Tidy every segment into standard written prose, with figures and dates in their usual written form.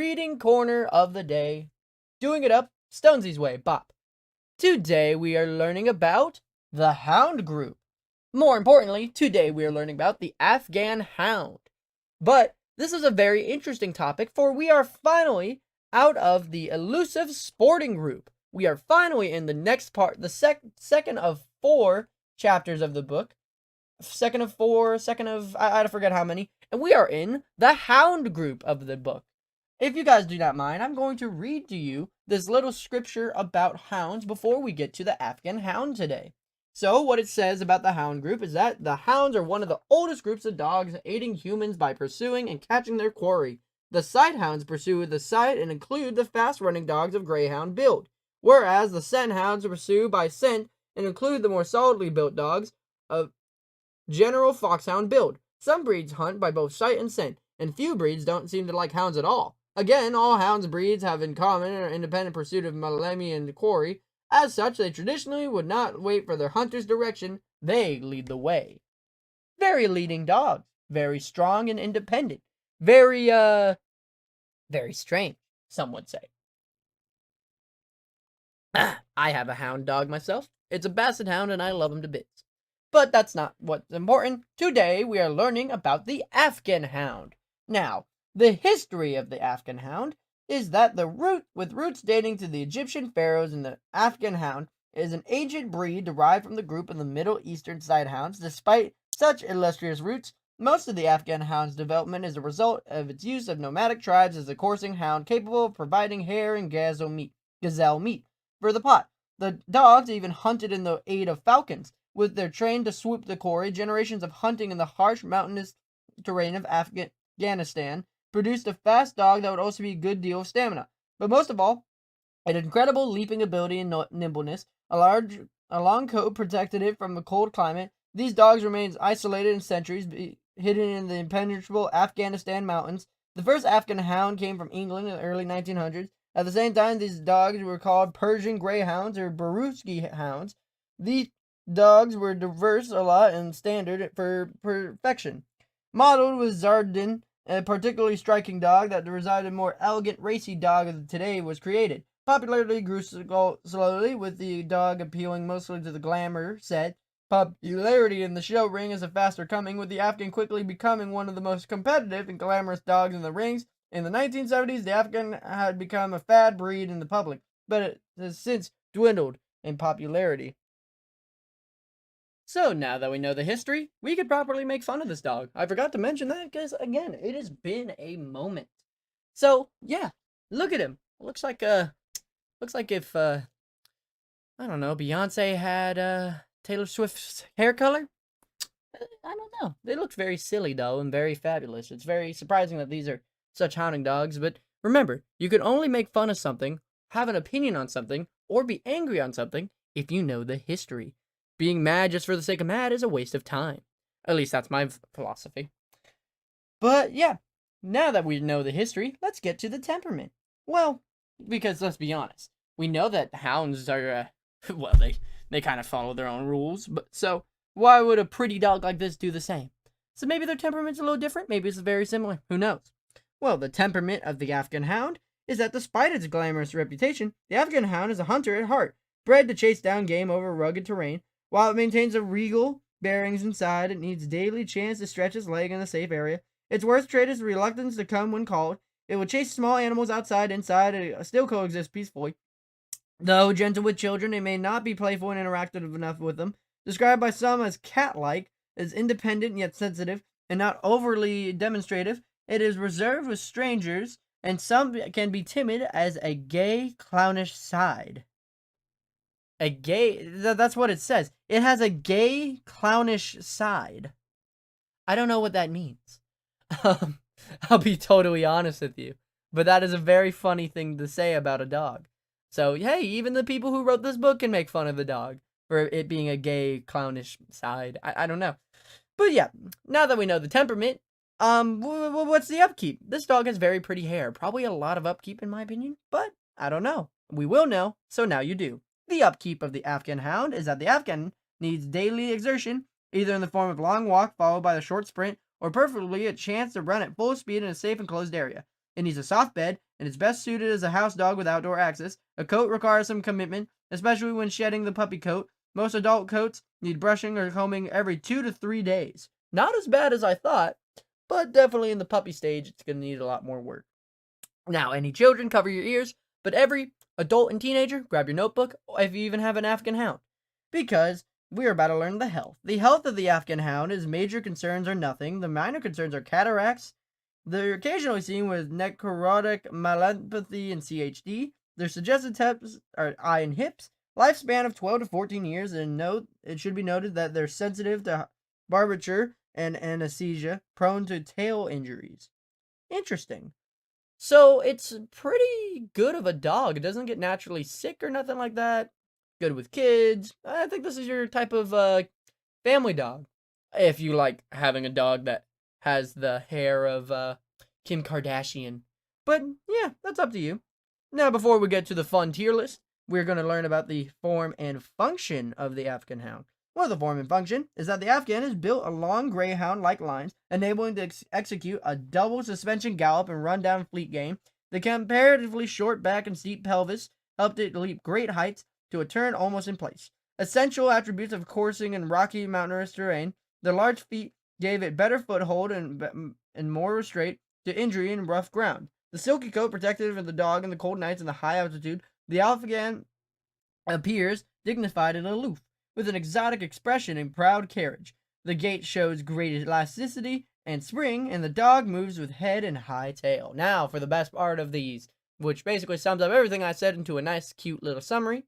reading corner of the day. Doing it up Stonesy's way, bop. Today we are learning about the Hound group. More importantly, today we are learning about the Afghan Hound. But this is a very interesting topic, for we are finally out of the elusive sporting group. We are finally in the next part, the second of 4 chapters of the book. Second of 4, I forget how many. And we are in the Hound group of the book. If you guys do not mind, I'm going to read to you this little scripture about hounds before we get to the Afghan Hound today. So, what it says about the Hound group is that the hounds are one of the oldest groups of dogs, aiding humans by pursuing and catching their quarry. The sight hounds pursue the sight and include the fast-running dogs of Greyhound build, whereas the scent hounds pursue by scent and include the more solidly built dogs of General Foxhound build. Some breeds hunt by both sight and scent, and few breeds don't seem to like hounds at all. Again, all hounds breeds have in common an independent pursuit of malemi and quarry. As such, they traditionally would not wait for their hunter's direction. They lead the way. Very leading dogs. Very strong and independent. Very strange, some would say. I have a hound dog myself. It's a Basset Hound, and I love him to bits. But that's not what's important. Today, we are learning about the Afghan Hound. Now, the history of the Afghan Hound is that with roots dating to the Egyptian pharaohs, and the Afghan Hound is an ancient breed derived from the group of the Middle Eastern Sighthounds. Despite such illustrious roots, most of the Afghan Hound's development is a result of its use of nomadic tribes as a coursing hound capable of providing hare and gazelle meat for the pot. The dogs even hunted in the aid of falcons, with their trained to swoop the quarry. Generations of hunting in the harsh mountainous terrain of Afghanistan produced a fast dog that would also be a good deal of stamina. But most of all, an incredible leaping ability and nimbleness. A long coat protected it from the cold climate. These dogs remained isolated in centuries, hidden in the impenetrable Afghanistan mountains. The first Afghan Hound came from England in the early 1900s. At the same time, these dogs were called Persian Greyhounds or Baruski Hounds. These dogs were diverse a lot and standard for perfection. Modeled with Zardin, a particularly striking dog that resided in more elegant, racy dog of today was created. Popularity grew slowly, with the dog appealing mostly to the glamour set. Popularity in the show ring is a faster coming, with the Afghan quickly becoming one of the most competitive and glamorous dogs in the rings. In the 1970s, the Afghan had become a fad breed in the public, but it has since dwindled in popularity. So now that we know the history, we could properly make fun of this dog. I forgot to mention that because, again, it has been a moment. So, yeah, look at him. Looks like if, I don't know, Beyonce had, Taylor Swift's hair color? I don't know. They look very silly, though, and very fabulous. It's very surprising that these are such hounding dogs, but remember, you can only make fun of something, have an opinion on something, or be angry on something if you know the history. Being mad just for the sake of mad is a waste of time. At least that's my philosophy. But yeah, now that we know the history, let's get to the temperament. Well, because let's be honest, we know that hounds are, well, they kind of follow their own rules, but so why would a pretty dog like this do the same? So maybe their temperament's a little different, maybe it's very similar, who knows? Well, the temperament of the Afghan Hound is that despite its glamorous reputation, the Afghan Hound is a hunter at heart, bred to chase down game over rugged terrain. While it maintains a regal bearings inside, it needs daily chance to stretch its leg in a safe area. Its worst trait is reluctance to come when called. It will chase small animals outside, inside, and still coexist peacefully. Though gentle with children, it may not be playful and interactive enough with them. Described by some as cat-like, it is independent yet sensitive, and not overly demonstrative. It is reserved with strangers, and some can be timid as a gay, clownish side. A gay, that's what it says. It has a gay, clownish side. I don't know what that means. I'll be totally honest with you. But that is a very funny thing to say about a dog. So, hey, even the people who wrote this book can make fun of the dog for it being a gay, clownish side. I don't know. But yeah, now that we know the temperament, what's the upkeep? This dog has very pretty hair. Probably a lot of upkeep in my opinion, but I don't know. We will know, so now you do. The upkeep of the Afghan Hound is that the Afghan needs daily exertion, either in the form of long walk followed by a short sprint, or preferably a chance to run at full speed in a safe enclosed area. It needs a soft bed, and is best suited as a house dog with outdoor access. A coat requires some commitment, especially when shedding the puppy coat. Most adult coats need brushing or combing every 2 to 3 days. Not as bad as I thought, but definitely in the puppy stage, it's going to need a lot more work. Now, any children, cover your ears, but every adult and teenager, grab your notebook, if you even have an Afghan hound, because we are about to learn the health. The health of the Afghan hound is major concerns are nothing. The minor concerns are cataracts. They're occasionally seen with necrotic myelopathy and CHD. Their suggested tests are eye and hips. Lifespan of 12 to 14 years, and it should be noted that they're sensitive to barbature and anesthesia, prone to tail injuries. Interesting. So it's pretty good of a dog. It doesn't get naturally sick or nothing like that. Good with kids. I think this is your type of family dog. If you like having a dog that has the hair of Kim Kardashian. But yeah, that's up to you. Now, before we get to the fun tier list, we're going to learn about the form and function of the Afghan hound. One of the form and function is that the Afghan is built along Greyhound-like lines, enabling to execute a double suspension gallop and run down fleet game. The comparatively short back and steep pelvis helped it leap great heights to a turn almost in place. Essential attributes of coursing in rocky mountainous terrain. The large feet gave it better foothold and more restraint to injury in rough ground. The silky coat protected the dog in the cold nights and the high altitude. The Afghan appears dignified and aloof, with an exotic expression and proud carriage. The gait shows great elasticity and spring, and the dog moves with head and high tail. Now, for the best part of these, which basically sums up everything I said into a nice, cute little summary,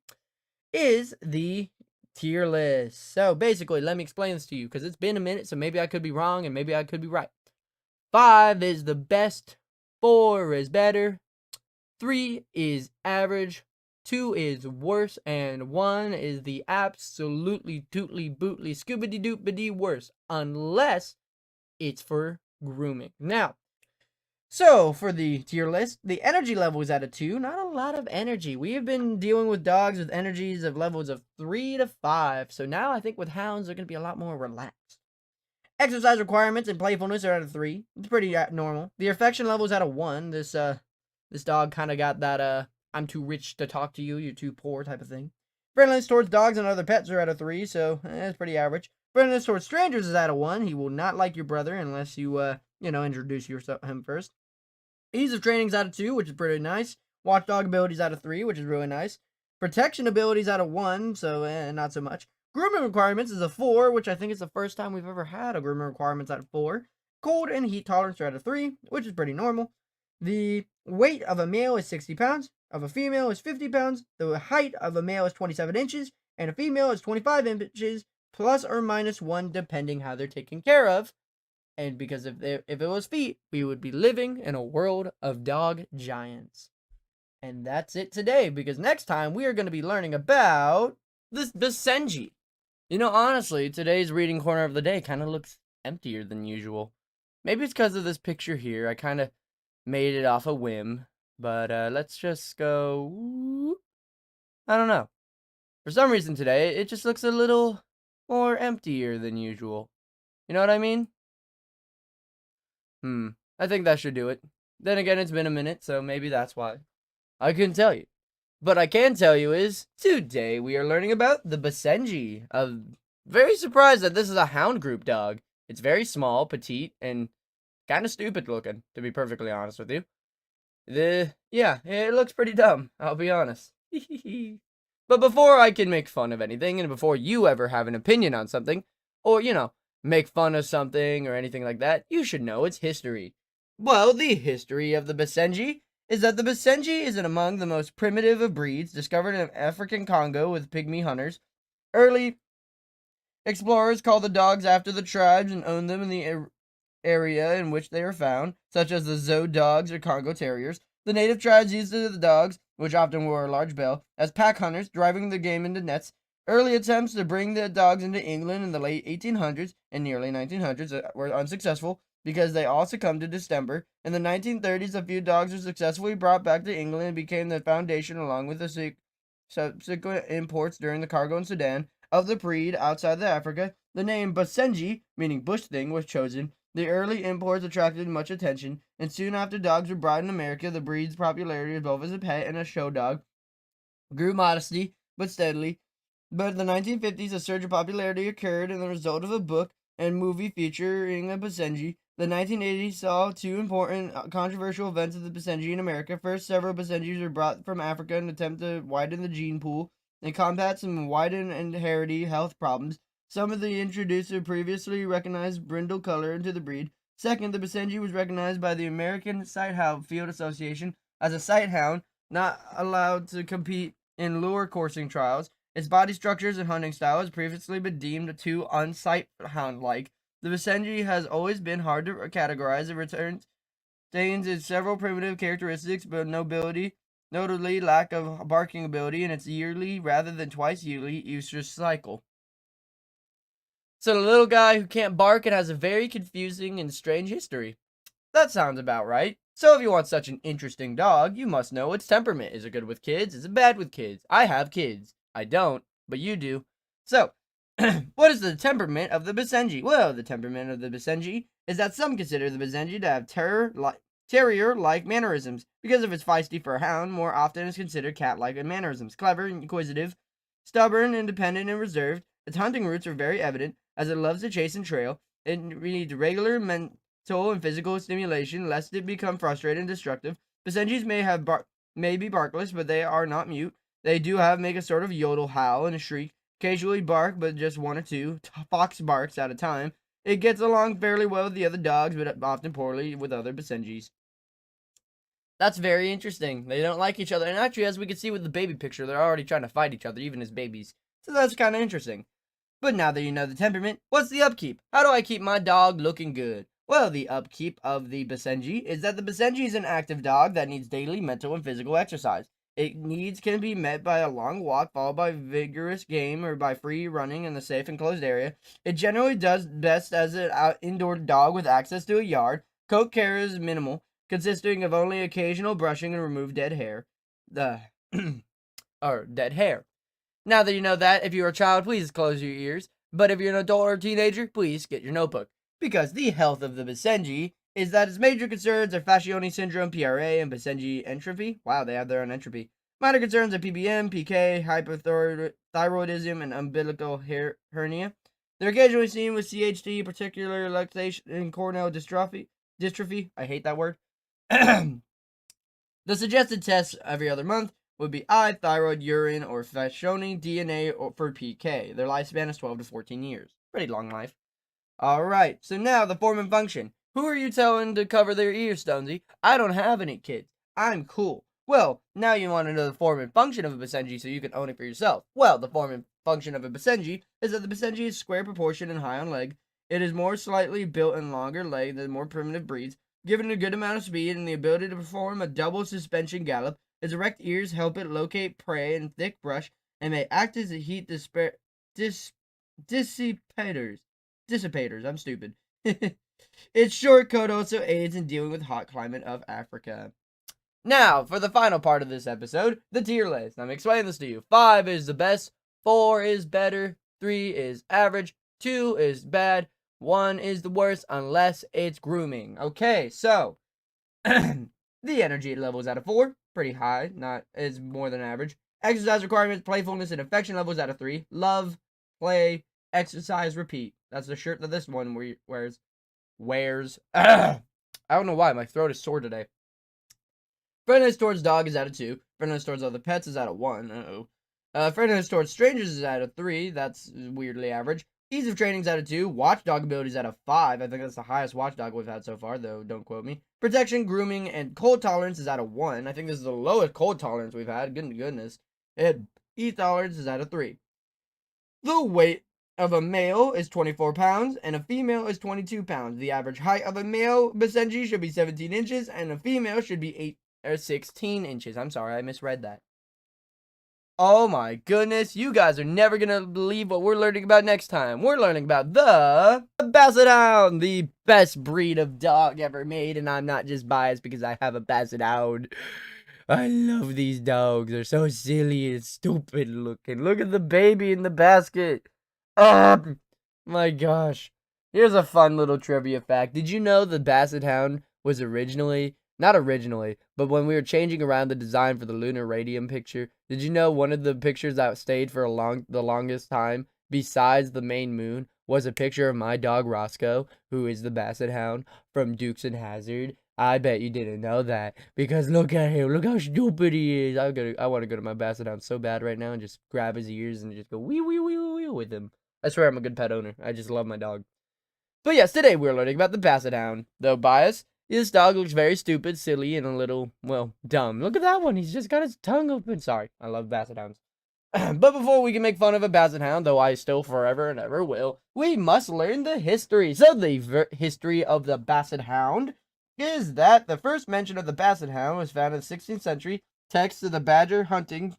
is the tier list. So, basically, let me explain this to you, because it's been a minute, so maybe I could be wrong, and maybe I could be right. 5 is the best, 4 is better, 3 is average, 2 is worse, and 1 is the absolutely tootly bootly scoobity doopity worst, unless it's for grooming. Now, so for the tier list, the energy level is at a 2, not a lot of energy. We have been dealing with dogs with energies of levels of 3 to 5, so now I think with hounds they're going to be a lot more relaxed. Exercise requirements and playfulness are at a 3. It's pretty normal. The affection level is at a 1. This dog kind of got that I'm too rich to talk to you, you're too poor type of thing. Friendliness towards dogs and other pets are at a 3, so it's pretty average. Friendliness towards strangers is at a 1. He will not like your brother unless you, introduce him first. Ease of training is at a 2, which is pretty nice. Watchdog ability is at a 3, which is really nice. Protection ability is at a 1, so not so much. Grooming requirements is a 4, which I think is the first time we've ever had a grooming requirements at a 4. Cold and heat tolerance are at a 3, which is pretty normal. The weight of a male is 60 pounds, of a female is 50 pounds, the height of a male is 27 inches, and a female is 25 inches, plus or minus 1, depending how they're taken care of. And because if it was feet, we would be living in a world of dog giants. And that's it today, because next time we are going to be learning about this Basenji. Honestly, today's reading corner of the day kind of looks emptier than usual. Maybe it's because of this picture here. I kind of made it off a whim, but let's just go. I don't know. For some reason today, it just looks a little more emptier than usual. You know what I mean? I think that should do it. Then again, it's been a minute, so maybe that's why. I couldn't tell you. But I can tell you is, today we are learning about the Basenji. I'm very surprised that this is a hound group dog. It's very small, petite, and kind of stupid looking, to be perfectly honest with you. It looks pretty dumb, I'll be honest. But before I can make fun of anything, and before you ever have an opinion on something, or, make fun of something or anything like that, you should know its history. Well, the history of the Basenji is that the Basenji is among the most primitive of breeds discovered in African Congo with pygmy hunters. Early explorers called the dogs after the tribes and owned them in the area in which they were found, such as the Zo dogs or Congo terriers. The native tribes used the dogs, which often wore a large bell, as pack hunters, driving the game into nets. Early attempts to bring the dogs into England in the late 1800s and early 1900s were unsuccessful because they all succumbed to distemper. In the 1930s, a few dogs were successfully brought back to England and became the foundation, along with the subsequent imports during the cargo in Sudan, of the breed outside of Africa. The name Basenji, meaning bush thing, was chosen. The early imports attracted much attention, and soon after dogs were brought in America, the breed's popularity both as a pet and a show dog grew modestly but steadily. But in the 1950s, a surge of popularity occurred as the result of a book and movie featuring a Basenji. The 1980s saw two important controversial events of the Basenji in America. First, several Basenjis were brought from Africa in an attempt to widen the gene pool and combat some widen and heredity health problems. Some of the introduced a previously recognized brindle color into the breed. Second, the Basenji was recognized by the American Sighthound Field Association as a sighthound, not allowed to compete in lure coursing trials. Its body structures and hunting style has previously been deemed too unsighthound-like. The Basenji has always been hard to categorize. It retains its several primitive characteristics, but nobility, notably lack of barking ability, and its yearly rather than twice yearly estrus cycle. So the little guy who can't bark and has a very confusing and strange history. That sounds about right. So if you want such an interesting dog, you must know its temperament. Is it good with kids? Is it bad with kids? I have kids. I don't, but you do. So, what is the temperament of the Basenji? Well, the temperament of the Basenji is that some consider the Basenji to have terrier-like mannerisms. Because of its feisty fur hound, more often is considered cat-like in mannerisms. Clever, inquisitive, stubborn, independent, and reserved. Its hunting roots are very evident, as it loves to chase and trail. It needs regular mental and physical stimulation, lest it become frustrated and destructive. Basenjis may be barkless, but they are not mute. They do make a sort of yodel howl and a shriek, occasionally bark, but just one or two fox barks at a time. It gets along fairly well with the other dogs, but often poorly with other Basenjis. That's very interesting. They don't like each other, and actually, as we can see with the baby picture, they're already trying to fight each other, even as babies. So that's kind of interesting. But now that you know the temperament, what's the upkeep? How do I keep my dog looking good? Well, the upkeep of the Basenji is that the Basenji is an active dog that needs daily mental and physical exercise. Its needs can be met by a long walk followed by vigorous game or by free running in a safe enclosed area. It generally does best as an indoor dog with access to a yard. Coat care is minimal, consisting of only occasional brushing and remove dead hair. Dead hair. Now that you know that, if you're a child, please close your ears. But if you're an adult or a teenager, please get your notebook. Because the health of the Basenji is that its major concerns are Fascioni syndrome, PRA, and Basenji entropy. Wow, they have their own entropy. Minor concerns are PBM, PK, hypothyroidism, and umbilical hernia. They're occasionally seen with CHD, particular lactation and corneal dystrophy. I hate that word. The suggested tests every other month would be eye, thyroid, urine, or Fascioni, DNA, or for PK. Their lifespan is 12 to 14 years. Pretty long life. Alright, so now the form and function. Who are you telling to cover their ears, Stonesy? I don't have any kids. I'm cool. Well, now you want to know the form and function of a Basenji so you can own it for yourself. Well, the form and function of a Basenji is that the Basenji is square proportion and high on leg. It is more slightly built and longer leg than more primitive breeds. Given a good amount of speed and the ability to perform a double suspension gallop, its erect ears help it locate prey in thick brush and may act as a heat dissipators. I'm stupid. Its short coat also aids in dealing with hot climate of Africa. Now, for the final part of this episode, the tier list. I'm explaining this to you. 5 is the best, 4 is better, 3 is average, 2 is bad, 1 is the worst unless it's grooming. Okay, so the energy level is out of 4, pretty high, is more than average. Exercise requirements, playfulness, and affection levels out of 3. Love, play, exercise, repeat. That's the shirt that this one wears. I don't know why, my throat is sore today. Friendliness towards dog is out of 2. Friendliness towards other pets is out of 1. Friendliness towards strangers is out of 3. That's weirdly average. Ease of training is out of 2. Watchdog ability is out of 5. I think that's the highest watchdog we've had so far, though don't quote me. Protection, grooming, and cold tolerance is out of 1. I think this is the lowest cold tolerance we've had. Goodness. And heat tolerance is out of 3. The weight of a male is 24 pounds and a female is 22 pounds. The average height of a male Basenji should be 17 inches and a female should be 16 inches. I'm sorry, I misread that. Oh my goodness, you guys are never going to believe what we're learning about next time. We're learning about the Basset Hound, the best breed of dog ever made, and I'm not just biased because I have a Basset Hound. I love these dogs. They're so silly and stupid looking. Look at the baby in the basket. Oh my gosh. Here's a fun little trivia fact. Did you know the Basset Hound was originally, not originally, but when we were changing around the design for the lunar radium picture, did you know one of the pictures that stayed for the longest time, besides the main moon, was a picture of my dog Roscoe, who is the Basset Hound from Dukes and Hazzard? I bet you didn't know that, because look at him, look how stupid he is. I want to go to my Basset Hound so bad right now and just grab his ears and just go wee wee wee wee wee with him. I swear I'm a good pet owner. I just love my dog. But yes, today we're learning about the Basset Hound. Though biased, this dog looks very stupid, silly, and a little, well, dumb. Look at that one. He's just got his tongue open. Sorry, I love Basset Hounds. But before we can make fun of a Basset Hound, though I still forever and ever will, we must learn the history. So the history of the Basset Hound is that the first mention of the Basset Hound was found in the 16th century text of the badger hunting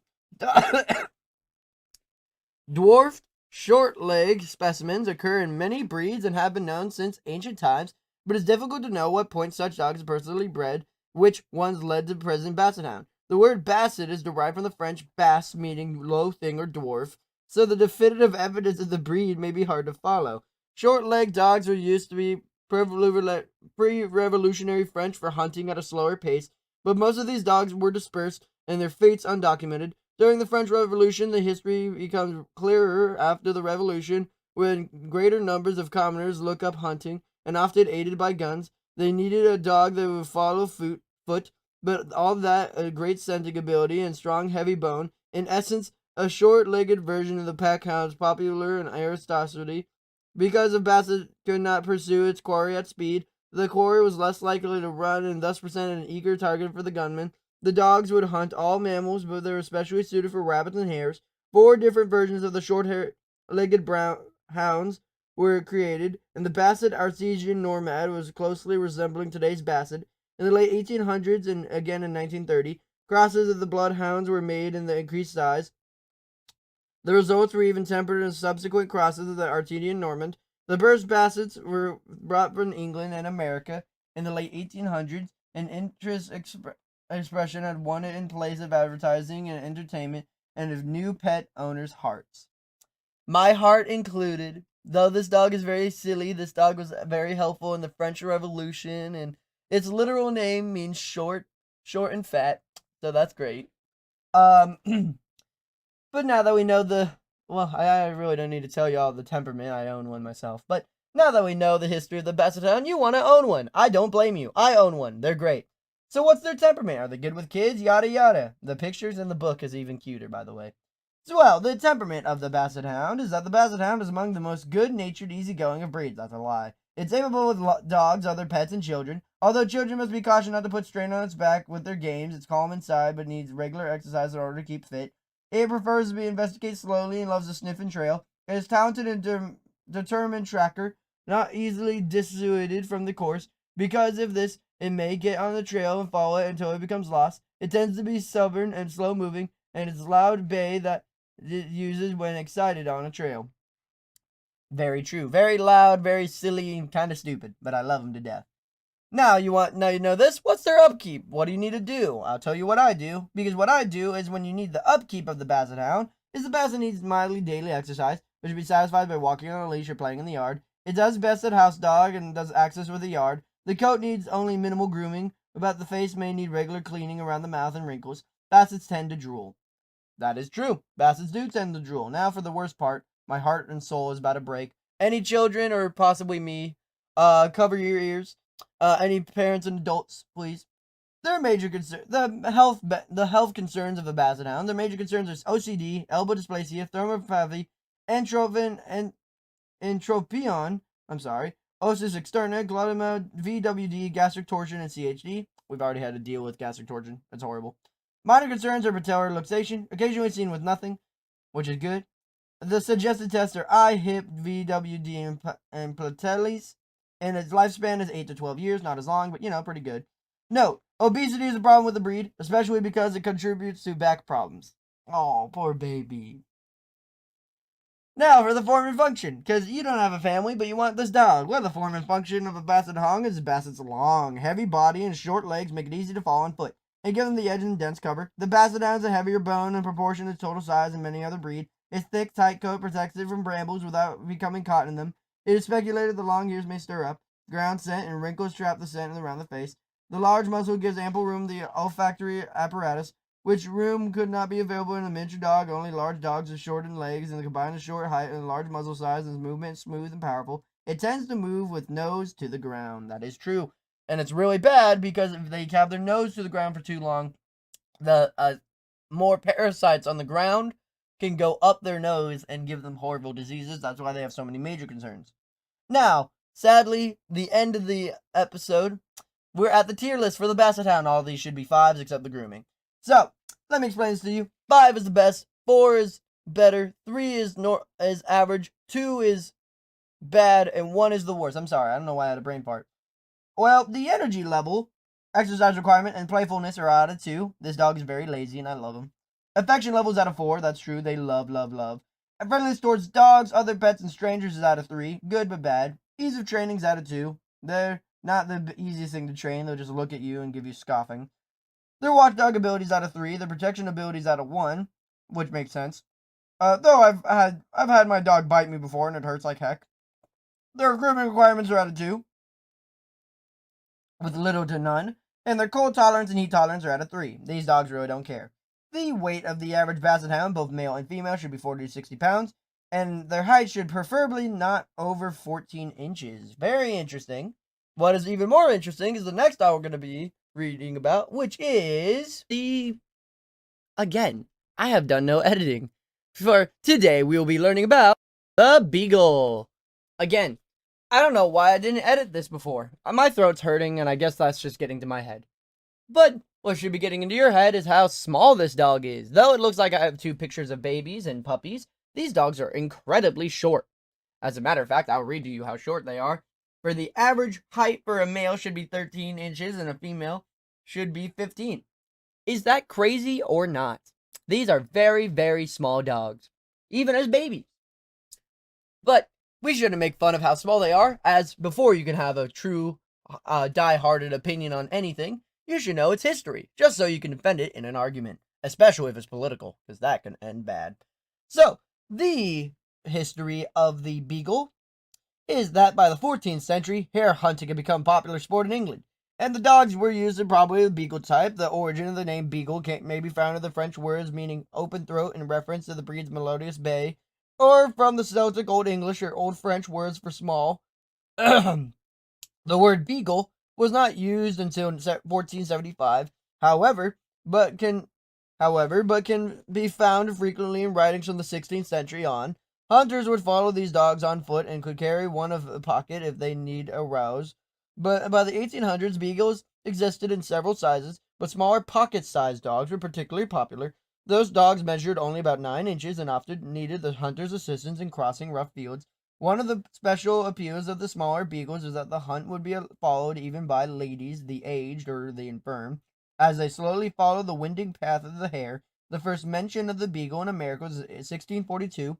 dwarfed short-leg specimens occur in many breeds and have been known since ancient times, but it's difficult to know what point such dogs are personally bred, which ones led to the present Basset Hound. The word basset is derived from the French basse, meaning low thing or dwarf, so the definitive evidence of the breed may be hard to follow. Short-legged dogs were used to be pre-revolutionary French for hunting at a slower pace, but most of these dogs were dispersed and their fates undocumented. During the French Revolution, the history becomes clearer after the Revolution, when greater numbers of commoners look up hunting, and often aided by guns. They needed a dog that would follow foot, but all that, a great scenting ability and strong, heavy bone. In essence, a short-legged version of the pack hound's popular in aristocracy. Because a basset could not pursue its quarry at speed, the quarry was less likely to run and thus presented an eager target for the gunman. The dogs would hunt all mammals, but they were especially suited for rabbits and hares. 4 different versions of the short-legged brown hounds were created, and the Basset Artesian Nomad was closely resembling today's Basset. In the late 1800s and again in 1930, crosses of the bloodhounds were made in the increased size. The results were even tempered in subsequent crosses of the Artesian Normand. The first Bassets were brought from England and America in the late 1800s, and interest expression had won it in place of advertising and entertainment and of new pet owners' hearts. My heart included. Though this dog is very silly, this dog was very helpful in the French Revolution, and its literal name means short and fat, so that's great. But now that we know I really don't need to tell you all the temperament. I own one myself. But now that we know the history of the Basset Hound, you want to own one. I don't blame you. I own one. They're great. So what's their temperament? Are they good with kids? Yada yada. The pictures in the book is even cuter, by the way. So, well, the temperament of the Basset Hound is that the Basset Hound is among the most good-natured, easygoing of breeds. That's a lie. It's amiable with dogs, other pets, and children. Although children must be cautioned not to put strain on its back with their games, it's calm inside, but needs regular exercise in order to keep fit. It prefers to be investigated slowly and loves to sniff and trail. It is talented and determined tracker, not easily dissuaded from the course. Because of this, it may get on the trail and follow it until it becomes lost. It tends to be stubborn and slow-moving, and its loud bay that it uses when excited on a trail. Very true. Very loud, very silly, and kind of stupid, but I love them to death. Now you know this? What's their upkeep? What do you need to do? I'll tell you what I do, because what I do is when you need the upkeep of the Basset Hound, is the Basset needs mildly daily exercise, which should be satisfied by walking on a leash or playing in the yard. It does best at house dog and does access with the yard. The coat needs only minimal grooming. About the face may need regular cleaning around the mouth and wrinkles. Bassets tend to drool. That is true. Bassets do tend to drool. Now for the worst part. My heart and soul is about to break. Any children, or possibly me, cover your ears. Any parents and adults, please. Their major concern, the health concerns of a Basset Hound. Their major concerns are OCD, elbow dysplasia, thermopathy, entropion, osis externa, glutamate, VWD, gastric torsion, and CHD. We've already had to deal with gastric torsion. That's horrible. Minor concerns are patellar luxation, occasionally seen with nothing, which is good. The suggested tests are eye, hip, VWD, and patellis, and its lifespan is 8 to 12 years, not as long, but pretty good. Note, obesity is a problem with the breed, especially because it contributes to back problems. Oh, poor baby. Now for the form and function, because you don't have a family, but you want this dog. Well, the form and function of a Basset Hound is Basset's long, heavy body and short legs make it easy to fall on foot, and give them the edge and dense cover. The Basset Hound is a heavier bone in proportion to its total size than many other breeds. Its thick, tight coat protects it from brambles without becoming caught in them. It is speculated the long ears may stir up ground scent and wrinkles trap the scent around the face. The large muzzle gives ample room to the olfactory apparatus, which room could not be available in a miniature dog. Only large dogs are short in legs, and combined with short height and large muzzle size and movement smooth and powerful. It tends to move with nose to the ground. That is true. And it's really bad because if they have their nose to the ground for too long, the more parasites on the ground can go up their nose and give them horrible diseases. That's why they have so many major concerns. Now, sadly, the end of the episode, we're at the tier list for the Basset Hound. All of these should be 5s except the grooming. So, let me explain this to you. 5 is the best, 4 is better, 3 is average, 2 is bad, and 1 is the worst. I'm sorry, I don't know why I had a brain fart. Well, the energy level, exercise requirement, and playfulness are out of 2. This dog is very lazy, and I love him. Affection level is out of 4. That's true. They love. And friendliness towards dogs, other pets, and strangers is out of 3. Good but bad. Ease of training is out of 2. They're not the easiest thing to train. They'll just look at you and give you scoffing. Their watchdog ability is out of 3. Their protection ability is out of 1, which makes sense. Though I've had my dog bite me before, and it hurts like heck. Their grooming requirements are out of 2, with little to none. And their cold tolerance and heat tolerance are out of 3. These dogs really don't care. The weight of the average Basset Hound, both male and female, should be 40 to 60 pounds, and their height should preferably not over 14 inches. Very interesting. What is even more interesting is the next dog we're going to be reading about, which is Again, I have done no editing. For today, we will be learning about the Beagle. Again, I don't know why I didn't edit this before. My throat's hurting, and I guess that's just getting to my head. But what should be getting into your head is how small this dog is. Though it looks like I have 2 pictures of babies and puppies, these dogs are incredibly short. As a matter of fact, I'll read to you how short they are. For the average height for a male should be 13 inches and a female should be 15. Is that crazy or not? These are very, very small dogs, even as babies. But we shouldn't make fun of how small they are, as before you can have a true, die-hearted opinion on anything, you should know its history, just so you can defend it in an argument, especially if it's political, because that can end bad. So, the history of the Beagle is that by the 14th century, hare hunting had become a popular sport in England, and the dogs were used in probably the Beagle type. The origin of the name Beagle may be found in the French words meaning open throat in reference to the breed's melodious bay, or from the Celtic Old English or Old French words for small. The word beagle was not used until 1475, but can be found frequently in writings from the 16th century on. Hunters would follow these dogs on foot and could carry one of a pocket if they need a rouse. But by the 1800s, beagles existed in several sizes, but smaller pocket-sized dogs were particularly popular. Those dogs measured only about 9 inches and often needed the hunter's assistance in crossing rough fields. One of the special appeals of the smaller beagles is that the hunt would be followed even by ladies, the aged or the infirm, as they slowly follow the winding path of the hare. The first mention of the beagle in America was 1642.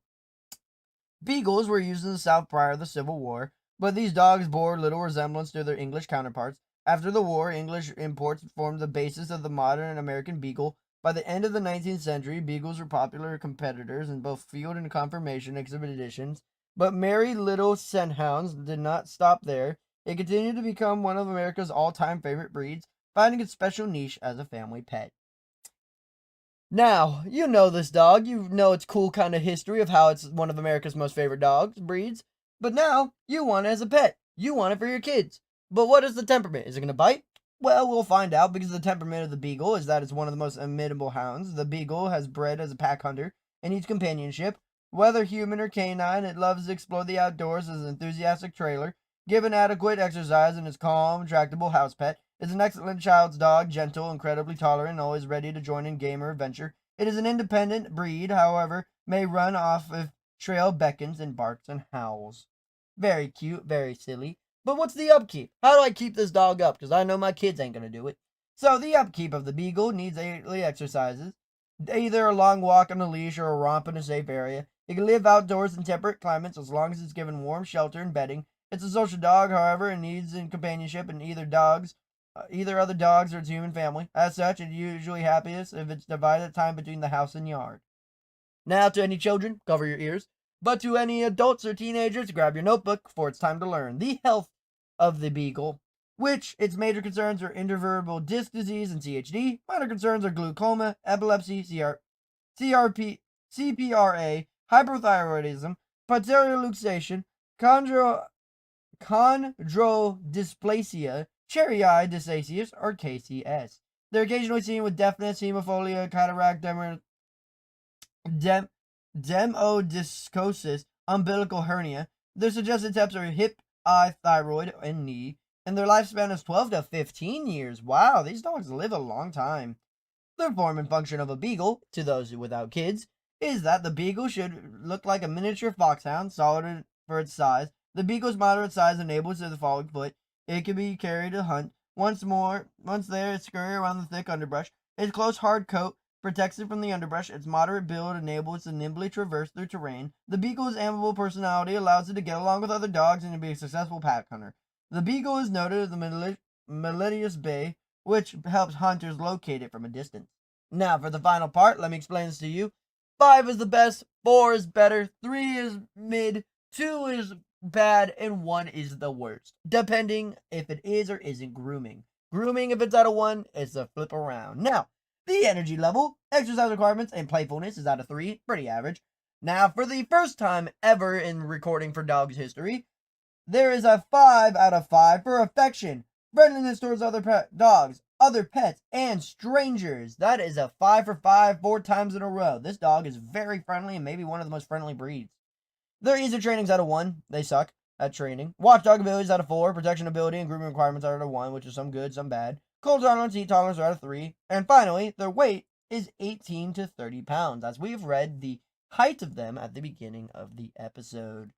Beagles were used in the South prior to the Civil War, but these dogs bore little resemblance to their English counterparts. After the war, English imports formed the basis of the modern American beagle. By the end of the 19th century, beagles were popular competitors in both field and conformation expeditions. But merry little scent hounds did not stop there. It continued to become one of America's all-time favorite breeds, finding its special niche as a family pet. Now, you know this dog. You know its cool kind of history of how it's one of America's most favorite breeds. But now, you want it as a pet. You want it for your kids. But what is the temperament? Is it going to bite? Well, we'll find out, because the temperament of the beagle is that it's one of the most imitable hounds. The beagle has bred as a pack hunter and needs companionship. Whether human or canine, it loves to explore the outdoors as an enthusiastic trailer. Given adequate exercise and is calm, tractable house pet, it's an excellent child's dog, gentle, incredibly tolerant, and always ready to join in game or adventure. It is an independent breed, however, may run off if trail beckons and barks and howls. Very cute, very silly. But what's the upkeep? How do I keep this dog up? Because I know my kids ain't going to do it. So the upkeep of the beagle needs daily exercises, either a long walk on a leash or a romp in a safe area. It can live outdoors in temperate climates as long as it's given warm shelter and bedding. It's a social dog, however, and needs companionship in either other dogs or its human family. As such, it's usually happiest if it's divided time between the house and yard. Now, to any children, cover your ears. But to any adults or teenagers, grab your notebook, for it's time to learn the health of the beagle, which its major concerns are intervertebral disc disease and CHD. Minor concerns are glaucoma, epilepsy, CPRA, hyperthyroidism, posterior luxation, chondrodysplasia, cherry eye dysasias, or KCS. They're occasionally seen with deafness, hemophilia, cataract, demodiscosis, umbilical hernia. Their suggested steps are hip, eye, thyroid, and knee, and their lifespan is 12 to 15 years. Wow, these dogs live a long time. The form and function of a beagle, to those without kids, is that the beagle should look like a miniature foxhound, solid for its size. The beagle's moderate size enables the following foot. It can be carried to hunt. Once there, it scurry around the thick underbrush. Its close, hard coat protects it from the underbrush. Its moderate build enables it to nimbly traverse through terrain. The beagle's amiable personality allows it to get along with other dogs and to be a successful pack hunter. The beagle is noted as the melodious bay, which helps hunters locate it from a distance. Now, for the final part, let me explain this to you. 5 is the best, 4 is better, 3 is mid, 2 is bad, and 1 is the worst, depending if it is or isn't grooming. Grooming, if it's out of 1, it's a flip around. Now, the energy level, exercise requirements, and playfulness is out of 3, pretty average. Now, for the first time ever in recording for dogs history, there is a 5 out of 5 for affection, friendliness towards other dogs, other pets, and strangers. That is a 5 for 5, 4 times in a row. This dog is very friendly and maybe one of the most friendly breeds. Their ease of training's out of 1. They suck at training. Watchdog abilities out of 4. Protection ability and grooming requirements are out of 1, which is some good, some bad. Cold tolerance, heat tolerance are out of 3. And finally, their weight is 18 to 30 pounds, as we've read the height of them at the beginning of the episode.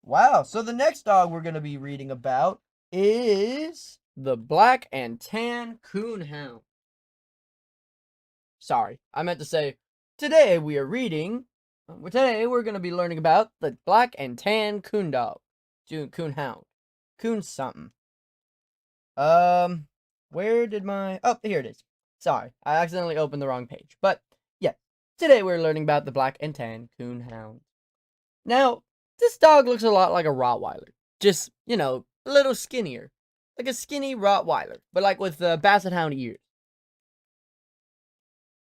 Wow, so the next dog we're going to be reading about is the Black and Tan Coonhound. Sorry, I meant to say, today we're going to be learning about the Black and Tan Coonhound. Coon something. Where did my... Oh, here it is. Sorry, I accidentally opened the wrong page. But, yeah, today we're learning about the Black and Tan Coonhound. Now, this dog looks a lot like a Rottweiler. Just, a little skinnier. Like a skinny Rottweiler, but like with Basset Hound ears.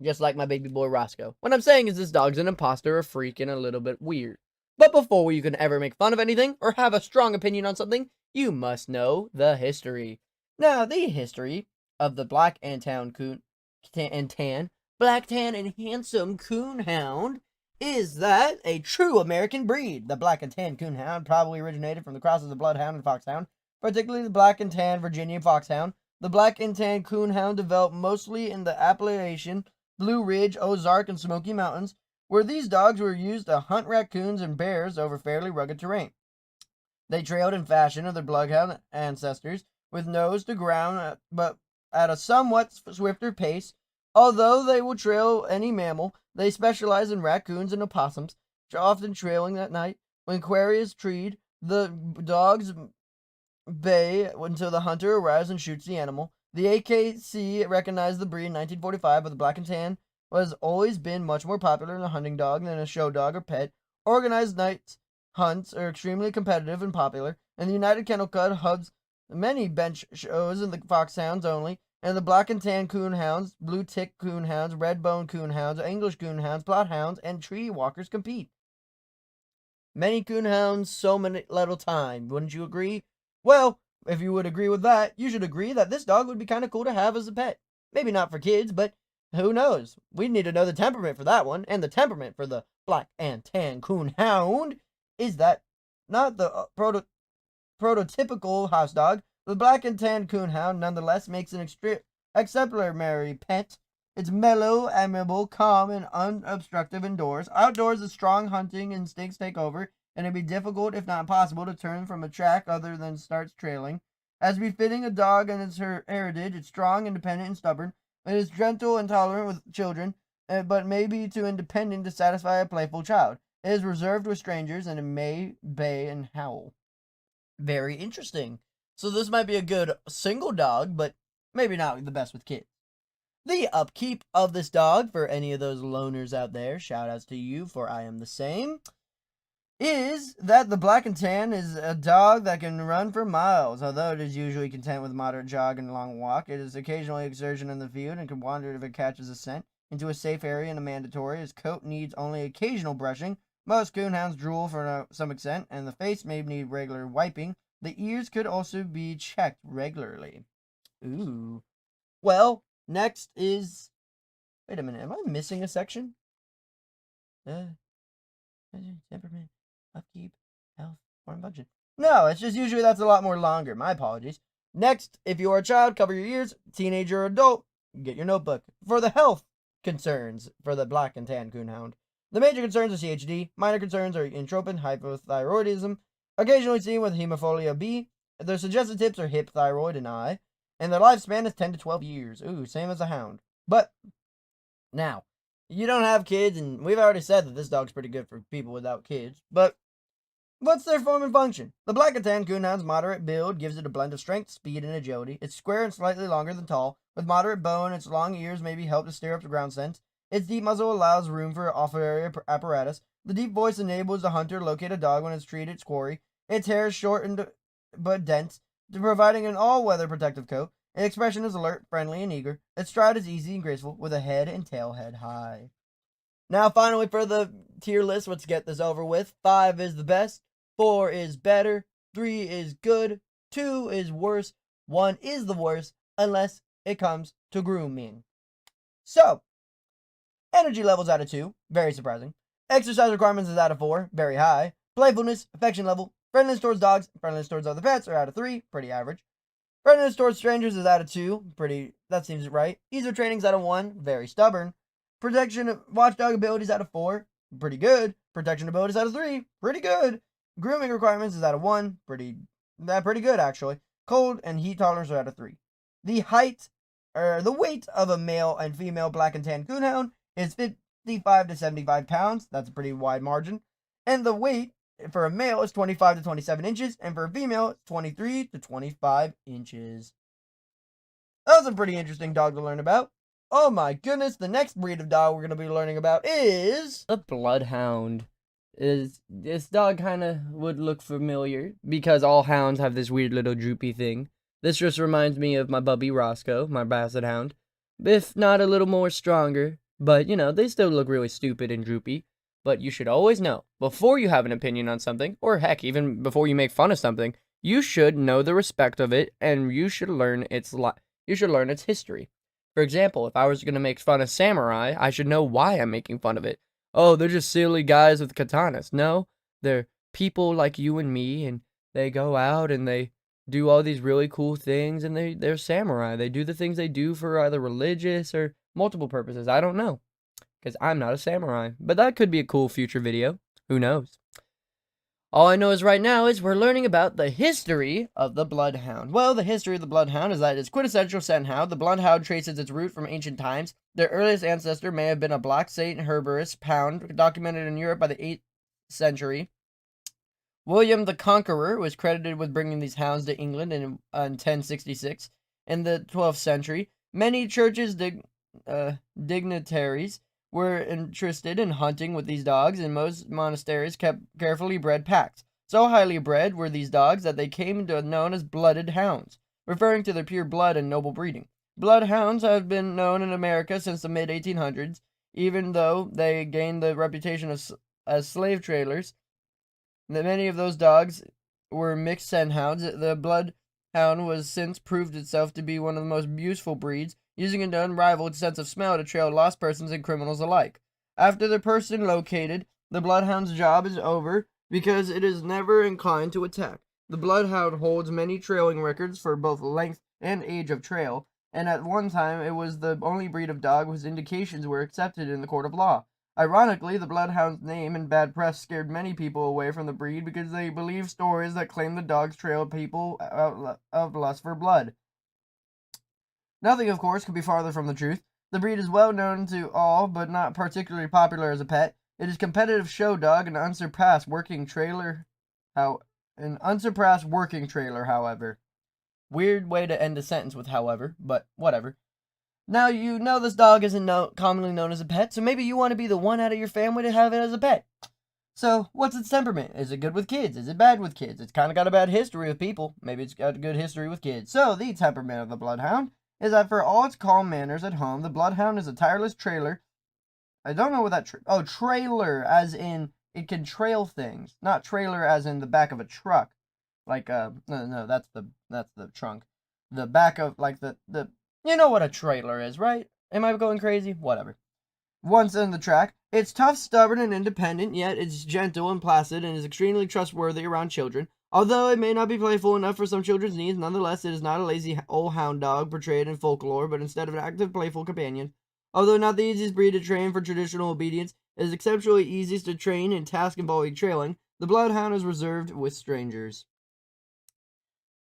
Just like my baby boy Roscoe. What I'm saying is this dog's an imposter, a freak, and a little bit weird. But before you can ever make fun of anything, or have a strong opinion on something, you must know the history. Now, the history of the Black and Tan Black, Tan, and Handsome Coonhound is that a true American breed. The Black and Tan Coonhound probably originated from the crosses of the Bloodhound and Foxhound, particularly the Black and Tan Virginian Foxhound. The Black and Tan Coonhound developed mostly in the Appalachian, Blue Ridge, Ozark, and Smoky Mountains, where these dogs were used to hunt raccoons and bears over fairly rugged terrain. They trailed in fashion of their bloodhound ancestors, with nose to ground, but at a somewhat swifter pace. Although they will trail any mammal, they specialize in raccoons and opossums, often trailing at night. When quarry is treed, the dogs bay until the hunter arrives and shoots the animal. The AKC recognized the breed in 1945, but the Black and Tan has always been much more popular in a hunting dog than a show dog or pet. Organized night hunts are extremely competitive and popular, and the United Kennel Club hubs many bench shows in the foxhounds only, and the Black and Tan Coonhounds, Blue Tick Coonhounds, Redbone Coonhounds, English Coonhounds, Plott Hounds, and Tree Walkers compete. Many coonhounds, so many little time, wouldn't you agree? Well, if you would agree with that, you should agree that this dog would be kind of cool to have as a pet. Maybe not for kids, but who knows? We need to know the temperament for that one, and the temperament for the Black and Tan Coonhound is that not the prototypical house dog. The Black and Tan Coonhound nonetheless makes an exemplary pet. It's mellow, amiable, calm, and unobstructive indoors. Outdoors, the strong hunting instincts take over, and it'd be difficult, if not impossible, to turn from a track other than starts trailing. As befitting a dog and its heritage, it's strong, independent, and stubborn. It is gentle and tolerant with children, but may be too independent to satisfy a playful child. It is reserved with strangers, and it may bay and howl. Very interesting. So this might be a good single dog, but maybe not the best with kids. The upkeep of this dog, for any of those loners out there, shout outs to you, for I am the same. is that the Black and Tan is a dog that can run for miles. Although it is usually content with a moderate jog and a long walk, it is occasionally exertion in the field and can wander if it catches a scent into a safe area and a mandatory. His coat needs only occasional brushing. Most coonhounds drool for some extent, and the face may need regular wiping. The ears could also be checked regularly. Ooh. Well, next is... Wait a minute, am I missing a section? Temperament, upkeep, health, foreign function. No, it's just usually that's a lot more longer. My apologies. Next, if you are a child, cover your ears. Teenager or adult, get your notebook. For the health concerns for the Black and Tan Coonhound. The major concerns are CHD. Minor concerns are entropin, hypothyroidism, occasionally seen with hemophilia B. Their suggested tips are hip, thyroid, and eye. And their lifespan is 10 to 12 years. Ooh, same as a hound. But, now, you don't have kids, and we've already said that this dog's pretty good for people without kids, but what's their form and function? The Black and Tan Coonhound's moderate build gives it a blend of strength, speed, and agility. It's square and slightly longer than tall. With moderate bone, its long ears maybe help to stir up the ground scent. Its deep muzzle allows room for off-area apparatus. The deep voice enables the hunter to locate a dog when it's treated its quarry. Its hair is short but dense, providing an all-weather protective coat. Its expression is alert, friendly, and eager. Its stride is easy and graceful, with a head and tail head high. Now, finally, for the tier list, let's get this over with. 5 is the best, 4 is better, 3 is good, 2 is worse, 1 is the worst, unless it comes to grooming. So, energy levels out of 2, very surprising. Exercise requirements is out of 4, very high. Playfulness, affection level, friendliness towards dogs, friendliness towards other pets are out of 3, pretty average. Friendliness towards strangers is out of 2, that seems right. Ease of training is out of 1, very stubborn. Protection, watchdog abilities out of 4, pretty good. Protection abilities out of 3, pretty good. Grooming requirements is out of 1, pretty good actually. Cold and heat tolerance are out of 3. The weight of a male and female Black and Tan Coonhound is 55 to 75 pounds. That's a pretty wide margin. And the weight for a male is 25 to 27 inches, and for a female, it's 23 to 25 inches. That was a pretty interesting dog to learn about. Oh my goodness, the next breed of dog we're going to be learning about is The bloodhound. This dog kind of would look familiar because all hounds have this weird little droopy thing. This just reminds me of my bubby Roscoe, my Basset Hound. If not a little more stronger, but they still look really stupid and droopy. But you should always know, before you have an opinion on something, or heck, even before you make fun of something, you should know the respect of it, and you should learn its history. For example, if I was going to make fun of samurai, I should know why I'm making fun of it. Oh, they're just silly guys with katanas. No, they're people like you and me, and they go out and they do all these really cool things, and they're samurai. They do the things they do for either religious or multiple purposes. I don't know, because I'm not a samurai. But that could be a cool future video. Who knows? All I know is right now is we're learning about the history of the bloodhound. Well, the history of the bloodhound is that it's quintessential scent hound. The bloodhound traces its root from ancient times. Their earliest ancestor may have been a black St. Herberus hound, documented in Europe by the 8th century. William the Conqueror was credited with bringing these hounds to England in 1066. In the 12th century, many churches dignitaries were interested in hunting with these dogs, and most monasteries kept carefully bred packs. So highly bred were these dogs that they came to known as blooded hounds, referring to their pure blood and noble breeding. Bloodhounds have been known in America since the mid-1800s, even though they gained the reputation as slave trailers. Many of those dogs were mixed scent hounds. The bloodhound was since proved itself to be one of the most useful breeds, using an unrivaled sense of smell to trail lost persons and criminals alike. After the person located, the bloodhound's job is over because it is never inclined to attack. The bloodhound holds many trailing records for both length and age of trail, and at one time it was the only breed of dog whose indications were accepted in the court of law. Ironically, the bloodhound's name and bad press scared many people away from the breed because they believed stories that claimed the dogs trailed people out of lust for blood. Nothing, of course, could be farther from the truth. The breed is well known to all, but not particularly popular as a pet. It is a competitive show dog and an unsurpassed working trailer, however. Weird way to end a sentence with however, but whatever. Now you know this dog isn't commonly known as a pet, so maybe you want to be the one out of your family to have it as a pet. So, what's its temperament? Is it good with kids? Is it bad with kids? It's kind of got a bad history with people. Maybe it's got a good history with kids. So, the temperament of the Bloodhound is that for all its calm manners at home, the Bloodhound is a tireless trailer. I don't know what that... trailer, as in it can trail things. Not trailer as in the back of a truck. Like, no, that's the trunk. The back of, like, the... You know what a trailer is, right? Am I going crazy? Whatever. Once in the track, it's tough, stubborn, and independent, yet it's gentle and placid and is extremely trustworthy around children. Although it may not be playful enough for some children's needs, nonetheless it is not a lazy old hound dog portrayed in folklore, but instead of an active, playful companion. Although not the easiest breed to train for traditional obedience, it is exceptionally easiest to train in tasks involving trailing. The Bloodhound is reserved with strangers.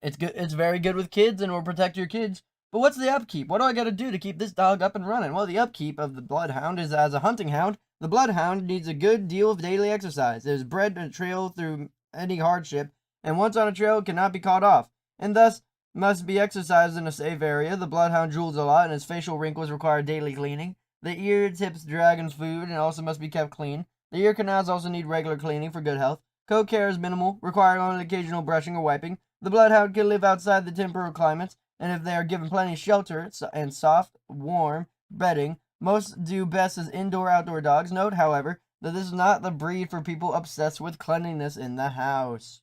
It's good. It's very good with kids and will protect your kids. But what's the upkeep? What do I got to do to keep this dog up and running? Well, the upkeep of the Bloodhound is as a hunting hound. The Bloodhound needs a good deal of daily exercise. It is bred to trail through any hardship, and once on a trail, it cannot be caught off, and thus must be exercised in a safe area. The Bloodhound drools a lot, and his facial wrinkles require daily cleaning. The ear tips dragon's food and also must be kept clean. The ear canals also need regular cleaning for good health. Coat care is minimal, requiring only occasional brushing or wiping. The Bloodhound can live outside the temperate climates, and if they are given plenty of shelter and soft, warm bedding, most do best as indoor-outdoor dogs. Note, however, that this is not the breed for people obsessed with cleanliness in the house.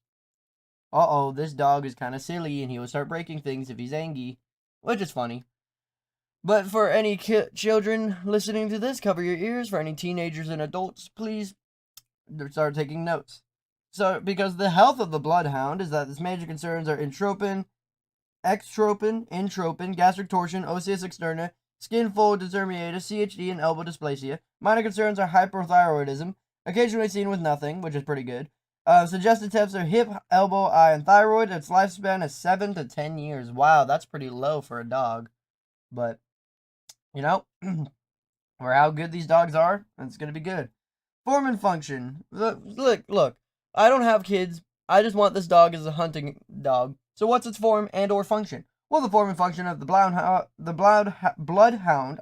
Uh-oh, this dog is kind of silly, and he will start breaking things if he's angry, which is funny. But for any children listening to this, cover your ears. For any teenagers and adults, please start taking notes. So, because the health of the Bloodhound is that its major concerns are entropin, extropin, intropin, gastric torsion, osseous externa, skin fold determinatus, CHD, and elbow dysplasia. Minor concerns are hypothyroidism, occasionally seen with nothing, which is pretty good. Suggested tests are hip, elbow, eye, and thyroid. Its lifespan is 7 to 10 years. Wow, that's pretty low for a dog. But, you know, for how good these dogs are, it's going to be good. Form and function. Look, I don't have kids. I just want this dog as a hunting dog. So what's its form and or function? Well, the form and function of the Bloodhound,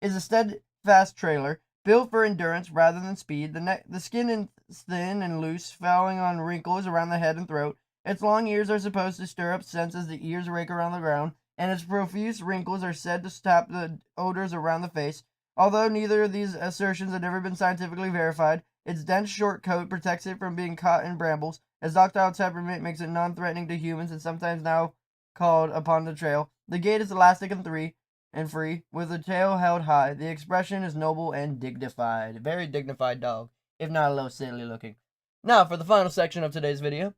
is a steadfast trailer, built for endurance rather than speed. The skin is thin and loose, falling on wrinkles around the head and throat. Its long ears are supposed to stir up scents as the ears rake around the ground, and its profuse wrinkles are said to stop the odors around the face. Although neither of these assertions have ever been scientifically verified, its dense short coat protects it from being caught in brambles. Its docile temperament makes it non-threatening to humans and sometimes now called upon the trail. The gait is elastic and free, with the tail held high. The expression is noble and dignified. Very dignified dog, if not a little silly looking. Now, for the final section of today's video,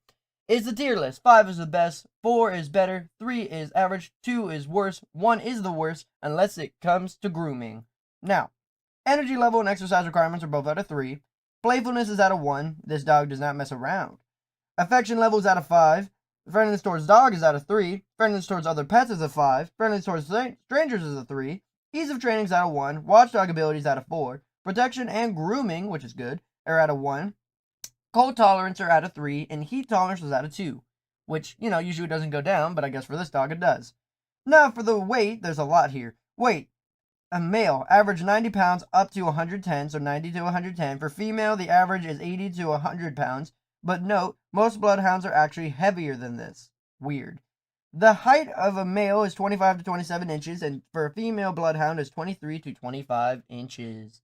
is the tier list. 5 is the best, 4 is better, 3 is average, 2 is worse, 1 is the worst, unless it comes to grooming. Now, energy level and exercise requirements are both at a 3. Playfulness is at a 1. This dog does not mess around. Affection level is at a 5. Friendliness towards dog is at a 3. Friendliness towards other pets is a 5. Friendliness towards strangers is a 3. Ease of training is at a 1. Watchdog ability is at a 4. Protection and grooming, which is good, are at a 1. Cold tolerance are at a 3. And heat tolerance is at a 2. Which, usually doesn't go down, but I guess for this dog it does. Now for the weight, there's a lot here. Weight. A male, average 90 pounds up to 110, so 90 to 110. For female, the average is 80 to 100 pounds. But note, most bloodhounds are actually heavier than this. Weird. The height of a male is 25 to 27 inches, and for a female bloodhound is 23 to 25 inches.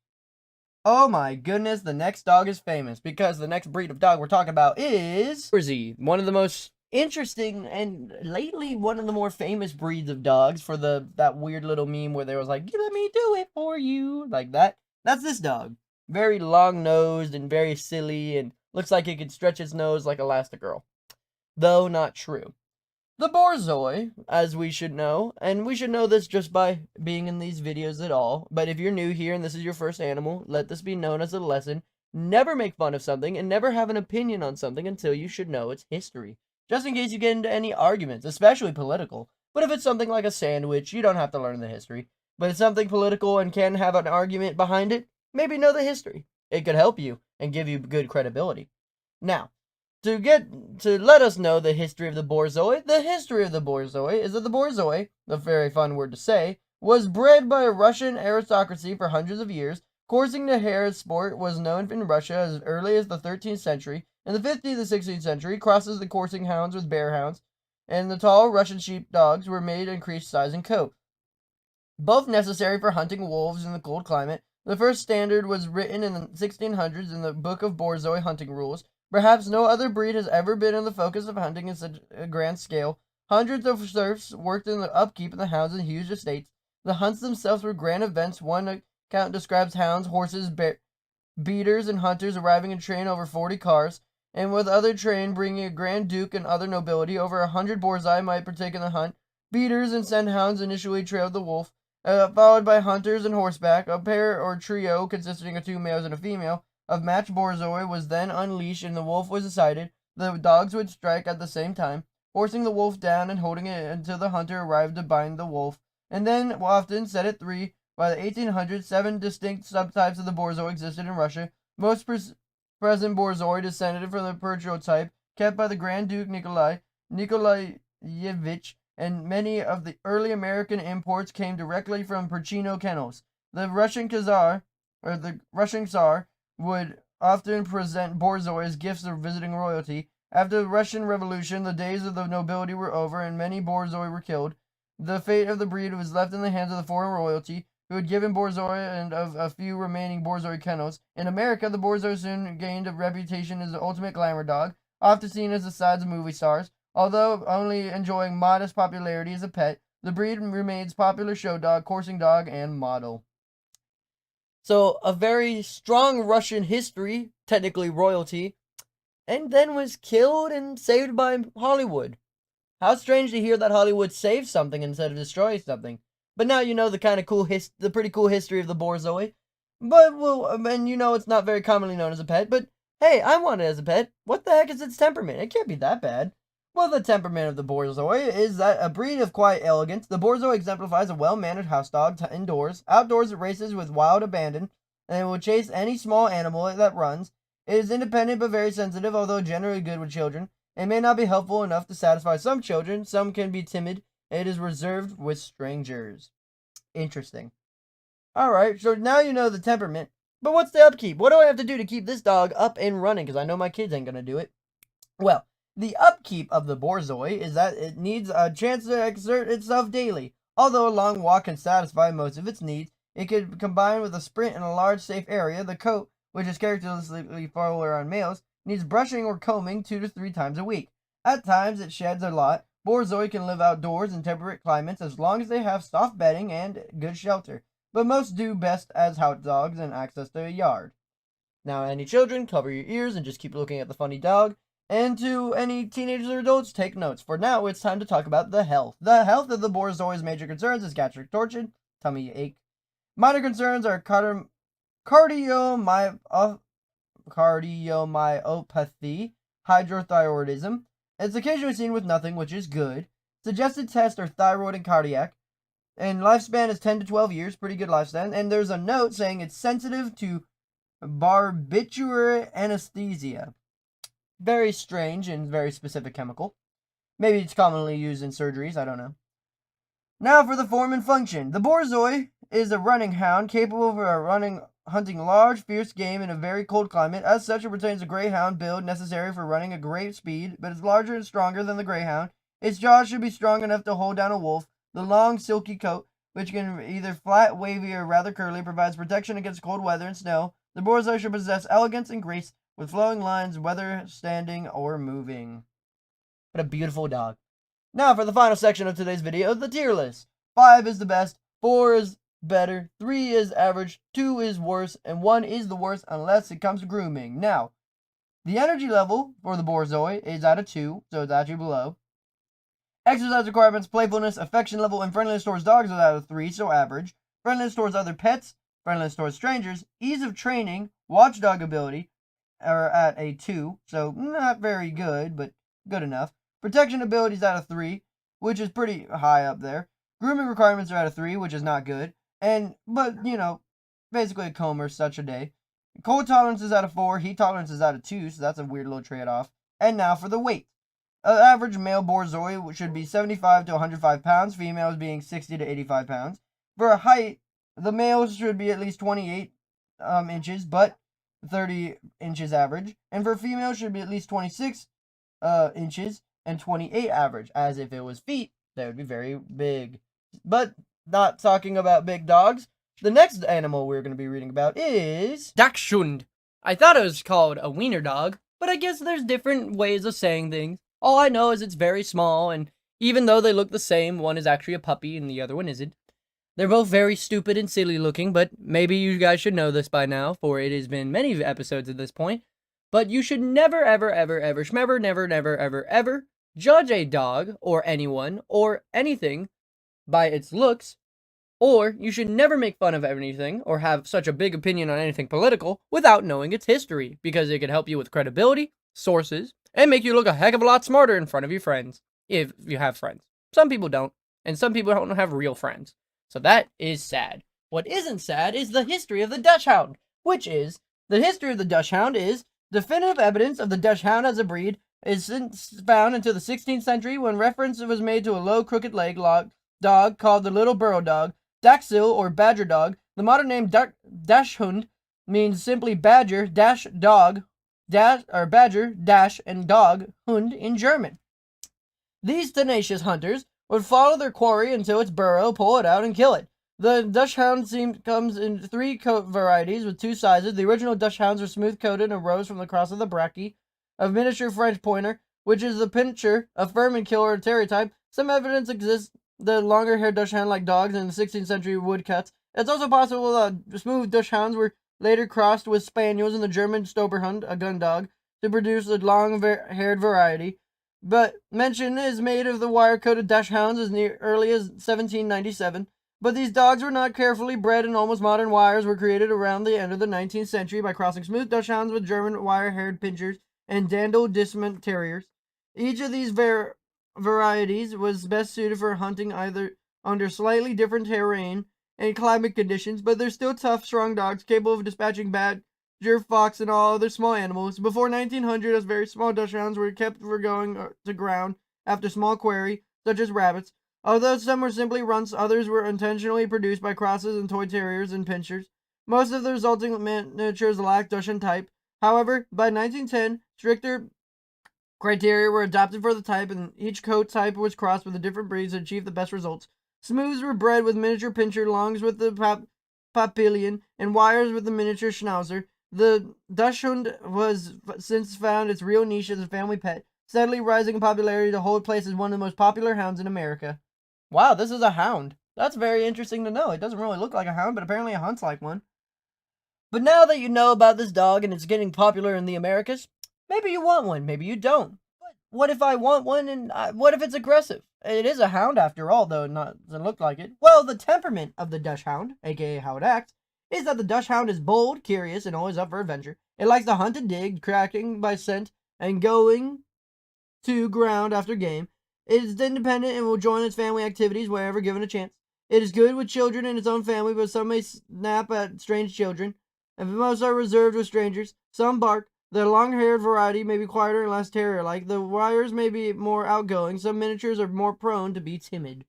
Oh my goodness, the next dog is famous, because the next breed of dog we're talking about is Borzoi, one of the most interesting and lately one of the more famous breeds of dogs for that weird little meme where they was like, let me do it for you, like that. That's this dog. Very long-nosed and very silly, and looks like it could stretch its nose like Elastigirl. Though not true. The Borzoi, as we should know, and we should know this just by being in these videos at all, but if you're new here and this is your first animal, let this be known as a lesson. Never make fun of something and never have an opinion on something until you should know its history. Just in case you get into any arguments, especially political. But if it's something like a sandwich, you don't have to learn the history. But it's something political and can have an argument behind it, maybe know the history. It could help you and give you good credibility. Now, to let us know the history of the Borzoi is that the Borzoi, a very fun word to say, was bred by a Russian aristocracy for hundreds of years, Coursing the hare sport was known in Russia as early as the 13th century. In the 15th and 16th century, crosses the coursing hounds with bear hounds, and the tall Russian sheep dogs were made to increase size and coat. Both necessary for hunting wolves in the cold climate. The first standard was written in the 1600s in the Book of Borzoi Hunting Rules. Perhaps no other breed has ever been in the focus of hunting in such a grand scale. Hundreds of serfs worked in the upkeep of the hounds in huge estates. The hunts themselves were grand events. One account describes hounds, horses, beaters, and hunters arriving in train over 40 cars, and with other train bringing a grand duke and other nobility. Over 100 Borzoi might partake in the hunt. Beaters and scent hounds initially trailed the wolf, followed by hunters and horseback. A pair or trio consisting of 2 males and a female of matched Borzoi was then unleashed, and the wolf was decided. The dogs would strike at the same time, forcing the wolf down and holding it until the hunter arrived to bind the wolf, and then often set it free. By the 1800s, 7 distinct subtypes of the Borzoi existed in Russia. Most present Borzoi descended from the prototype kept by the Grand Duke Nikolaevich, and many of the early American imports came directly from Perchino kennels. The Russian Tsar would often present Borzoi as gifts of visiting royalty. After the Russian Revolution, the days of the nobility were over, and many Borzoi were killed. The fate of the breed was left in the hands of the foreign royalty, who had given Borzoi and of a few remaining Borzoi kennels. In America, the Borzoi soon gained a reputation as the ultimate glamour dog, often seen as the sides of movie stars. Although only enjoying modest popularity as a pet, the breed remains popular show dog, coursing dog, and model. So, a very strong Russian history, technically royalty, and then was killed and saved by Hollywood. How strange to hear that Hollywood saved something instead of destroying something. But now you know the kind of the pretty cool history of the Borzoi. But, and you know it's not very commonly known as a pet, but hey, I want it as a pet. What the heck is its temperament? It can't be that bad. Well, the temperament of the Borzoi is that a breed of quiet elegance. The Borzoi exemplifies a well-mannered house dog indoors. Outdoors, it races with wild abandon, and it will chase any small animal that runs. It is independent but very sensitive, although generally good with children. It may not be helpful enough to satisfy some children. Some can be timid. It is reserved with strangers. Interesting. Alright, so now you know the temperament. But what's the upkeep? What do I have to do to keep this dog up and running? Because I know my kids ain't going to do it. Well, the upkeep of the Borzoi is that it needs a chance to exert itself daily. Although a long walk can satisfy most of its needs, it could combine with a sprint in a large safe area. The coat, which is characteristically fuller on males, needs brushing or combing 2 to 3 times a week. At times it sheds a lot. Borzoi can live outdoors in temperate climates as long as they have soft bedding and good shelter, but most do best as house dogs and access to a yard. Now, any children, cover your ears and just keep looking at the funny dog. And to any teenagers or adults, take notes. For now, it's time to talk about the health. The health of the Borzoi's major concerns is gastric torsion, tummy ache. Minor concerns are cardiomyopathy, hydrothyroidism. It's occasionally seen with nothing, which is good. Suggested tests are thyroid and cardiac. And lifespan is 10 to 12 years, pretty good lifespan. And there's a note saying it's sensitive to barbiturate anesthesia. Very strange and very specific chemical. Maybe it's commonly used in surgeries, I don't know. Now for the form and function. The Borzoi is a running hound capable of hunting large, fierce game in a very cold climate. As such, it retains a Greyhound build necessary for running at great speed, but is larger and stronger than the Greyhound. Its jaws should be strong enough to hold down a wolf. The long, silky coat, which can either flat, wavy, or rather curly, provides protection against cold weather and snow. The Borzoi should possess elegance and grace, with flowing lines, whether standing or moving. What a beautiful dog. Now for the final section of today's video, the tier list. 5 is the best, 4 is better, 3 is average, 2 is worse, and 1 is the worst unless it comes to grooming. Now, the energy level for the Borzoi is at a 2, so it's actually below. Exercise requirements, playfulness, affection level, and friendliness towards dogs is at a 3, so average. Friendliness towards other pets, friendliness towards strangers, ease of training, watchdog ability are at a 2, so not very good, but good enough. Protection ability is at a 3, which is pretty high up there. Grooming requirements are at a 3, which is not good. But, you know, basically a comb or such a day. Cold tolerance is at a 4, heat tolerance is at a 2, so that's a weird little trade-off. And now for the weight. An average male Borzoi should be 75 to 105 pounds, females being 60 to 85 pounds. For a height, the males should be at least 28 inches, but 30 inches average. And for females should be at least 26 inches and 28 average. As if it was feet, they would be very big. But not talking about big dogs. The next animal we're going to be reading about is Dachshund. I thought it was called a wiener dog, but I guess there's different ways of saying things. All I know is it's very small, and even though they look the same, one is actually a puppy and the other one isn't. They're both very stupid and silly looking, but maybe you guys should know this by now, for it has been many episodes at this point. But you should never, ever, ever, ever, schmever, never, never, ever, ever judge a dog, or anyone, or anything by its looks, or you should never make fun of anything, or have such a big opinion on anything political, without knowing its history, because it could help you with credibility, sources, and make you look a heck of a lot smarter in front of your friends, if you have friends. Some people don't, and some people don't have real friends. So that is sad. What isn't sad is the history of the Dachshund, which is, the history of the Dachshund is, definitive evidence of the Dachshund as a breed is since found until the 16th century when reference was made to a low crooked leg dog called the little burrow dog, Dachshund or badger dog. The modern name Dachshund means simply badger dash dog, dash or badger dash and dog hund in German. These tenacious hunters would follow their quarry until its burrow, pull it out, and kill it. The Dachshund comes in 3 coat varieties with 2 sizes. The original Dachshunds are smooth-coated and rose from the cross of the Brachy, a miniature French pointer, which is the pincher, a Furman killer or terrier type. Some evidence exists the longer-haired Dachshund-like dogs in the 16th century woodcuts. It's also possible that smooth Dachshunds were later crossed with Spaniels and the German Stoberhund, a gun dog, to produce a long-haired variety. But mention is made of the wire-coated Dachshunds as early as 1797. But these dogs were not carefully bred, and almost modern wires were created around the end of the 19th century by crossing smooth Dachshunds with German wire-haired pinchers and Dandel Discman terriers. Each of these varieties was best suited for hunting either under slightly different terrain and climate conditions, but they're still tough, strong dogs capable of dispatching badger, fox, and all other small animals. Before 1900, as very small Dachshunds were kept for going to ground after small quarry, such as rabbits. Although some were simply runts, others were intentionally produced by crosses and toy terriers and pinchers. Most of the resulting miniatures lacked Dachshund type. However, by 1910, stricter criteria were adopted for the type, and each coat type was crossed with a different breed to achieve the best results. Smooths were bred with miniature pincher, longs with the papillion, and wires with the miniature schnauzer. The Dachshund was since found its real niche as a family pet, steadily rising in popularity to hold place as one of the most popular hounds in America. Wow, this is a hound. That's very interesting to know. It doesn't really look like a hound, but apparently it hunts like one. But now that you know about this dog and it's getting popular in the Americas, maybe you want one, maybe you don't. But what if I want one, and what if it's aggressive? It is a hound after all, though it doesn't look like it. Well, the temperament of the Dachshund, aka how it acts, is that the Dachshund is bold, curious, and always up for adventure. It likes to hunt and dig, tracking by scent, and going to ground after game. It is independent and will join its family activities wherever given a chance. It is good with children in its own family, but some may snap at strange children, and most are reserved with strangers. Some bark. The long-haired variety may be quieter and less terrier-like. The wires may be more outgoing. Some miniatures are more prone to be timid.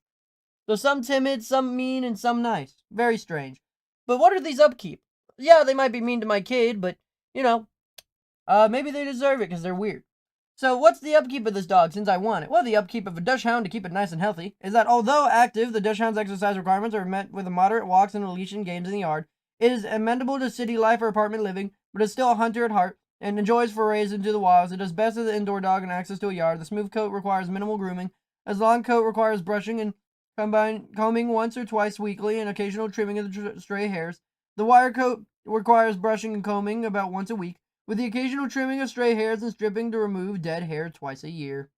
So some timid, some mean, and some nice. Very strange. But what are these upkeep? Yeah, they might be mean to my kid, but, maybe they deserve it because they're weird. So what's the upkeep of this dog since I want it? Well, the upkeep of a Dachshund to keep it nice and healthy is that although active, the Dachshund's exercise requirements are met with moderate walks and a leash and games in the yard. It is amenable to city life or apartment living, but is still a hunter at heart and enjoys forays into the wilds. It does best as an indoor dog and access to a yard. The smooth coat requires minimal grooming. As long coat requires brushing and combing once or twice weekly and occasional trimming of the stray hairs. The wire coat requires brushing and combing about once a week, with the occasional trimming of stray hairs and stripping to remove dead hair twice a year.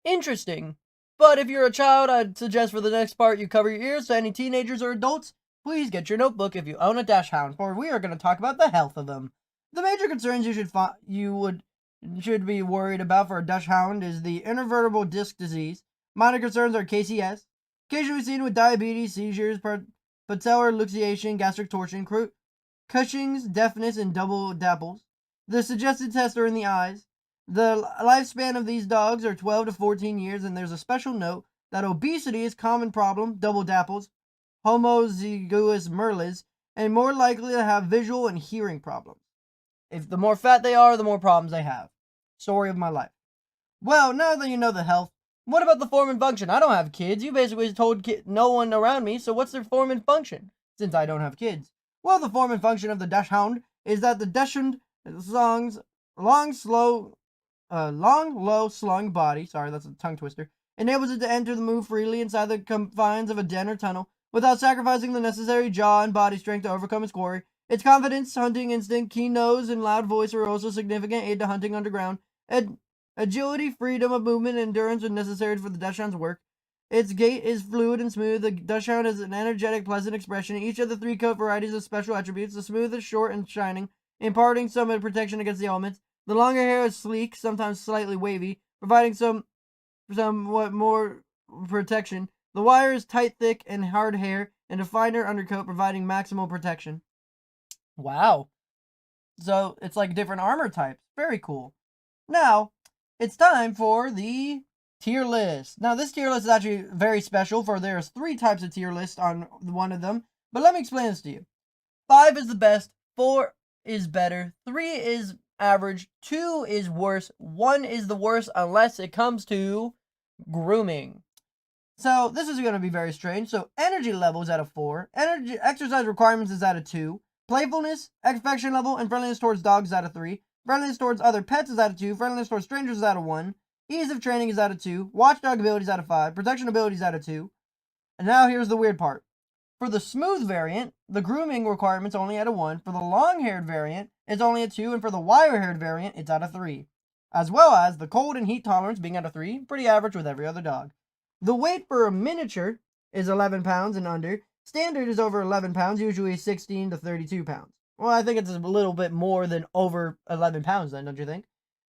Interesting. But if you're a child, I'd suggest for the next part you cover your ears. To any teenagers or adults, please get your notebook if you own a Dachshund, for we are going to talk about the health of them. The major concerns you should be worried about for a Dachshund is the intervertebral disc disease. Minor concerns are KCS, occasionally seen with diabetes, seizures, patellar luxation, gastric torsion, Cushing's, deafness, and double dapples. The suggested tests are in the eyes. The lifespan of these dogs are 12 to 14 years, and there's a special note that obesity is a common problem, double dapples, homozygous merles, and more likely to have visual and hearing problems. If the more fat they are, the more problems they have. Story of my life. Well, now that you know the health, what about the form and function? I don't have kids. You basically told no one around me, so what's their form and function? Since I don't have kids. Well, the form and function of the Dachshund is that the Dachshund long, low slung body, sorry, that's a tongue twister, enables it to enter and move freely inside the confines of a den or tunnel without sacrificing the necessary jaw and body strength to overcome its quarry. Its confidence, hunting instinct, keen nose, and loud voice are also significant aid to hunting underground. Agility, freedom of movement, and endurance are necessary for the Dachshund's work. Its gait is fluid and smooth. The Dachshund has an energetic, pleasant expression. Each of the 3 coat varieties has special attributes. The smooth is short and shining, imparting some protection against the elements. The longer hair is sleek, sometimes slightly wavy, providing somewhat more protection. The wire is tight, thick, and hard hair, and a finer undercoat, providing maximal protection. Wow. So it's like different armor types. Very cool. Now, it's time for the tier list. Now, this tier list is actually very special, for there's 3 types of tier list on one of them. But let me explain this to you. 5 is the best, 4 is better, 3 is average, 2 is worse, 1 is the worst unless it comes to grooming. So this is going to be very strange. So energy level is at a 4, energy exercise requirements is at a 2, playfulness, affection level, and friendliness towards dogs is at a 3, friendliness towards other pets is at a 2, friendliness towards strangers is at a 1, ease of training is at a 2, watchdog ability is at a 5, protection ability is at a 2. And now here's the weird part. For the smooth variant, the grooming requirement's only at a 1. For the long-haired variant, it's only a 2. And for the wire-haired variant, it's at a 3. As well as the cold and heat tolerance being at a 3. Pretty average with every other dog. The weight for a miniature is 11 pounds and under. Standard is over 11 pounds, usually 16 to 32 pounds. Well, I think it's a little bit more than over 11 pounds then, don't you think?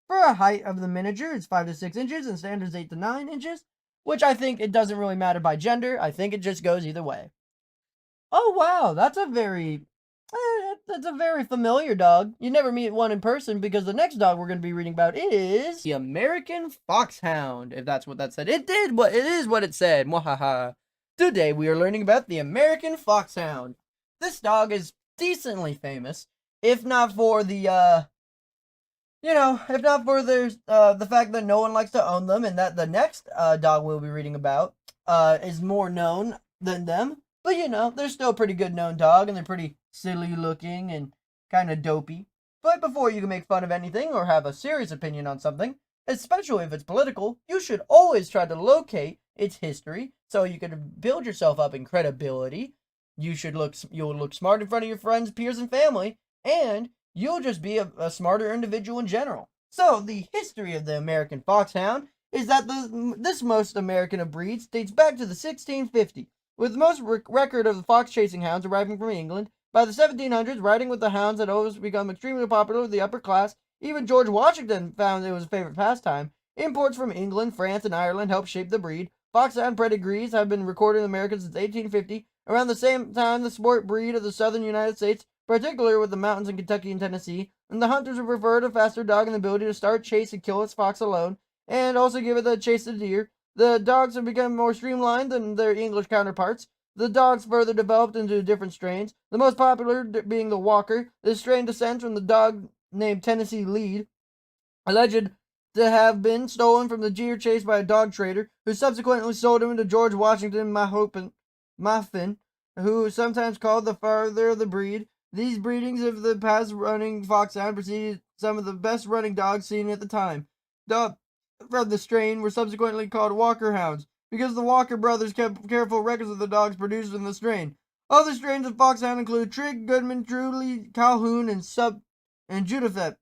For a height of the miniature, it's 5 to 6 inches, and standard is 8 to 9 inches, which I think it doesn't really matter by gender. I think it just goes either way. Oh, wow, that's a very familiar dog. You never meet one in person, because the next dog we're going to be reading about is the American Foxhound, if that's what that said. It is what it said. Mwahaha. Today we are learning about the American Foxhound. This dog is decently famous, if not for the the fact that no one likes to own them, and that the next dog we'll be reading about is more known than them. But they're still a pretty good known dog, and they're pretty silly looking and kind of dopey. But before you can make fun of anything or have a serious opinion on something, especially if it's political, you should always try to locate its history so you can build yourself up in credibility. You'll look smart in front of your friends, peers, and family, and you'll just be a smarter individual in general. So the history of the American Foxhound is that this most American of breeds dates back to the 1650. With most record of the fox chasing hounds arriving from England. By the 1700s, riding with the hounds had always become extremely popular with the upper class. Even George Washington found it was a favorite pastime. Imports from England, France, and Ireland helped shape the breed. Foxhound pedigrees have been recorded in America since 1850. Around the same time, the sport breed of the southern United States, particularly with the mountains in Kentucky and Tennessee, and the hunters would prefer a faster dog and the ability to start, chase, and kill its fox alone, and also give it the chase of deer. The dogs have become more streamlined than their English counterparts. The dogs further developed into different strains, the most popular being the Walker. This strain descends from the dog named Tennessee Lead, alleged to have been stolen from the deer chase by a dog trader, who subsequently sold him to George Washington Muffin, who is sometimes called the father of the breed. These breedings of the past-running Foxhound preceded some of the best-running dogs seen at the time. Dogs from the strain were subsequently called Walker Hounds, because the Walker brothers kept careful records of the dogs produced in the strain. Other strains of Foxhound include Trigg, Goodman, Truly, Calhoun, and Judafef.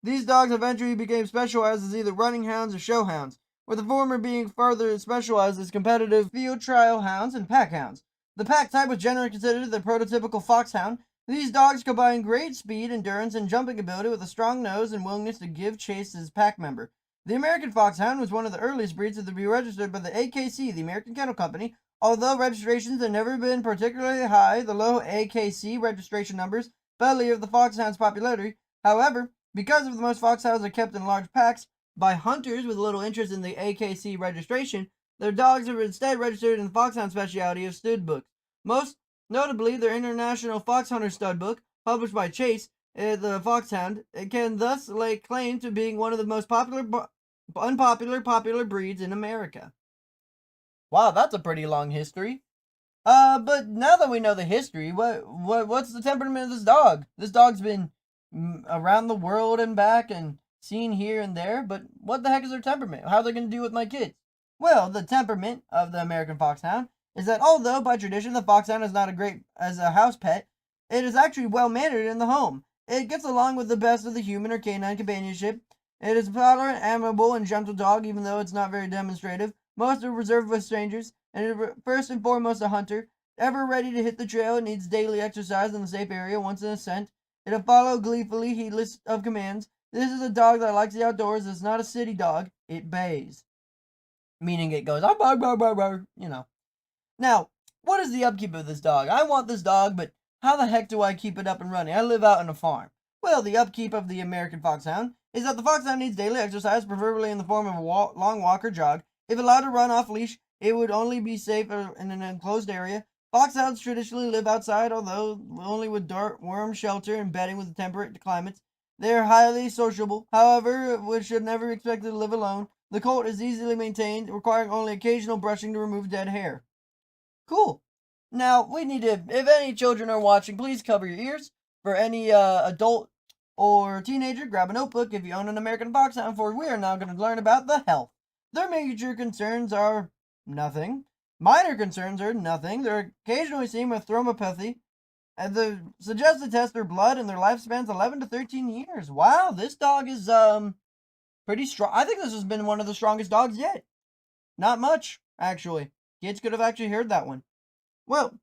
These dogs eventually became specialized as either running hounds or show hounds, with the former being further specialized as competitive field trial hounds and pack hounds. The pack type was generally considered the prototypical foxhound. These dogs combine great speed, endurance, and jumping ability with a strong nose and willingness to give chase to his pack member. The American Foxhound was one of the earliest breeds to be registered by the AKC, the American Kennel Company. Although registrations have never been particularly high, the low AKC registration numbers belly of the Foxhound's popularity. However, because of the most Foxhounds are kept in large packs by hunters with little interest in the AKC registration, their dogs are instead registered in the Foxhound specialty of stud books. Most Notably, their International Fox Hunter Stud Book, published by Chase, the Foxhound, can thus lay claim to being one of the most popular breeds in America. Wow, that's a pretty long history. But now that we know the history, what's the temperament of this dog? This dog's been around the world and back and seen here and there, but what the heck is their temperament? How are they going to do with my kids? Well, the temperament of the American Foxhound is that although by tradition the Foxhound is not a great as a house pet, it is actually well mannered in the home. It gets along with the best of the human or canine companionship. It is a tolerant, amiable, and gentle dog, even though it's not very demonstrative. Most are reserved with strangers, and is first and foremost a hunter. Ever ready to hit the trail, it needs daily exercise in a safe area once in a scent. It'll follow gleefully, heedless of commands. This is a dog that likes the outdoors. It's not a city dog. It bays. Meaning it goes, you know. Now, what is the upkeep of this dog? I want this dog, but how the heck do I keep it up and running? I live out on a farm. Well, the upkeep of the American Foxhound is that the Foxhound needs daily exercise, preferably in the form of a long walk or jog. If allowed to run off leash, it would only be safe in an enclosed area. Foxhounds traditionally live outside, although only with dirt, worm shelter, and bedding with temperate climates. They are highly sociable. However, we should never be expected to live alone. The coat is easily maintained, requiring only occasional brushing to remove dead hair. Cool. Now, we need to, if any children are watching, please cover your ears. For any adult or teenager, grab a notebook if you own an American Foxhound, for we are now going to learn about the health. Their major concerns are nothing. Minor concerns are nothing. They're occasionally seen with thromopathy. And the suggested tests are blood, and their lifespan's 11 to 13 years. Wow, this dog is pretty strong. I think this has been one of the strongest dogs yet. Not much, actually. Kids could have actually heard that one. Well,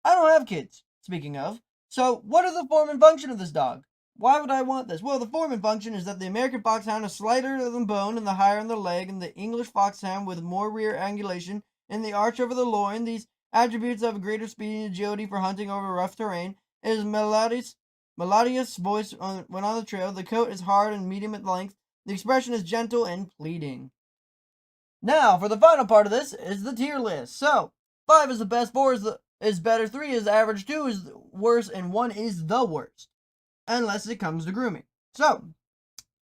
I don't have kids, speaking of. So, what are the form and function of this dog? Why would I want this? Well, the form and function is that the American Foxhound is slighter than bone and the higher in the leg, and the English Foxhound with more rear angulation and the arch over the loin. These attributes have a greater speed and agility for hunting over rough terrain. It is melodious voice when on the trail. The coat is hard and medium at length. The expression is gentle and pleading. Now, for the final part of this is the tier list. So, 5 is the best, 4 is better, 3 is average, 2 is worse, and 1 is the worst. Unless it comes to grooming. So,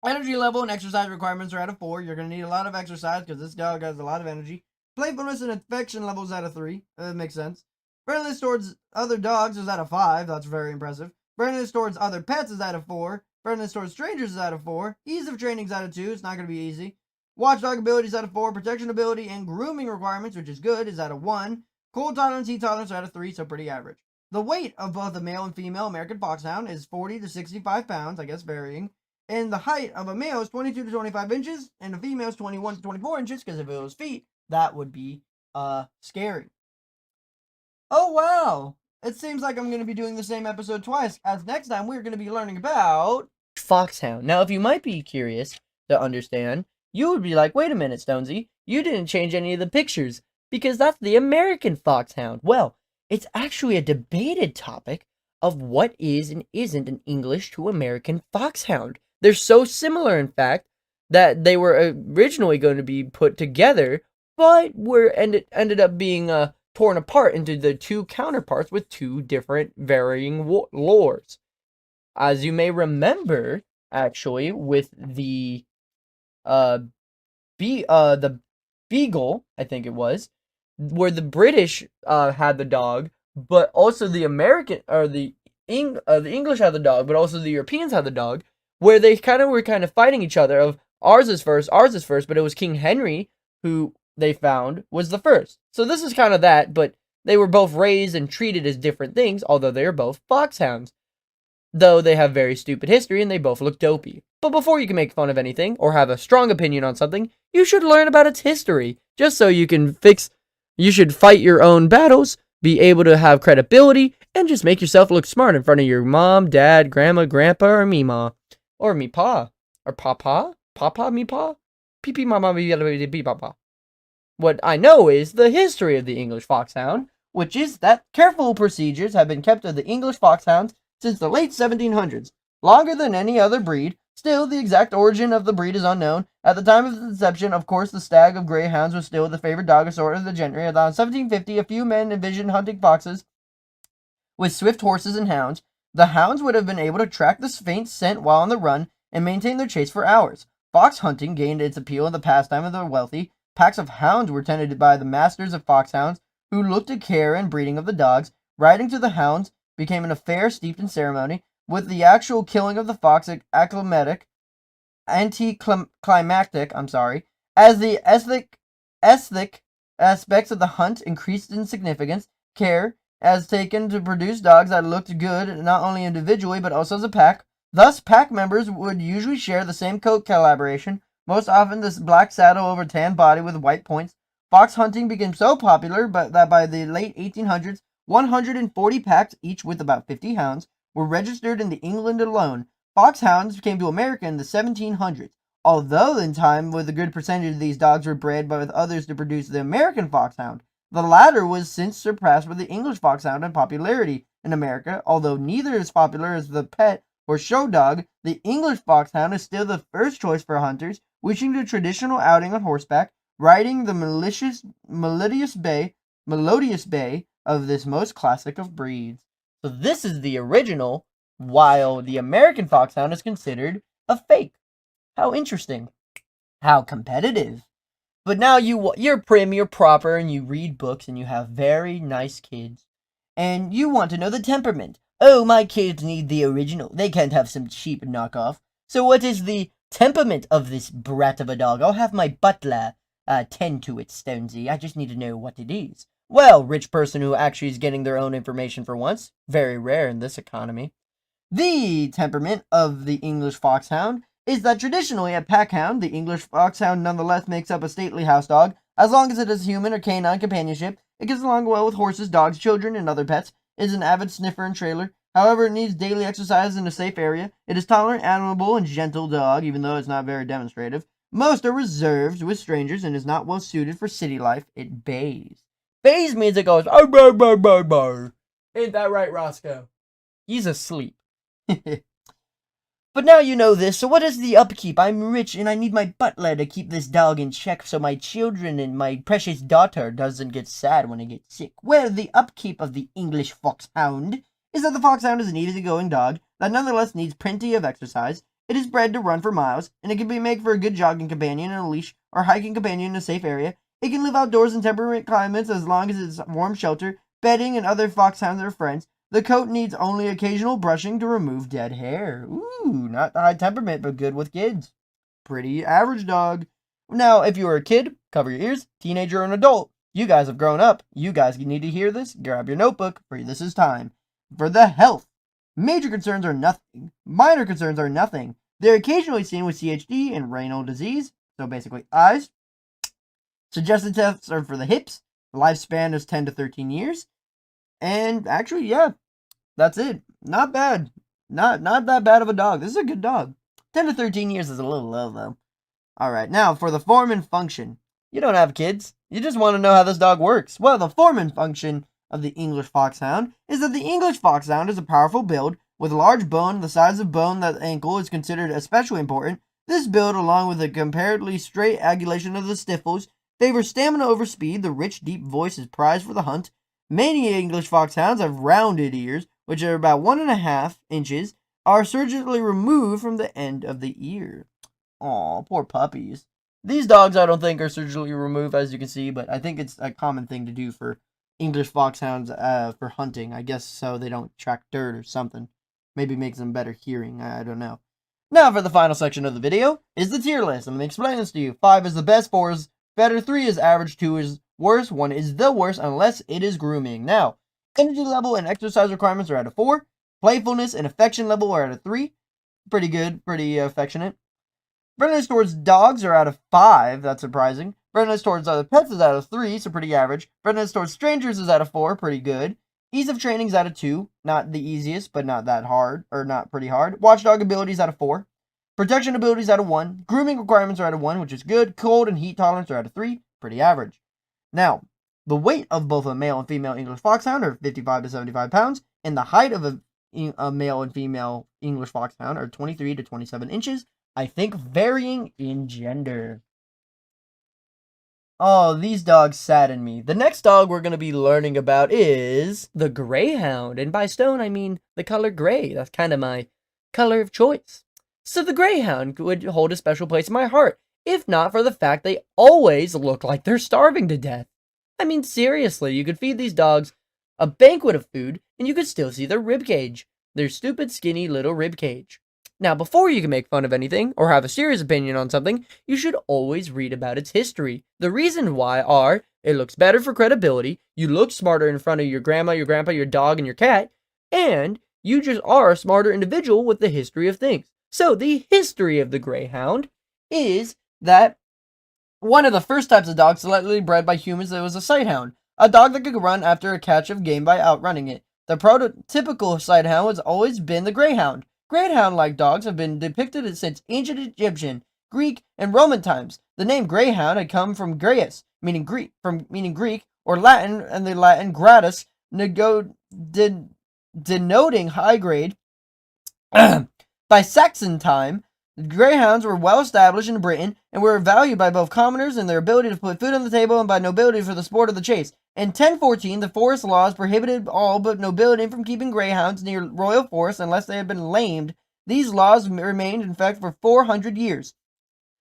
energy level and exercise requirements are at a 4. You're going to need a lot of exercise because this dog has a lot of energy. Playfulness and affection levels at a 3. That makes sense. Friendliness towards other dogs is at a 5. That's very impressive. Friendliness towards other pets is at a 4. Friendliness towards strangers is at a 4. Ease of training is at a 2. It's not going to be easy. Watchdog ability is at a 4. Protection ability and grooming requirements, which is good, is at a 1. Cold tolerance, heat tolerance are at a 3, so pretty average. The weight of both the male and female American Foxhound is 40 to 65 pounds, I guess varying. And the height of a male is 22 to 25 inches, and the female is 21 to 24 inches, because if it was feet, that would be, scary. Oh, wow! It seems like I'm going to be doing the same episode twice, as next time we're going to be learning about Foxhound. Now, if you might be curious to understand, you would be like, wait a minute, Stonesy, you didn't change any of the pictures, because that's the American Foxhound. Well, it's actually a debated topic of what is and isn't an English to American Foxhound. They're so similar, in fact, that they were originally going to be put together, but ended up being torn apart into the two counterparts with two different varying lores. As you may remember, actually, with the beagle, I think it was, where the British had the dog, but also the American or the English had the dog, but also the Europeans had the dog, where they were fighting each other of ours is first, but it was King Henry who they found was the first. So this is kind of that, but they were both raised and treated as different things, although they are both foxhounds. Though they have very stupid history and they both look dopey. But before you can make fun of anything or have a strong opinion on something, you should learn about its history, just so you can you should fight your own battles, be able to have credibility, and just make yourself look smart in front of your mom, dad, grandma, grandpa, or meemaw. Or meepaw. Or papa? Papa, meepaw? Pee-pee, mama, pee papa. What I know is the history of the English Foxhound, which is that careful procedures have been kept of the English Foxhounds since the late 1700s, longer than any other breed. Still, the exact origin of the breed is unknown. At the time of its inception, of course, the stag of greyhounds was still the favorite dog assorted of the gentry. Around 1750, a few men envisioned hunting foxes With swift horses and hounds, the hounds would have been able to track the faint scent while on the run and maintain their chase for hours. Fox hunting gained its appeal in the pastime of the wealthy. Packs of hounds were tended by the masters of foxhounds, who looked to care and breeding of the dogs. Riding to the hounds became an affair steeped in ceremony, with the actual killing of the fox anticlimactic, as the aesthetic aspects of the hunt increased in significance. Care as taken to produce dogs that looked good not only individually but also as a pack. Thus, pack members would usually share the same coat coloration, most often this black saddle over tan body with white points. Fox hunting became so popular that by the late 1800s, 140 packs, each with about 50 hounds, were registered in England alone. Foxhounds came to America in the 1700s. Although in time, with a good percentage of these dogs were bred by with others to produce the American Foxhound, the latter was since surpassed by the English Foxhound in popularity in America. Although neither is popular as the pet or show dog, the English Foxhound is still the first choice for hunters wishing the traditional outing on horseback, riding the melodious bay of this most classic of breeds. So this is the original, while the American Foxhound is considered a fake. How interesting. How competitive. But now you're prim, you're proper, and you read books, and you have very nice kids. And you want to know the temperament. Oh, my kids need the original. They can't have some cheap knockoff. So what is the temperament of this brat of a dog? I'll have my butler tend to it, Stonesy. I just need to know what it is. Well, rich person who actually is getting their own information for once. Very rare in this economy. The temperament of the English Foxhound is that traditionally a packhound, the English Foxhound nonetheless makes up a stately house dog. As long as it has human or canine companionship, it gets along well with horses, dogs, children, and other pets. It is an avid sniffer and trailer. However, it needs daily exercise in a safe area. It is tolerant, amiable, and gentle dog, even though it's not very demonstrative. Most are reserved with strangers and is not well suited for city life. It bays. Bays means it goes, oh, bar, bar, bar, bar. Ain't that right, Roscoe? He's asleep. But now you know this, so what is the upkeep? I'm rich and I need my butler to keep this dog in check so my children and my precious daughter doesn't get sad when I get sick. Well, the upkeep of the English Foxhound is that the Foxhound is an easygoing dog that nonetheless needs plenty of exercise. It is bred to run for miles, and it can be made for a good jogging companion in a leash or hiking companion in a safe area. It can live outdoors in temperate climates as long as it's warm shelter, bedding, and other foxhounds are friends. The coat needs only occasional brushing to remove dead hair. Ooh, not the high temperament, but good with kids. Pretty average dog. Now, if you are a kid, cover your ears. Teenager or an adult, you guys have grown up. You guys need to hear this. Grab your notebook, for this is time. For the health. Major concerns are nothing. Minor concerns are nothing. They're occasionally seen with CHD and renal disease, so basically eyes. Suggested tests are for the hips. The lifespan is 10 to 13 years. And actually, yeah, that's it. Not bad. Not that bad of a dog. This is a good dog. 10 to 13 years is a little low, though. Alright, now for the form and function. You don't have kids. You just want to know how this dog works. Well, the form and function of the English Foxhound is that the English Foxhound is a powerful build with a large bone. The size of bone that ankle is considered especially important. This build, along with a comparatively straight angulation of the stifles, favors stamina over speed. The rich, deep voice is prized for the hunt. Many English Foxhounds have rounded ears, which are about 1.5 inches, are surgically removed from the end of the ear. Aw, poor puppies. These dogs I don't think are surgically removed, as you can see, but I think it's a common thing to do for English Foxhounds for hunting. I guess so they don't track dirt or something. Maybe makes them better hearing, I don't know. Now for the final section of the video is the tier list. I'm going to explain this to you. 5 is the best, 4 is better, 3 is average, 2 is worse, 1 is the worst unless it is grooming. Now, energy level and exercise requirements are at a 4. Playfulness and affection level are at a 3. Pretty good, pretty affectionate. Friendliness towards dogs are at a 5. That's surprising. Friendliness towards other pets is at a 3, so pretty average. Friendliness towards strangers is at a 4, pretty good. Ease of training is at a 2. Not the easiest, but not that hard, or not pretty hard. Watchdog ability is at a 4. Protection ability is at a 1. Grooming requirements are at a 1, which is good. Cold and heat tolerance are at a 3. Pretty average. Now, the weight of both a male and female English Foxhound are 55 to 75 pounds, and the height of a male and female English Foxhound are 23 to 27 inches, I think varying in gender. Oh, these dogs sadden me. The next dog we're going to be learning about is the Greyhound. And by stone, I mean the color gray. That's kind of my color of choice. So the Greyhound would hold a special place in my heart, if not for the fact they always look like they're starving to death. I mean, seriously, you could feed these dogs a banquet of food, and you could still see their rib cage. Their stupid, skinny little rib cage. Now, before you can make fun of anything, or have a serious opinion on something, you should always read about its history. The reason why are, it looks better for credibility, you look smarter in front of your grandma, your grandpa, your dog, and your cat, and you just are a smarter individual with the history of things. So, the history of the Greyhound is that one of the first types of dogs selectively bred by humans that was a sighthound, a dog that could run after a catch of game by outrunning it. The prototypical sighthound has always been the Greyhound. Greyhound-like dogs have been depicted since ancient Egyptian, Greek, and Roman times. The name Greyhound had come from Graius, meaning Greek, or Latin, and the Latin gratus, denoting high grade. By Saxon time, the Greyhounds were well established in Britain and were valued by both commoners and their ability to put food on the table and by nobility for the sport of the chase. In 1014, the forest laws prohibited all but nobility from keeping greyhounds near royal forests unless they had been lamed. These laws remained in effect for 400 years.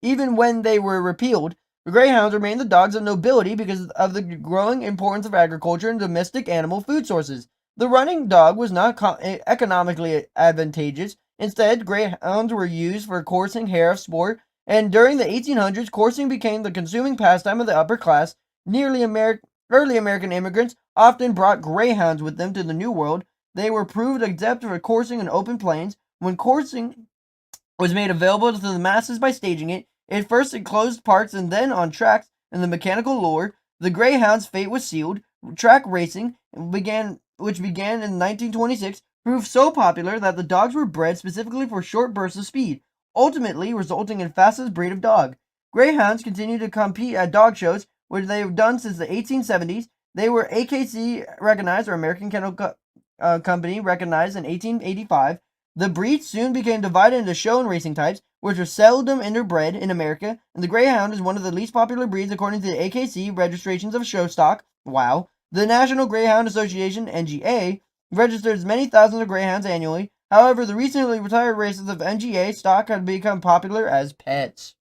Even when they were repealed, the greyhounds remained the dogs of nobility because of the growing importance of agriculture and domestic animal food sources. The running dog was not economically advantageous. Instead, greyhounds were used for coursing, hare of sport, and during the 1800s, coursing became the consuming pastime of the upper class. Early American immigrants often brought greyhounds with them to the New World. They were proved adept for coursing in open plains. When coursing was made available to the masses by staging it, at first in closed parks and then on tracks in the mechanical lure, the greyhound's fate was sealed. Track racing, which began in 1926, proved so popular that the dogs were bred specifically for short bursts of speed, ultimately resulting in fastest breed of dog. Greyhounds continue to compete at dog shows, which they have done since the 1870s. They were AKC recognized, or American Kennel Company recognized, in 1885. The breed soon became divided into show and racing types, which are seldom interbred in America, and the Greyhound is one of the least popular breeds according to the AKC registrations of show stock. Wow. The National Greyhound Association, NGA, registers many thousands of greyhounds annually. However, the recently retired races of NGA stock have become popular as pets.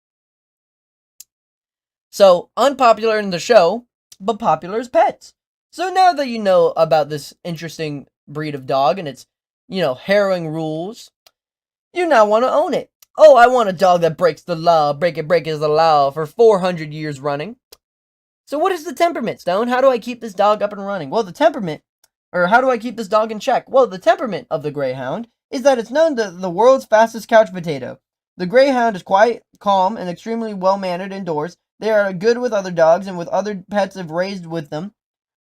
So, unpopular in the show, but popular as pets. So now that you know about this interesting breed of dog and its, harrowing rules, you now want to own it. Oh, I want a dog that breaks the law, break it is the law, for 400 years running. So what is the temperament, Stone? How do I keep this dog up and running? Well, how do I keep this dog in check? Well, the temperament of the Greyhound is that it's known to the world's fastest couch potato. The Greyhound is quiet, calm, and extremely well-mannered indoors. They are good with other dogs and with other pets if raised with them.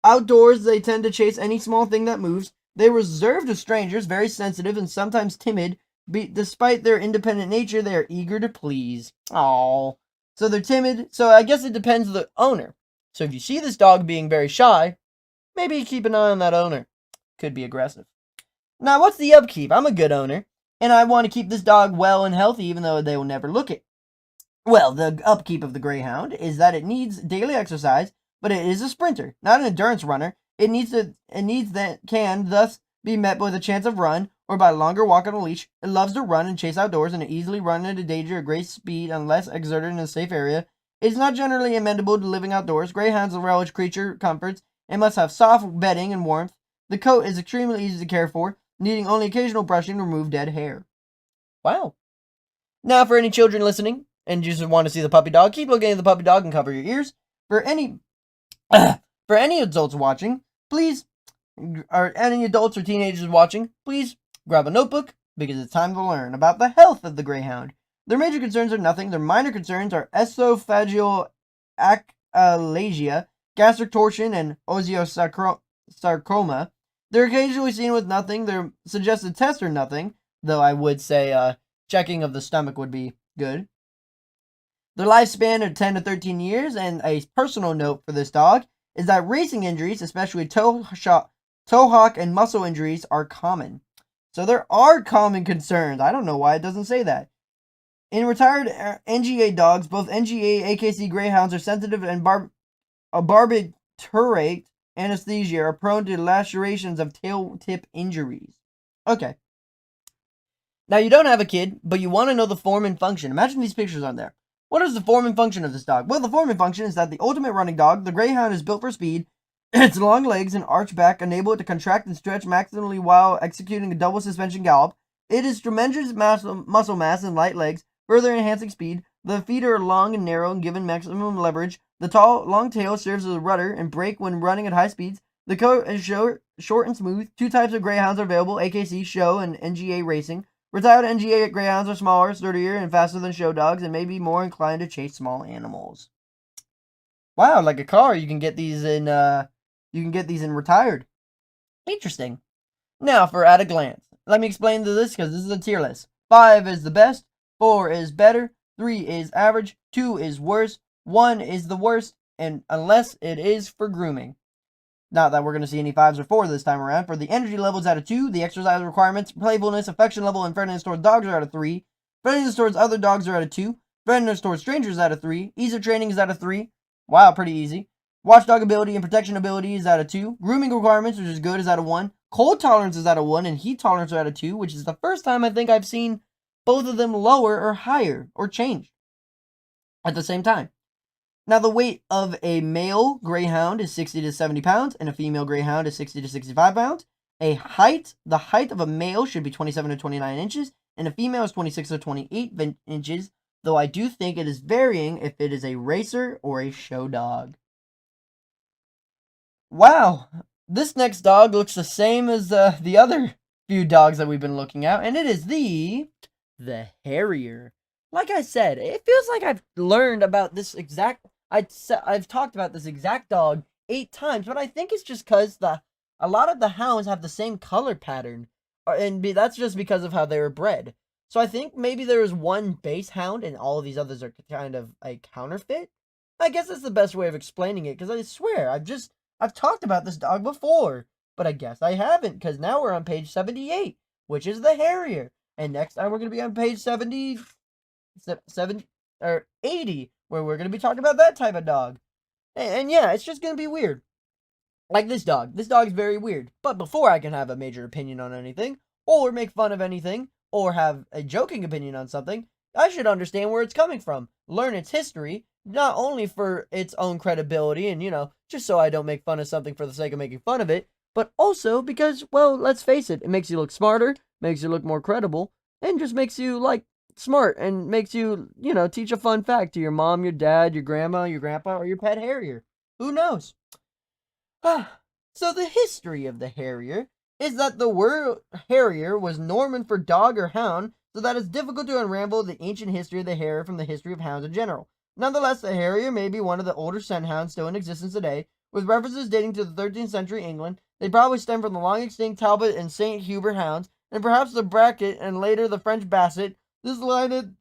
Outdoors, they tend to chase any small thing that moves. They are reserved to strangers, very sensitive and sometimes timid. Despite their independent nature, they are eager to please. Aww. So they're timid. So I guess it depends on the owner. So if you see this dog being very shy, maybe keep an eye on that owner. Could be aggressive. Now, what's the upkeep? I'm a good owner, and I want to keep this dog well and healthy even though they will never look it. Well, the upkeep of the Greyhound is that it needs daily exercise, but it is a sprinter, not an endurance runner. It needs that can thus be met with a chance of run or by a longer walk on a leash. It loves to run and chase outdoors and easily run into danger at great speed unless exerted in a safe area. It is not generally amenable to living outdoors. Greyhounds relish creature comforts and must have soft bedding and warmth. The coat is extremely easy to care for, needing only occasional brushing to remove dead hair. Wow. Now, for any children listening and you just want to see the puppy dog, keep looking at the puppy dog and cover your ears. For any adults watching, please, or any adults or teenagers watching, please grab a notebook because it's time to learn about the health of the Greyhound. Their major concerns are nothing. Their minor concerns are esophageal achalasia, gastric torsion, and osteosarcoma. They're occasionally seen with nothing. Their suggested tests are nothing, though I would say checking of the stomach would be good. Their lifespan of 10 to 13 years, and a personal note for this dog is that racing injuries, especially toe hock and muscle injuries, are common. So there are common concerns. I don't know why it doesn't say that. In retired NGA dogs, both NGA AKC Greyhounds are sensitive and a barbiturate anesthesia are prone to lacerations of tail tip injuries. Okay. Now, you don't have a kid, but you want to know the form and function. Imagine these pictures on there. What is the form and function of this dog? Well, the form and function is that the ultimate running dog, the Greyhound, is built for speed. Its long legs and arched back enable it to contract and stretch maximally while executing a double suspension gallop. It is tremendous muscle mass and light legs, further enhancing speed. The feet are long and narrow and given maximum leverage. The long tail serves as a rudder and brake when running at high speeds. The coat is short and smooth. Two types of Greyhounds are available, AKC Show and NGA Racing. Retired NGA Greyhounds are smaller, sturdier, and faster than show dogs, and may be more inclined to chase small animals. Wow, like a car, you can get these in retired. Interesting. Now for at a glance. Let me explain this because this is a tier list. 5 is the best, 4 is better, 3 is average, 2 is worse, 1 is the worst, and unless it is for grooming. Not that we're going to see any 5s or 4s this time around. For the energy levels out of 2, the exercise requirements, playfulness, affection level, and friendliness towards dogs are out of 3. Friendliness towards other dogs are out of 2. Friendliness towards strangers out of 3. Ease of training is out of 3. Wow, pretty easy. Watchdog ability and protection ability is out of 2. Grooming requirements, which is good, is out of 1. Cold tolerance is out of 1, and heat tolerance are out of 2, which is the first time I think I've seen both of them lower or higher or change at the same time. Now, the weight of a male Greyhound is 60 to 70 pounds, and a female Greyhound is 60 to 65 pounds. The height of a male should be 27 to 29 inches, and a female is 26 to 28 inches, though I do think it is varying if it is a racer or a show dog. Wow, this next dog looks the same as the other few dogs that we've been looking at, and it is the Harrier. Like I said, it feels like I've learned about this exact... I've talked about this exact dog 8 times, but I think it's just because a lot of the hounds have the same color pattern, and that's just because of how they were bred. So I think maybe there is one base hound, and all of these others are kind of a counterfeit. I guess that's the best way of explaining it, because I swear I've talked about this dog before, but I guess I haven't, because now we're on page 78, which is the Harrier, and next time we're gonna be on page 80, where we're going to be talking about that type of dog. And yeah, it's just going to be weird. Like this dog. This dog is very weird. But before I can have a major opinion on anything, or make fun of anything, or have a joking opinion on something, I should understand where it's coming from. Learn its history, not only for its own credibility and, just so I don't make fun of something for the sake of making fun of it, but also because, well, let's face it, it makes you look smarter, makes you look more credible, and just makes you, smart and makes you, teach a fun fact to your mom, your dad, your grandma, your grandpa, or your pet Harrier. Who knows? So the history of the Harrier is that the word Harrier was Norman for dog or hound, so that it's difficult to unravel the ancient history of the Harrier from the history of hounds in general. Nonetheless, the Harrier may be one of the older scent hounds still in existence today, with references dating to the 13th century England. They probably stem from the long extinct Talbot and St. Hubert hounds, and perhaps the Bracket and later the French Basset. This line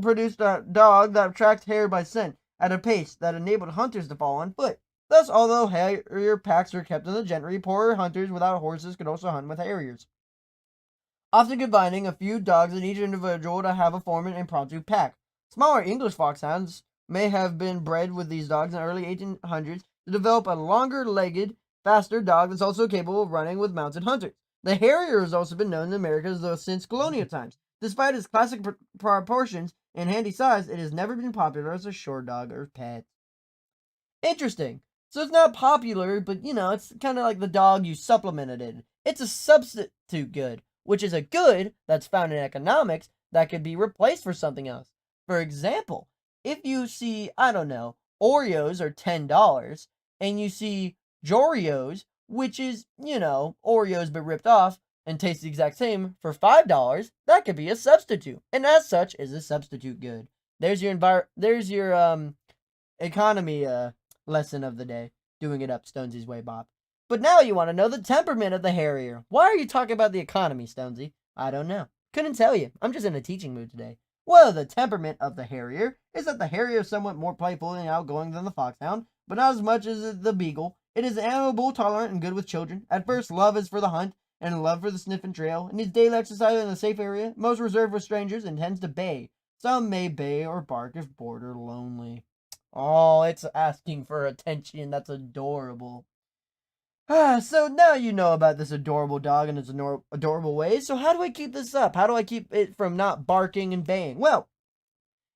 produced a dog that tracked hare by scent at a pace that enabled hunters to follow on foot. Thus, although Harrier packs are kept in the gentry, poorer hunters without horses could also hunt with Harriers, often combining a few dogs in each individual to have a form an impromptu pack. Smaller English Foxhounds may have been bred with these dogs in the early 1800s to develop a longer-legged, faster dog that's also capable of running with mounted hunters. The Harrier has also been known in America since colonial times. Despite its classic proportions and handy size, it has never been popular as a shore dog or pet. Interesting. So it's not popular, but it's kind of like the dog you supplemented it. It's a substitute good, which is a good that's found in economics that could be replaced for something else. For example, if you see, I don't know, Oreos are $10, and you see Jorios, which is, Oreos but ripped off, and tastes the exact same for $5, that could be a substitute, and as such is a substitute good. There's your economy lesson of the day. Doing it up Stonesy's way, Bob. But now you want to know the temperament of the Harrier. Why are you talking about the economy, Stonesy? I don't know. Couldn't tell you. I'm just in a teaching mood today. Well, the temperament of the Harrier is that the Harrier is somewhat more playful and outgoing than the Foxhound, but not as much as the Beagle. It is amiable, tolerant, and good with children. At first, love is for the hunt, and love for the sniff and trail. It needs daily exercise in a safe area, most reserved for strangers, and tends to bay. Some may bay or bark if bored or lonely. Oh, it's asking for attention. That's adorable. So now you know about this adorable dog and its adorable ways. So how do I keep this up? How do I keep it from not barking and baying? Well,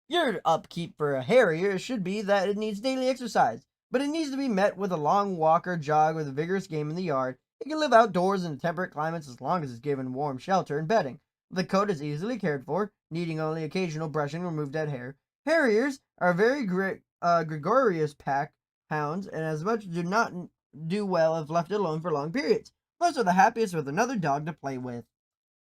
your upkeep for a Harrier should be that it needs daily exercise, but it needs to be met with a long walk or jog with a vigorous game in the yard. It can live outdoors in temperate climates as long as it's given warm shelter and bedding. The coat is easily cared for, needing only occasional brushing to remove dead hair. Harriers are very gregarious pack hounds, and as much do not do well if left alone for long periods. Most are the happiest with another dog to play with.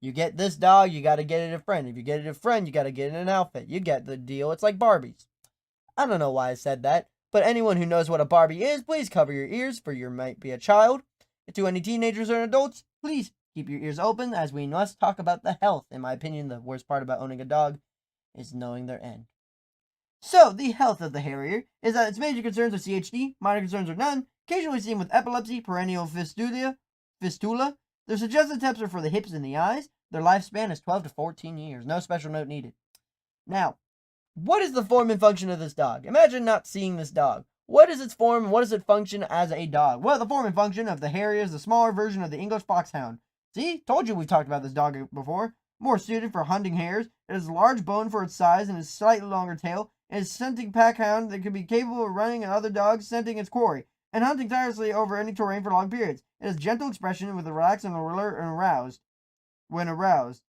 You get this dog, you gotta get it a friend. If you get it a friend, you gotta get it an outfit. You get the deal. It's like Barbies. I don't know why I said that, but anyone who knows what a Barbie is, please cover your ears, for you might be a child. To any teenagers or adults, please keep your ears open, as we must talk about the health. In my opinion, the worst part about owning a dog is knowing their end. So, the health of the Harrier is that its major concerns are CHD, minor concerns are none, occasionally seen with epilepsy, perennial fistula. Their suggested tips are for the hips and the eyes. Their lifespan is 12 to 14 years. No special note needed. Now, what is the form and function of this dog? Imagine not seeing this dog. What is its form and what does it function as a dog? Well, the form and function of the Harrier is the smaller version of the English Foxhound. See? Told you we've talked about this dog before. More suited for hunting hares. It has large bone for its size and a slightly longer tail. It is a scenting pack hound that can be capable of running at other dogs, scenting its quarry, and hunting tirelessly over any terrain for long periods. It has gentle expression with a relaxed and alert and aroused. When aroused,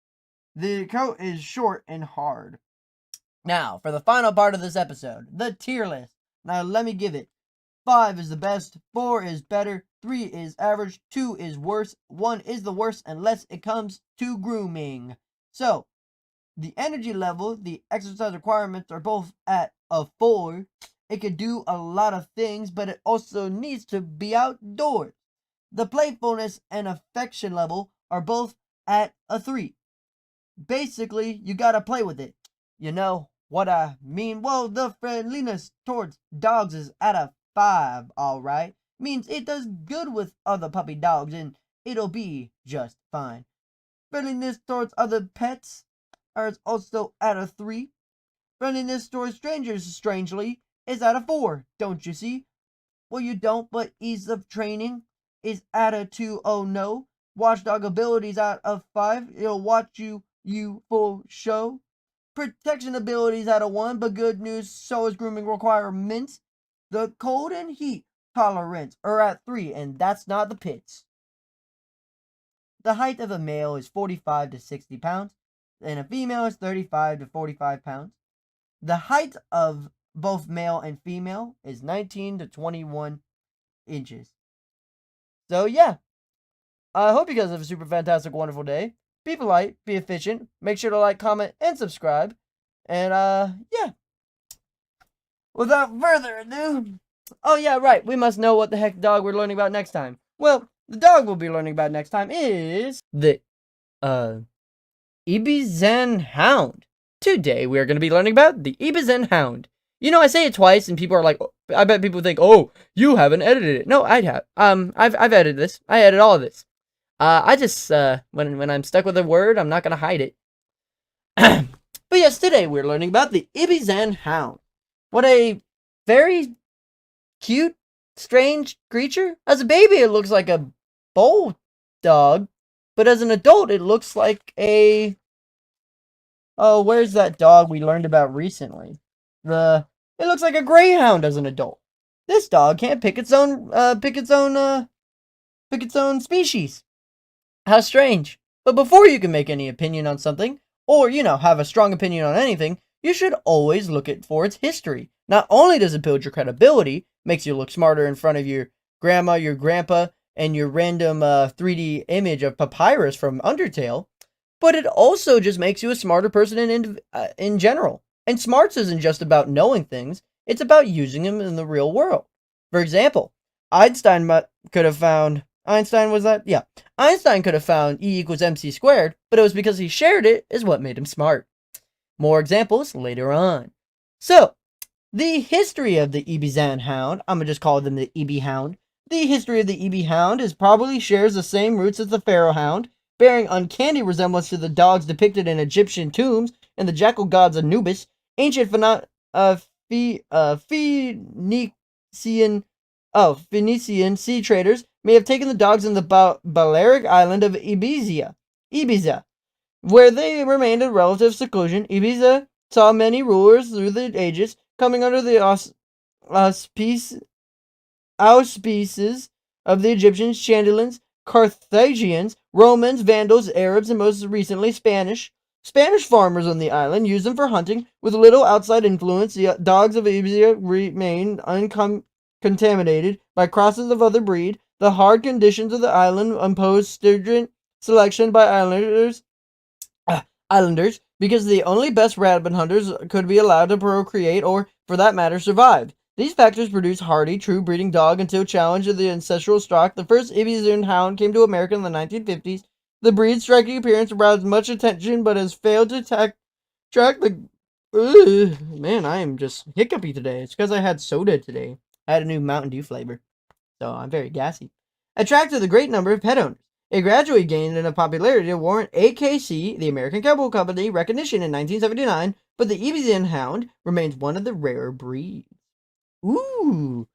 the coat is short and hard. Now, for the final part of this episode, the tier list. Now, let me give it. 5 is the best, 4 is better, 3 is average, 2 is worse, 1 is the worst unless it comes to grooming. So, the energy level, the exercise requirements are both at a 4. It can do a lot of things, but it also needs to be outdoors. The playfulness and affection level are both at a 3. Basically, you gotta play with it. You know what I mean? Well, the friendliness towards dogs is at a 5, alright. Means it does good with other puppy dogs and it'll be just fine. Friendliness towards other pets is also at a 3. Friendliness towards strangers, strangely, is at a 4, don't you see? Well, you don't, but ease of training is at a 2. Oh no. Watchdog abilities out of 5. It'll watch you full show. Protection abilities out of 1, but good news, so is grooming requirements. The cold and heat tolerance are at 3, and that's not the pits. The height of a male is 45 to 60 pounds, and a female is 35 to 45 pounds. The height of both male and female is 19 to 21 inches. So yeah, I hope you guys have a super fantastic, wonderful day. Be polite, be efficient, make sure to like, comment, and subscribe. And yeah. Without further ado, oh yeah, right, we must know what the heck dog we're learning about next time. Well, the dog we'll be learning about next time is the Ibizan Hound. Today we are going to be learning about the Ibizan Hound. You know, I say it twice and people are like, I bet people think, oh, you haven't edited it. No, I'd have. I've edited this. I edit all of this. I just, when I'm stuck with a word, I'm not going to hide it. But yes, today we're learning about the Ibizan Hound. What a very cute, strange creature. As a baby, it looks like a bulldog, but as an adult, it looks like a... Oh, where's that dog we learned about recently? It looks like a Greyhound as an adult. This dog can't pick its own species. How strange. But before you can make any opinion on something, or, you know, have a strong opinion on anything, you should always look for its history. Not only does it build your credibility, makes you look smarter in front of your grandma, your grandpa, and your random 3D image of Papyrus from Undertale, but it also just makes you a smarter person in general. And smarts isn't just about knowing things, it's about using them in the real world. For example, Einstein could have found Einstein could have found E equals MC squared, but it was because he shared it is what made him smart. More examples later on. So, the history of the Ibizan Hound, I'm going to just call them the Ibi Hound. The history of the Ibi Hound probably shares the same roots as the Pharaoh Hound, bearing uncanny resemblance to the dogs depicted in Egyptian tombs and the jackal gods Anubis. Ancient Phoenician sea traders may have taken the dogs in the Balearic island of Ibiza, where they remained in relative seclusion. Ibiza saw many rulers through the ages, coming under the auspices of the Egyptians, Chaldeans, Carthaginians, Romans, Vandals, Arabs, and most recently Spanish. Spanish farmers on the island used them for hunting. With little outside influence, the dogs of Ibiza remained uncontaminated by crosses of other breed. The hard conditions of the island imposed stringent selection by islanders because the only best rabbit hunters could be allowed to procreate or, for that matter, survive. These factors produce hardy, true-breeding dog until challenged of the ancestral stock. The first Ibizan Hound came to America in the 1950s. The breed's striking appearance aroused much attention, but has failed to track the... man, I am just hiccupy today. It's because I had soda today. I had a new Mountain Dew flavor, so I'm very gassy. Attracted a great number of pet owners. It gradually gained in popularity to warrant AKC, the American Kennel Company, recognition in 1979, but the Ibizan Hound remains one of the rarer breeds. Ooh,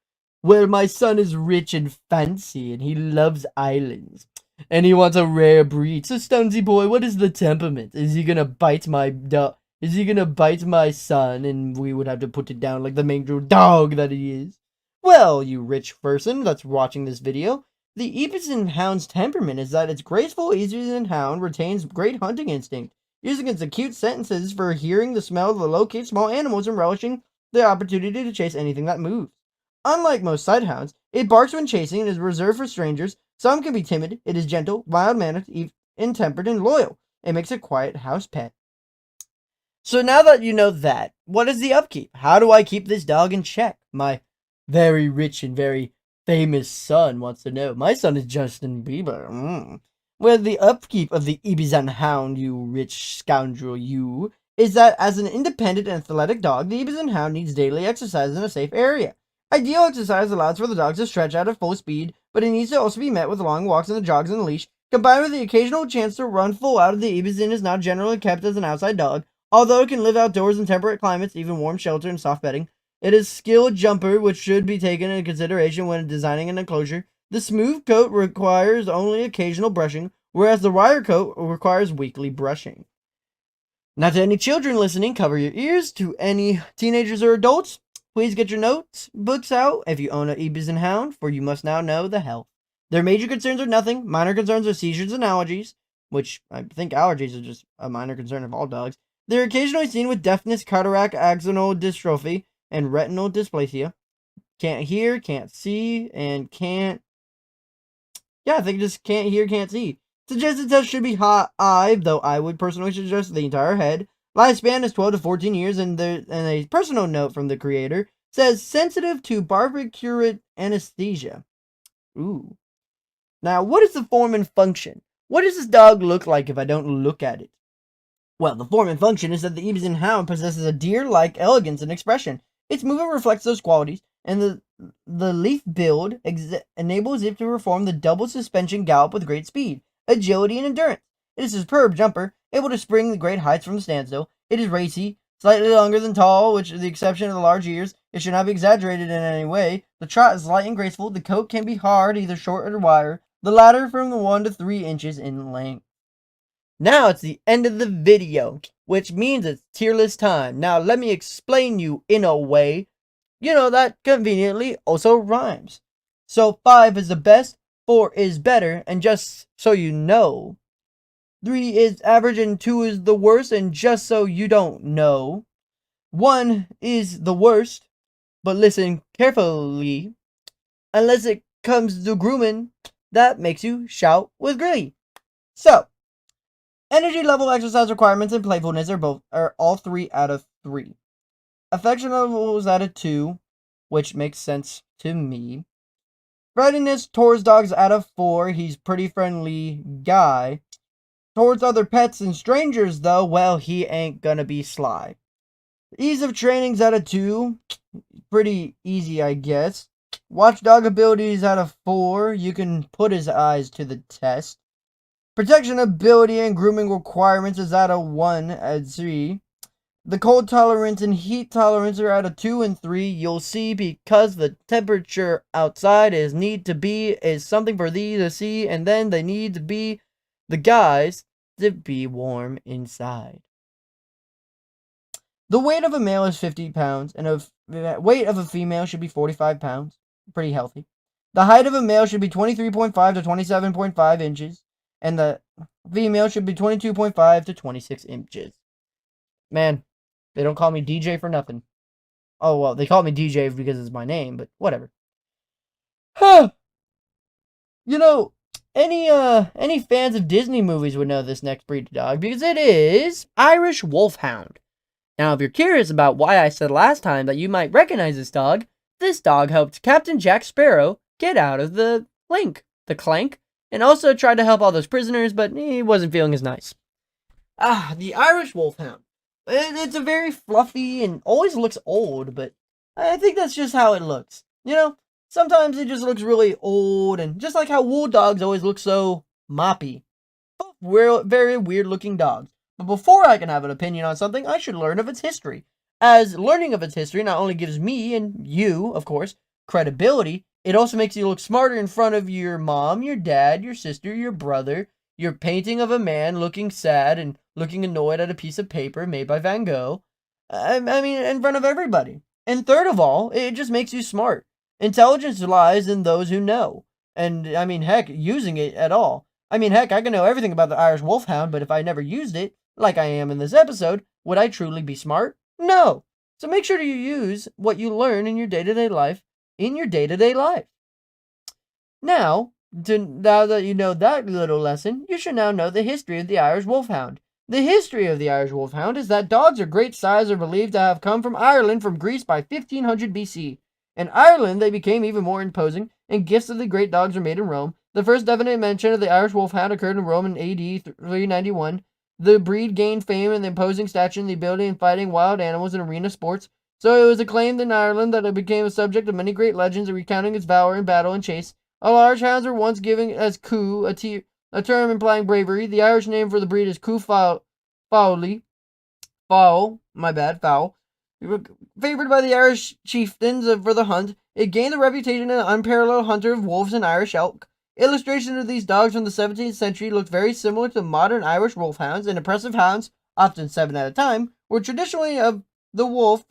well, my son is rich and fancy, and he loves islands. And he wants a rare breed. So, Stonesy boy, what is the temperament? Is he gonna bite my dog? Is he gonna bite my son, and we would have to put it down like the mangrove dog that he is? Well, you rich person that's watching this video, the Ibizan Hound's temperament is that its graceful Ibizan Hound retains great hunting instinct, using its acute senses for hearing the smell of the locate small animals and relishing the opportunity to chase anything that moves. Unlike most sighthounds, it barks when chasing and is reserved for strangers. Some can be timid. It is gentle, mild-mannered, intemperate, and loyal. It makes a quiet house pet. So now that you know that, what is the upkeep? How do I keep this dog in check? My very rich and very famous son wants to know. My son is Justin Bieber. Well, the upkeep of the Ibizan Hound, you rich scoundrel, you, is that as an independent and athletic dog, the Ibizan Hound needs daily exercise in a safe area. Ideal exercise allows for the dogs to stretch out at full speed, but it needs to also be met with long walks and the jogs on the leash. Combined with the occasional chance to run full out, of the Ibizan is now generally kept as an outside dog. Although it can live outdoors in temperate climates, even warm shelter and soft bedding, it is a skilled jumper, which should be taken into consideration when designing an enclosure. The smooth coat requires only occasional brushing, whereas the wire coat requires weekly brushing. Now, to any children listening, cover your ears. To any teenagers or adults, please get your notes, books out if you own an Ibizan Hound, for you must now know the health. Their major concerns are nothing. Minor concerns are seizures and allergies, which I think allergies are just a minor concern of all dogs. They're occasionally seen with deafness, cataract, axonal dystrophy, and retinal dysplasia. Can't hear, can't see, and can't... yeah, I think just can't hear, can't see. Suggested test should be high, though I would personally suggest the entire head. Lifespan is 12 to 14 years, and a personal note from the creator says sensitive to barbiturate anesthesia. Ooh. Now, what is the form and function? What does this dog look like if I don't look at it? Well, the form and function is that the Ibizan Hound possesses a deer-like elegance and expression. Its movement reflects those qualities, and the leaf build enables it to perform the double suspension gallop with great speed, agility, and endurance. It is a superb jumper, able to spring the great heights from the standstill. It is racy, slightly longer than tall, which is the exception of the large ears. It should not be exaggerated in any way. The trot is light and graceful. The coat can be hard, either short or wire, the latter from the 1 to 3 inches in length. Now it's the end of the video, which means it's tier list time. Now let me explain you in a way, that conveniently also rhymes. So 5 is the best, 4 is better, and just so you know, 3 is average and 2 is the worst, and just so you don't know, 1 is the worst, but listen carefully, unless it comes to grooming, that makes you shout with glee. So, energy level, exercise requirements, and playfulness are all 3 out of 3. Affection level is out of 2, which makes sense to me. Friendliness towards dogs out of 4. He's pretty friendly guy. Towards other pets and strangers, though, well, he ain't gonna be sly. Ease of training's out of 2. Pretty easy, I guess. Watchdog abilities out of 4. You can put his eyes to the test. Protection ability and grooming requirements is out of 1 at 3. The cold tolerance and heat tolerance are out of 2 and 3. You'll see, because the temperature outside is something for thee to see, and then they need to be the guys to be warm inside. The weight of a male is 50 pounds, and the weight of a female should be 45 pounds. Pretty healthy. The height of a male should be 23.5 to 27.5 inches, and the female should be 22.5 to 26 inches. Man, they don't call me DJ for nothing. Oh, well, they call me DJ because it's my name, but whatever. Huh. You know, any fans of Disney movies would know this next breed of dog, because it is Irish Wolfhound. Now, if you're curious about why I said last time that you might recognize this dog helped Captain Jack Sparrow get out of the clank, and also tried to help all those prisoners, but he wasn't feeling as nice. The Irish Wolfhound. It's a very fluffy and always looks old, but I think that's just how it looks. You know, sometimes it just looks really old, and just like how wool dogs always look so moppy. Both very weird looking dogs. But before I can have an opinion on something, I should learn of its history. As learning of its history not only gives me, and you, of course, credibility, it also makes you look smarter in front of your mom, your dad, your sister, your brother, your painting of a man looking sad and looking annoyed at a piece of paper made by Van Gogh. I mean, in front of everybody. And third of all, it just makes you smart. Intelligence lies in those who know. And, I mean, heck, using it at all. I mean, heck, I can know everything about the Irish Wolfhound, but if I never used it, like I am in this episode, would I truly be smart? No. So make sure to use what you learn in your day-to-day life, Now that you know that little lesson, you should now know the history of the Irish Wolfhound. The history of the Irish Wolfhound is that dogs of great size are believed to have come from Ireland from Greece by 1500 BC. In Ireland, they became even more imposing, and gifts of the great dogs were made in Rome. The first definite mention of the Irish Wolfhound occurred in Rome in AD 391. The breed gained fame in the imposing stature and the ability in fighting wild animals in arena sports. So it was acclaimed in Ireland that it became a subject of many great legends recounting its valor in battle and chase. Large hounds were once given as coo, a term implying bravery. The Irish name for the breed is coo fowl. Favored by the Irish chieftains for the hunt, it gained the reputation of an unparalleled hunter of wolves and Irish elk. Illustrations of these dogs from the 17th century looked very similar to modern Irish wolfhounds, and impressive hounds, often 7 at a time, were traditionally of the wolf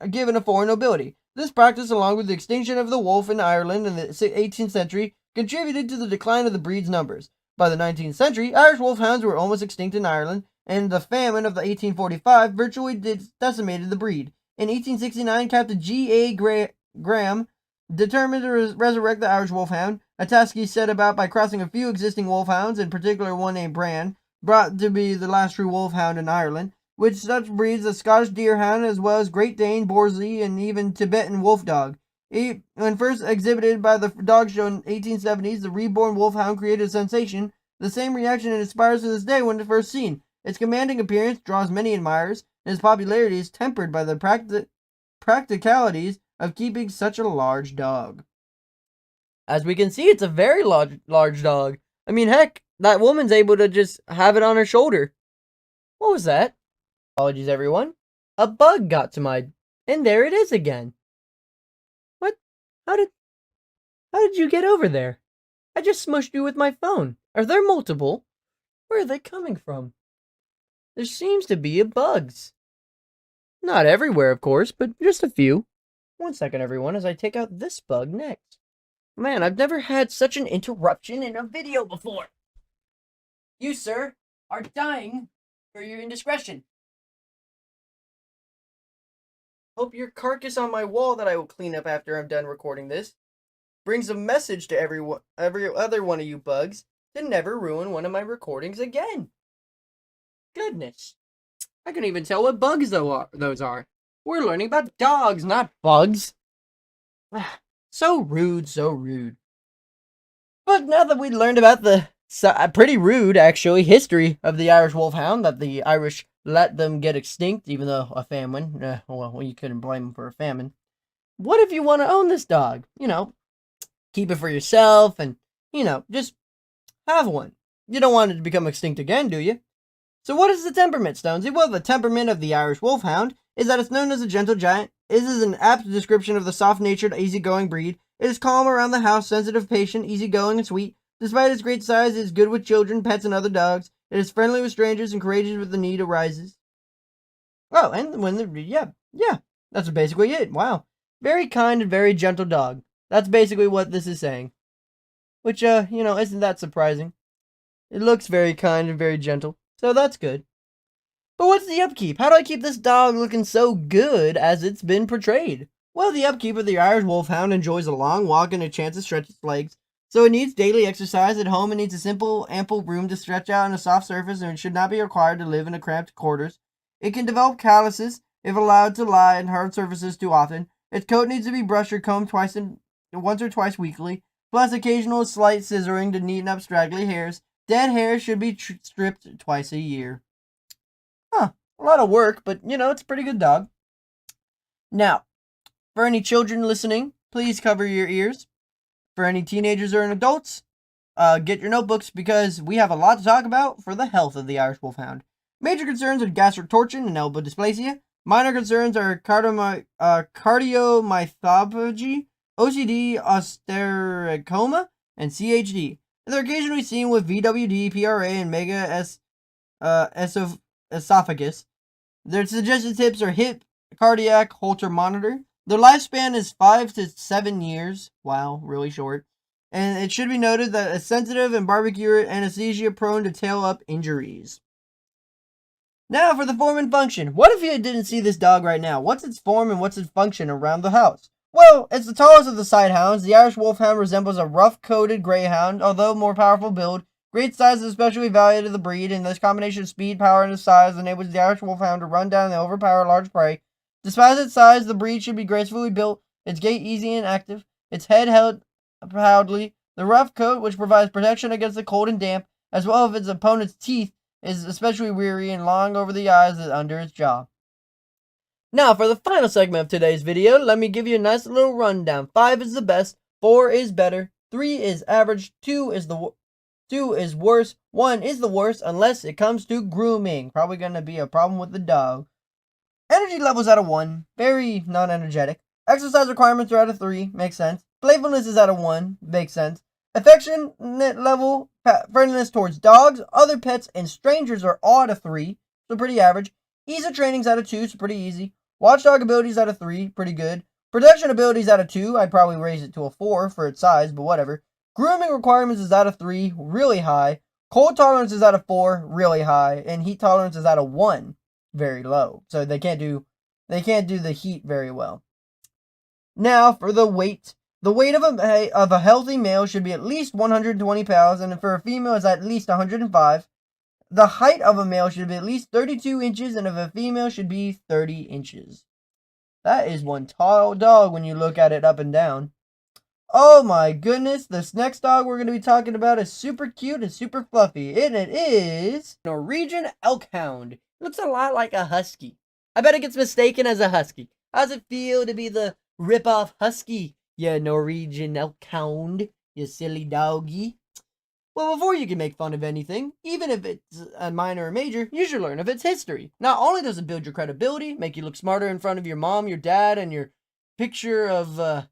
given a foreign nobility. This practice, along with the extinction of the wolf in Ireland in the 18th century, contributed to the decline of the breed's numbers. By the 19th century, Irish wolfhounds were almost extinct in Ireland, and the famine of 1845 virtually decimated the breed. In 1869, Captain G.A. Graham determined to resurrect the Irish Wolfhound, a task he set about by crossing a few existing wolfhounds, in particular one named Bran, brought to be the last true wolfhound in Ireland, which such breeds the Scottish Deerhound as well as Great Dane, Borzoi, and even Tibetan Wolf Dog. When first exhibited by the dog show in 1870s, the reborn wolfhound created a sensation. The same reaction it inspires to this day when first seen. Its commanding appearance draws many admirers, and its popularity is tempered by the practicalities of keeping such a large dog. As we can see, it's a very large dog. I mean, heck, that woman's able to just have it on her shoulder. What was that? Apologies, everyone. A bug got to my... And there it is again. What? How did you get over there? I just smushed you with my phone. Are there multiple? Where are they coming from? There seems to be bugs. Not everywhere, of course, but just a few. 1 second, everyone, as I take out this bug next. Man, I've never had such an interruption in a video before. You, sir, are dying for your indiscretion. Hope your carcass on my wall that I will clean up after I'm done recording this brings a message to every other one of you bugs to never ruin one of my recordings again. Goodness. I couldn't even tell what bugs those are. We're learning about dogs, not bugs. So rude, so rude. But now that we learned about the pretty rude, actually, history of the Irish Wolfhound, that the Irish let them get extinct, even though a famine, well, you couldn't blame them for a famine. What if you want to own this dog? You know, keep it for yourself and, you know, just have one. You don't want it to become extinct again, do you? So what is the temperament, Stonesy? Well, the temperament of the Irish Wolfhound is that it's known as a gentle giant. This is an apt description of the soft-natured, easygoing breed. It is calm around the house, sensitive, patient, easygoing, and sweet. Despite its great size, it is good with children, pets, and other dogs. It is friendly with strangers and courageous when the need arises. Oh, and yeah, that's basically it. Wow. Very kind and very gentle dog. That's basically what this is saying. Which, isn't that surprising? It looks very kind and very gentle, so that's good. But what's the upkeep? How do I keep this dog looking so good as it's been portrayed? Well, the upkeep of the Irish Wolfhound enjoys a long walk and a chance to stretch its legs, so it needs daily exercise. At home, it needs a simple, ample room to stretch out on a soft surface, and it should not be required to live in a cramped quarters. It can develop calluses if allowed to lie on hard surfaces too often. Its coat needs to be brushed or combed once or twice weekly, plus occasional slight scissoring to neaten up straggly hairs. Dead hair should be stripped twice a year. Huh, a lot of work, but it's a pretty good dog. Now, for any children listening, please cover your ears. For any teenagers or adults, get your notebooks because we have a lot to talk about for the health of the Irish Wolfhound. Major concerns are gastric torsion and elbow dysplasia. Minor concerns are cardiomyopathy, OCD, osteoarthritis, and CHD. They're occasionally seen with VWD, PRA, and esophagus. Their suggested tips are hip, cardiac, Holter monitor. Their lifespan is 5 to 7 years. Wow, really short. And it should be noted that it's sensitive and barbecued anesthesia prone to tail up injuries. Now for the form and function. What if you didn't see this dog right now? What's its form and what's its function around the house? Well, it's the tallest of the side hounds. The Irish Wolfhound resembles a rough-coated Greyhound, although more powerful build. Great size is especially valued to the breed, and this combination of speed, power, and size enables the Irish Wolfhound to run down and overpower large prey. Despite its size, the breed should be gracefully built, its gait easy and active, its head held proudly. The rough coat, which provides protection against the cold and damp, as well as its opponent's teeth, is especially weary and long over the eyes and under its jaw. Now, for the final segment of today's video, let me give you a nice little rundown. 5 is the best, 4 is better, 3 is average, 2 is worse, 1 is the worst unless it comes to grooming. Probably going to be a problem with the dog. Energy levels out of 1, very non-energetic. Exercise requirements are out of 3, makes sense. Playfulness is out of 1, makes sense. Affection level, friendliness towards dogs, other pets, and strangers are all out of 3, so pretty average. Ease of training's out of 2, so pretty easy. Watchdog abilities out of 3, pretty good. Protection abilities out of 2, I'd probably raise it to a 4 for its size, but whatever. Grooming requirements is out of 3, really high. Cold tolerance is out of 4, really high. And heat tolerance is out of 1, very low. So they can't do the heat very well. Now for the weight. The weight of a healthy male should be at least 120 pounds, and for a female is at least 105. The height of a male should be at least 32 inches, and of a female should be 30 inches. That is one tall dog when you look at it up and down. Oh my goodness, this next dog we're going to be talking about is super cute and super fluffy, and it is Norwegian Elkhound. It looks a lot like a husky. I bet it gets mistaken as a husky. How does it feel to be the rip-off husky, you Norwegian Elkhound, you silly doggy? Well, before you can make fun of anything, even if it's a minor or major, you should learn of its history. Not only does it build your credibility, make you look smarter in front of your mom, your dad, and your picture of,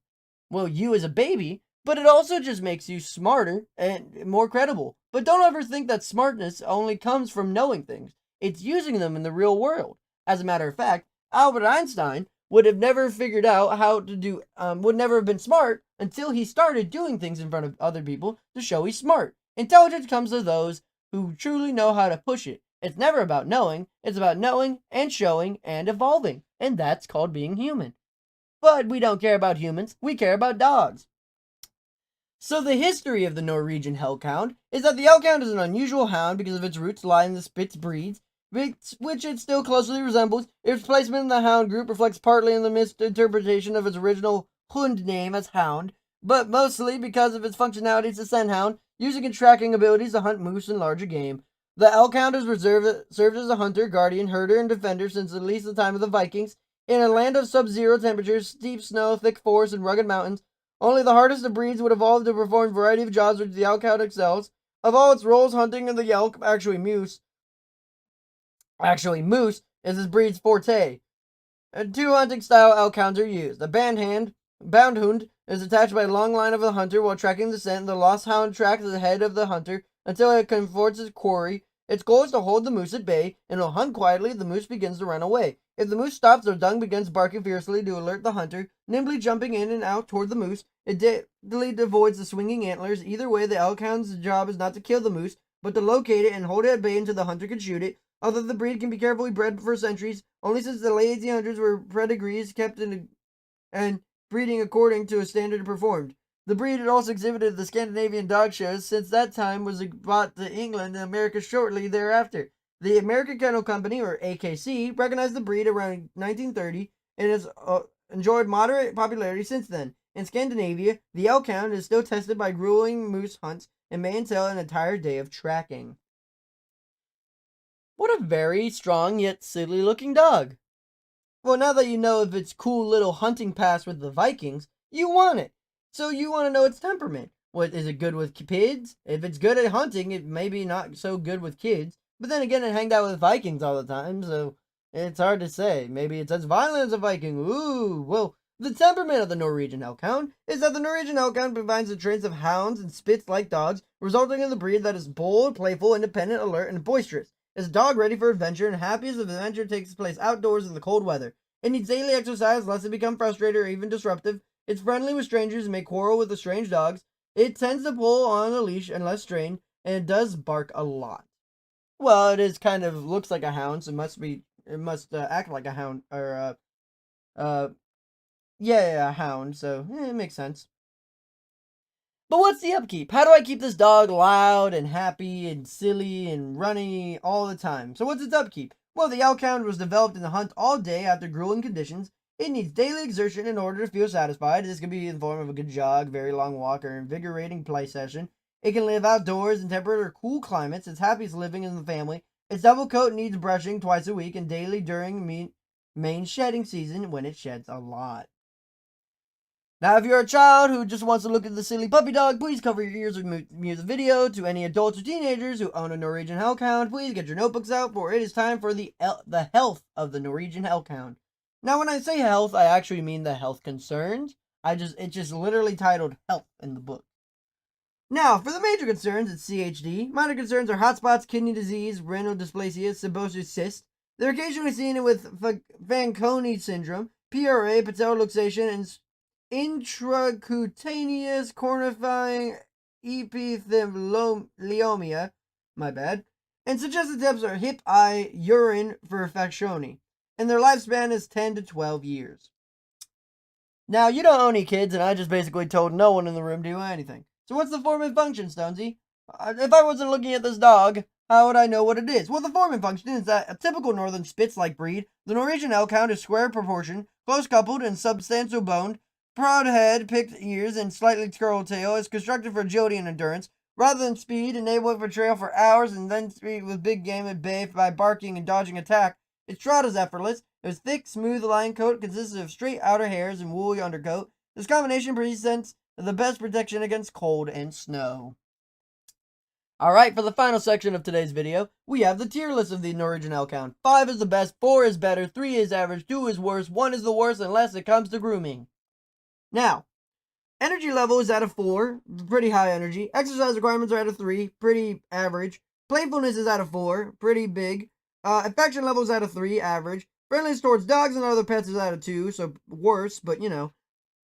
you as a baby, but it also just makes you smarter and more credible. But don't ever think that smartness only comes from knowing things. It's using them in the real world. As a matter of fact, Albert Einstein would have never figured out how to do, would never have been smart until he started doing things in front of other people to show he's smart. Intelligence comes to those who truly know how to push it. It's never about knowing, it's about knowing and showing and evolving. And that's called being human. But we don't care about humans, we care about dogs. So the history of the Norwegian Elkhound is that the Elkhound is an unusual hound because of its roots lie in the Spitz breeds, which it still closely resembles. Its placement in the hound group reflects partly in the misinterpretation of its original Hund name as hound, but mostly because of its functionality as a scent hound, using its tracking abilities to hunt moose and larger game. The Elkhound has served as a hunter, guardian, herder, and defender since at least the time of the Vikings. In a land of sub-zero temperatures, steep snow, thick forests, and rugged mountains, only the hardest of breeds would evolve to perform a variety of jobs which the Elkhound excels. Of all its roles, hunting of the elk, actually moose, Actually, moose is this breed's forte. Two hunting style elkhounds are used. The bound hound is attached by a long line of the hunter while tracking the scent. The lost hound tracks the head of the hunter until it confronts its quarry. Its goal is to hold the moose at bay, and will hunt quietly if the moose begins to run away. If the moose stops, the dog begins barking fiercely to alert the hunter, nimbly jumping in and out toward the moose. It deftly avoids the swinging antlers. Either way, the elkhound's job is not to kill the moose, but to locate it and hold it at bay until the hunter can shoot it. Although the breed can be carefully bred for centuries, only since the late 1800s were pedigrees kept in and breeding according to a standard performed. The breed had also exhibited at the Scandinavian dog shows. Since that time was brought to England and America shortly thereafter. The American Kennel Company, or AKC, recognized the breed around 1930 and has enjoyed moderate popularity since then. In Scandinavia, the Elkhound is still tested by grueling moose hunts and may entail an entire day of tracking. What a very strong yet silly looking dog. Well, now that you know of its cool little hunting past with the Vikings, you want it. So you want to know its temperament. What, is it good with kids? If it's good at hunting, it may be not so good with kids. But then again, it hanged out with Vikings all the time, so it's hard to say. Maybe it's as violent as a Viking. Ooh, well, the temperament of the Norwegian Elkhound is that the Norwegian Elkhound combines the traits of hounds and Spitz-like dogs, resulting in the breed that is bold, playful, independent, alert, and boisterous. It's a dog ready for adventure and happiest if the adventure takes place outdoors in the cold weather. It needs daily exercise lest it become frustrated or even disruptive. It's friendly with strangers and may quarrel with the strange dogs. It tends to pull on a leash unless strained, and it does bark a lot. Well, it is kind of looks like a hound, so it must act like a hound, or a hound. So it makes sense. But what's the upkeep? How do I keep this dog loud and happy and silly and runny all the time? So what's its upkeep? Well, the Elkhound was developed in the hunt all day after grueling conditions. It needs daily exertion in order to feel satisfied. This can be in the form of a good jog, very long walk, or invigorating play session. It can live outdoors in temperate or cool climates. It's happiest living in the family. Its double coat needs brushing twice a week and daily during main shedding season when it sheds a lot. Now, if you're a child who just wants to look at the silly puppy dog, please cover your ears with the video. To any adults or teenagers who own a Norwegian Elkhound, please get your notebooks out, for it is time for the health of the Norwegian Elkhound. Now, when I say health, I actually mean the health concerns. It's just literally titled health in the book. Now, for the major concerns, it's CHD. Minor concerns are hot spots, kidney disease, renal dysplasia, sebaceous cyst. They're occasionally seen with Fanconi syndrome, PRA, patellar luxation, and intracutaneous cornifying epithelioma, my bad, and suggested tips are hip, eye, urine for Fanconi, and their lifespan is 10 to 12 years. Now, you don't own any kids, and I just basically told no one in the room to do anything. So what's the form and function, Stonesy? If I wasn't looking at this dog, how would I know what it is? Well, the form and function is that a typical northern Spitz-like breed, the Norwegian Elkhound is square proportioned, close coupled, and substantial boned. Broad head, picked ears, and slightly curled tail is constructed for agility and endurance. Rather than speed, enable it for trail for hours and then speed with big game at bay by barking and dodging attack. Its trot is effortless. Its thick, smooth line coat consists of straight outer hairs and woolly undercoat. This combination presents the best protection against cold and snow. Alright, for the final section of today's video, we have the tier list of the Norwegian Elkhound. 5 is the best, 4 is better, 3 is average, 2 is worse, 1 is the worst unless it comes to grooming. Now, energy level is at a 4, pretty high energy. Exercise requirements are at a 3, pretty average. Playfulness is at a 4, pretty big. Affection level is at a 3, average. Friendliness towards dogs and other pets is at a 2, so worse, but you know.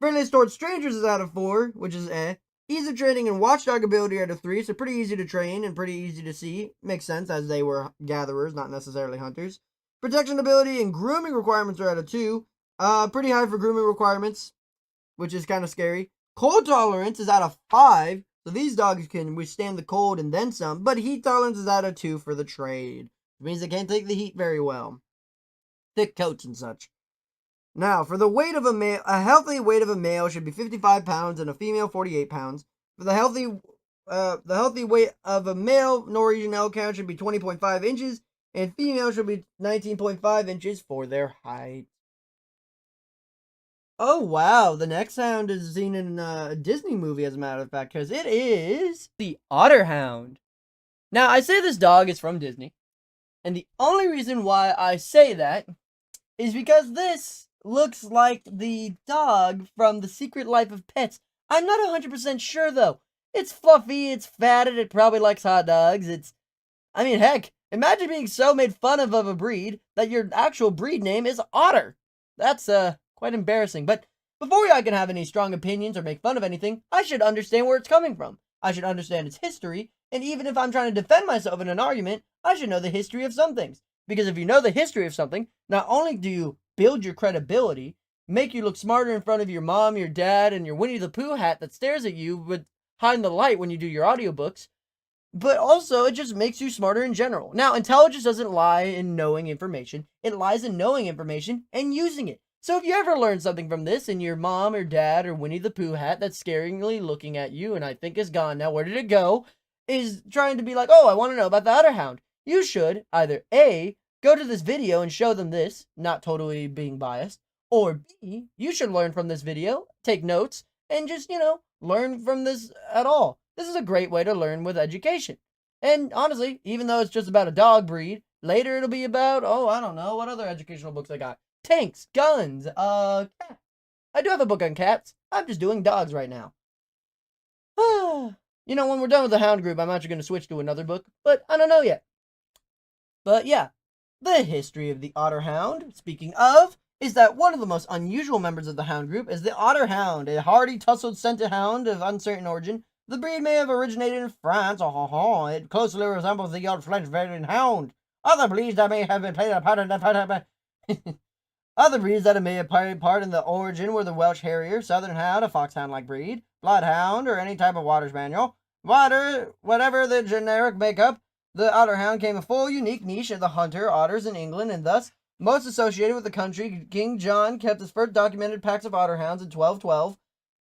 Friendliness towards strangers is at a 4, which is eh. Ease of training and watchdog ability are at a 3, so pretty easy to train and pretty easy to see. Makes sense, as they were gatherers, not necessarily hunters. Protection ability and grooming requirements are at a 2. Pretty high for grooming requirements, which is kind of scary. Cold tolerance is at a 5, so these dogs can withstand the cold and then some, but heat tolerance is at a 2 for the trade, which means they can't take the heat very well. Thick coats and such. Now, for the weight of a male, a healthy weight of a male should be 55 pounds and a female 48 pounds. For the healthy weight of a male Norwegian Elkhound should be 20.5 inches, and female should be 19.5 inches for their height. Oh, wow. The next hound is seen in a Disney movie, as a matter of fact, because it is the otterhound. Now, I say this dog is from Disney, And the only reason why I say that is because this looks like the dog from The Secret Life of Pets. I'm not 100% sure though. It's fluffy, it's fatted, it probably likes hot dogs. I mean, heck, imagine being so made fun of a breed that your actual breed name is Otter. That's quite embarrassing. But before I can have any strong opinions or make fun of anything, I should understand where it's coming from. I should understand its history, and even if I'm trying to defend myself in an argument, I should know the history of some things. Because if you know the history of something, not only do you build your credibility, make you look smarter in front of your mom, your dad, and your Winnie the Pooh hat that stares at you behind the light when you do your audiobooks, but also it just makes you smarter in general. Now, intelligence doesn't lie in knowing information. It lies in knowing information and using it. So if you ever learn something from this and your mom or dad or Winnie the Pooh hat that's scaringly looking at you and I think is gone now, where did it go, is trying to be like, oh, I want to know about the otterhound, you should either A, go to this video and show them this, not totally being biased, or B, you should learn from this video, take notes, and just, learn from this at all. This is a great way to learn with education. And honestly, even though it's just about a dog breed, later it'll be about, oh, I don't know, what other educational books I got? Tanks, guns, cats. I do have a book on cats. I'm just doing dogs right now. When we're done with the hound group, I'm actually going to switch to another book, but I don't know yet. But yeah, the history of the otterhound, speaking of, is that one of the most unusual members of the hound group is the otterhound, a hardy, tussled scented hound of uncertain origin. The breed may have originated in France. It closely resembles the old French Vendeen hound. Other breeds that may have played a part in the Other breeds that may have played part in the origin were the Welsh Harrier, Southern Hound, a foxhound-like breed, Bloodhound, or any type of water spaniel. Whatever the generic makeup, the otterhound came a full unique niche of the hunter otters in England, and thus most associated with the country. King John kept his first documented packs of otterhounds in 1212,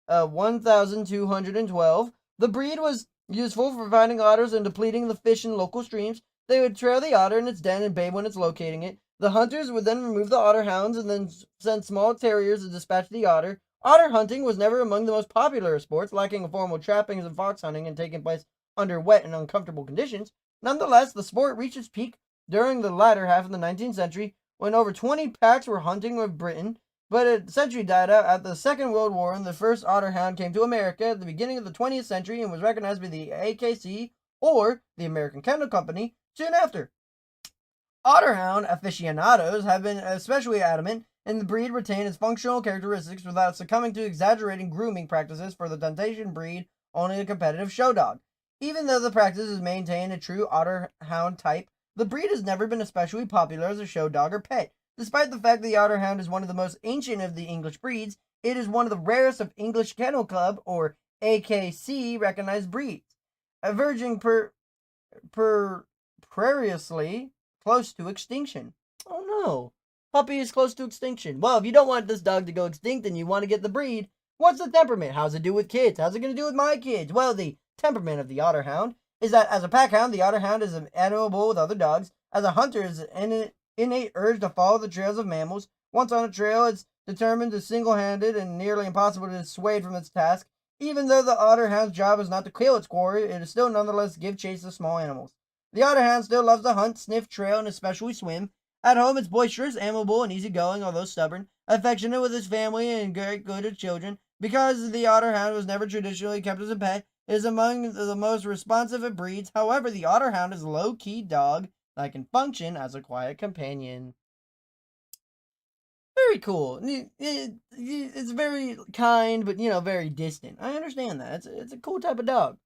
1212. The breed was useful for finding otters and depleting the fish in local streams. They would trail the otter in its den and babe when it's locating it. The hunters would then remove the otterhounds and then send small terriers to dispatch the otter. Otter hunting was never among the most popular of sports, lacking formal trappings of fox hunting and taking place under wet and uncomfortable conditions. Nonetheless, the sport reached its peak during the latter half of the 19th century, when over 20 packs were hunting with Britain, but a century died out at the Second World War, and the first otterhound came to America at the beginning of the 20th century and was recognized by the AKC, or the American Kennel Company, soon after. Otterhound aficionados have been especially adamant in the breed retain its functional characteristics without succumbing to exaggerating grooming practices for the temptation breed only a competitive show dog. Even though the practice is maintained a true otterhound type, the breed has never been especially popular as a show dog or pet. Despite the fact that the otterhound is one of the most ancient of the English breeds, it is one of the rarest of English Kennel Club, or AKC, recognized breeds, averging precariously close to extinction. Oh no, puppy is close to extinction. Well, if you don't want this dog to go extinct and you want to get the breed, what's the temperament? How's it do with kids? How's it going to do with my kids? Well, the temperament of the otterhound is that as a packhound, the otterhound is amiable with other dogs. As a hunter, is an innate urge to follow the trails of mammals. Once on a trail, it's determined to single-handed and nearly impossible to dissuade from its task. Even though the otterhound's job is not to kill its quarry, it is still nonetheless give chase to small animals. The otterhound still loves to hunt, sniff, trail, and especially swim. At home, it's boisterous, amiable, and easygoing, although stubborn, affectionate with its family, and very good at children. Because the otterhound was never traditionally kept as a pet, it is among the most responsive of breeds. However, the otterhound is a low-key dog that can function as a quiet companion. Very cool. It's very kind, but, very distant. I understand that. It's a cool type of dog.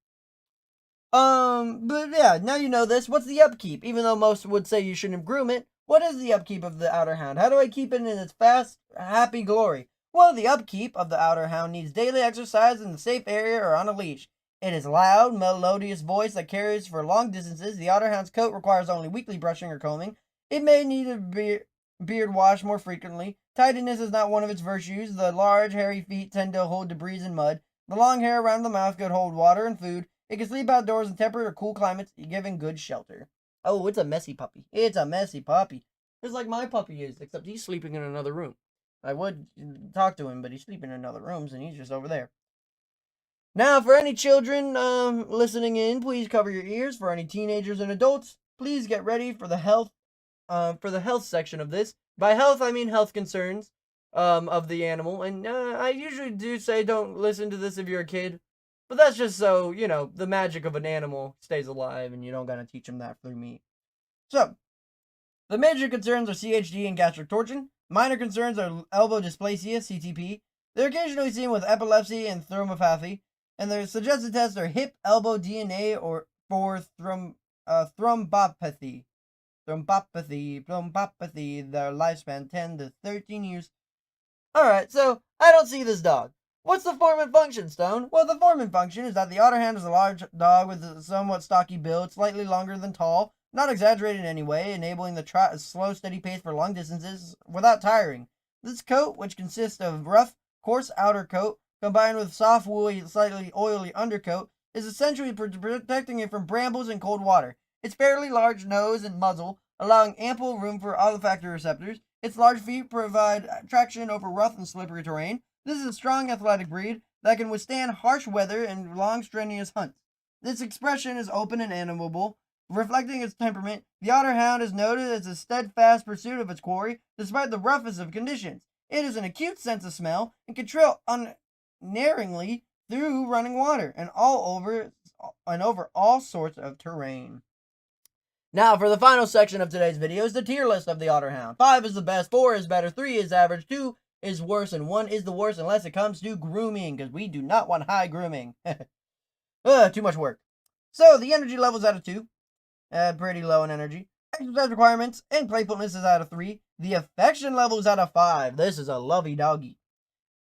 But yeah, now you know this. What's the upkeep? Even though most would say you shouldn't groom it, what is the upkeep of the otterhound? How do I keep it in its fast, happy glory? Well, the upkeep of the otterhound needs daily exercise in a safe area or on a leash. It is loud, melodious voice that carries for long distances. The otterhound's coat requires only weekly brushing or combing. It may need a beard wash more frequently. Tidiness is not one of its virtues. The large, hairy feet tend to hold debris and mud. The long hair around the mouth could hold water and food. It can sleep outdoors in temperate or cool climates, giving good shelter. Oh, it's a messy puppy. It's a messy puppy. Just like my puppy is, except he's sleeping in another room. I would talk to him, but he's sleeping in another room, and he's just over there. Now, for any children listening in, please cover your ears. For any teenagers and adults, please get ready for the health for the health section of this. By health, I mean health concerns of the animal. And I usually do say don't listen to this if you're a kid. But that's just so, you know, the magic of an animal stays alive and you don't gotta teach them that through me. So, the major concerns are CHD and gastric torsion. Minor concerns are elbow dysplasia, CTP. They're occasionally seen with epilepsy and thrombopathy. And their suggested tests are hip elbow DNA or for thrombopathy. Thrombopathy, their lifespan 10 to 13 years. Alright, so I don't see this dog. What's the form and function, Stone? Well, the form and function is that the otterhound is a large dog with a somewhat stocky build, slightly longer than tall, not exaggerated in any way, enabling the slow, steady pace for long distances without tiring. This coat, which consists of rough, coarse outer coat, combined with soft, woolly, slightly oily undercoat, is essentially protecting it from brambles and cold water. Its fairly large nose and muzzle, allowing ample room for olfactory receptors. Its large feet provide traction over rough and slippery terrain. This is a strong athletic breed that can withstand harsh weather and long strenuous hunts. This expression is open and amiable, reflecting its temperament. The otterhound is noted as a steadfast pursuit of its quarry, despite the roughest of conditions. It has an acute sense of smell and can trail unerringly through running water and over all sorts of terrain. Now, for the final section of today's video is the tier list of the otterhound. 5 is the best, 4 is better, 3 is average, 2 is worse, and 1 is the worst unless it comes to grooming, because we do not want high grooming. Too much work. So, the energy level is out of 2. Pretty low in energy. Exercise requirements and playfulness is out of 3. The affection level is out of 5. This is a lovey doggy.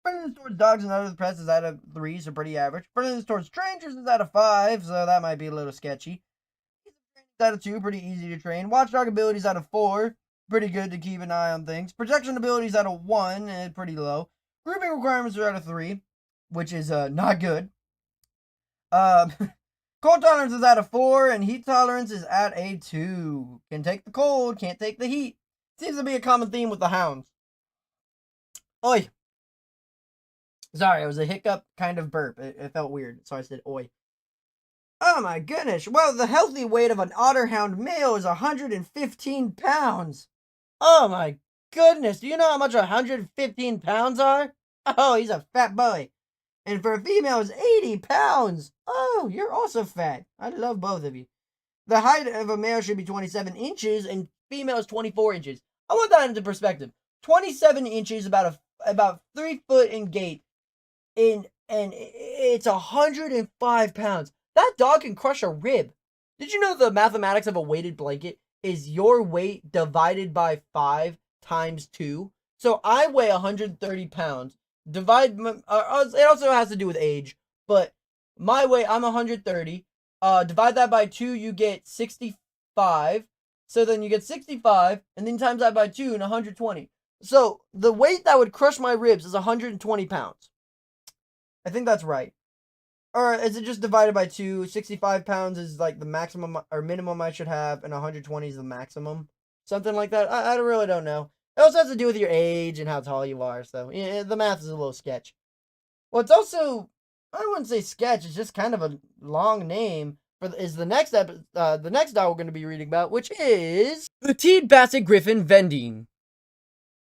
Friendliness towards dogs and other pets is out of 3, so pretty average. Friendliness towards strangers is out of 5, so that might be a little sketchy. Out of 2, pretty easy to train. Watchdog abilities out of 4, pretty good to keep an eye on things. Protection abilities out of 1, pretty low. Grooming requirements are out of 3, which is not good. Cold tolerance is out of 4, and heat tolerance is at a 2. Can take the cold, can't take the heat. Seems to be a common theme with the hounds. Oi. Sorry, it was a hiccup kind of burp. It felt weird, so I said oi. Oh my goodness. Well, the healthy weight of an otterhound male is 115 pounds. Oh my goodness. Do you know how much 115 pounds are? Oh, he's a fat boy. And for a female, it's 80 pounds. Oh, you're also fat. I love both of you. The height of a male should be 27 inches and female is 24 inches. I want that into perspective. 27 inches, about 3 foot in gait. And it's 105 pounds. That dog can crush a rib. Did you know the mathematics of a weighted blanket is your weight divided by 5 times 2? So I weigh 130 pounds. It also has to do with age, but my weight, I'm 130. Divide that by 2, you get 65. So then you get 65, and then times that by 2 and 120. So the weight that would crush my ribs is 120 pounds. I think that's right. Or is it just divided by 2? 65 pounds is like the maximum or minimum I should have, and 120 is the maximum. Something like that. I really don't know. It also has to do with your age and how tall you are, so yeah, the math is a little sketch. Well, it's also, I wouldn't say sketch, it's just kind of a long name the next dog we're going to be reading about, which is Petit Basset Griffon Vendeen.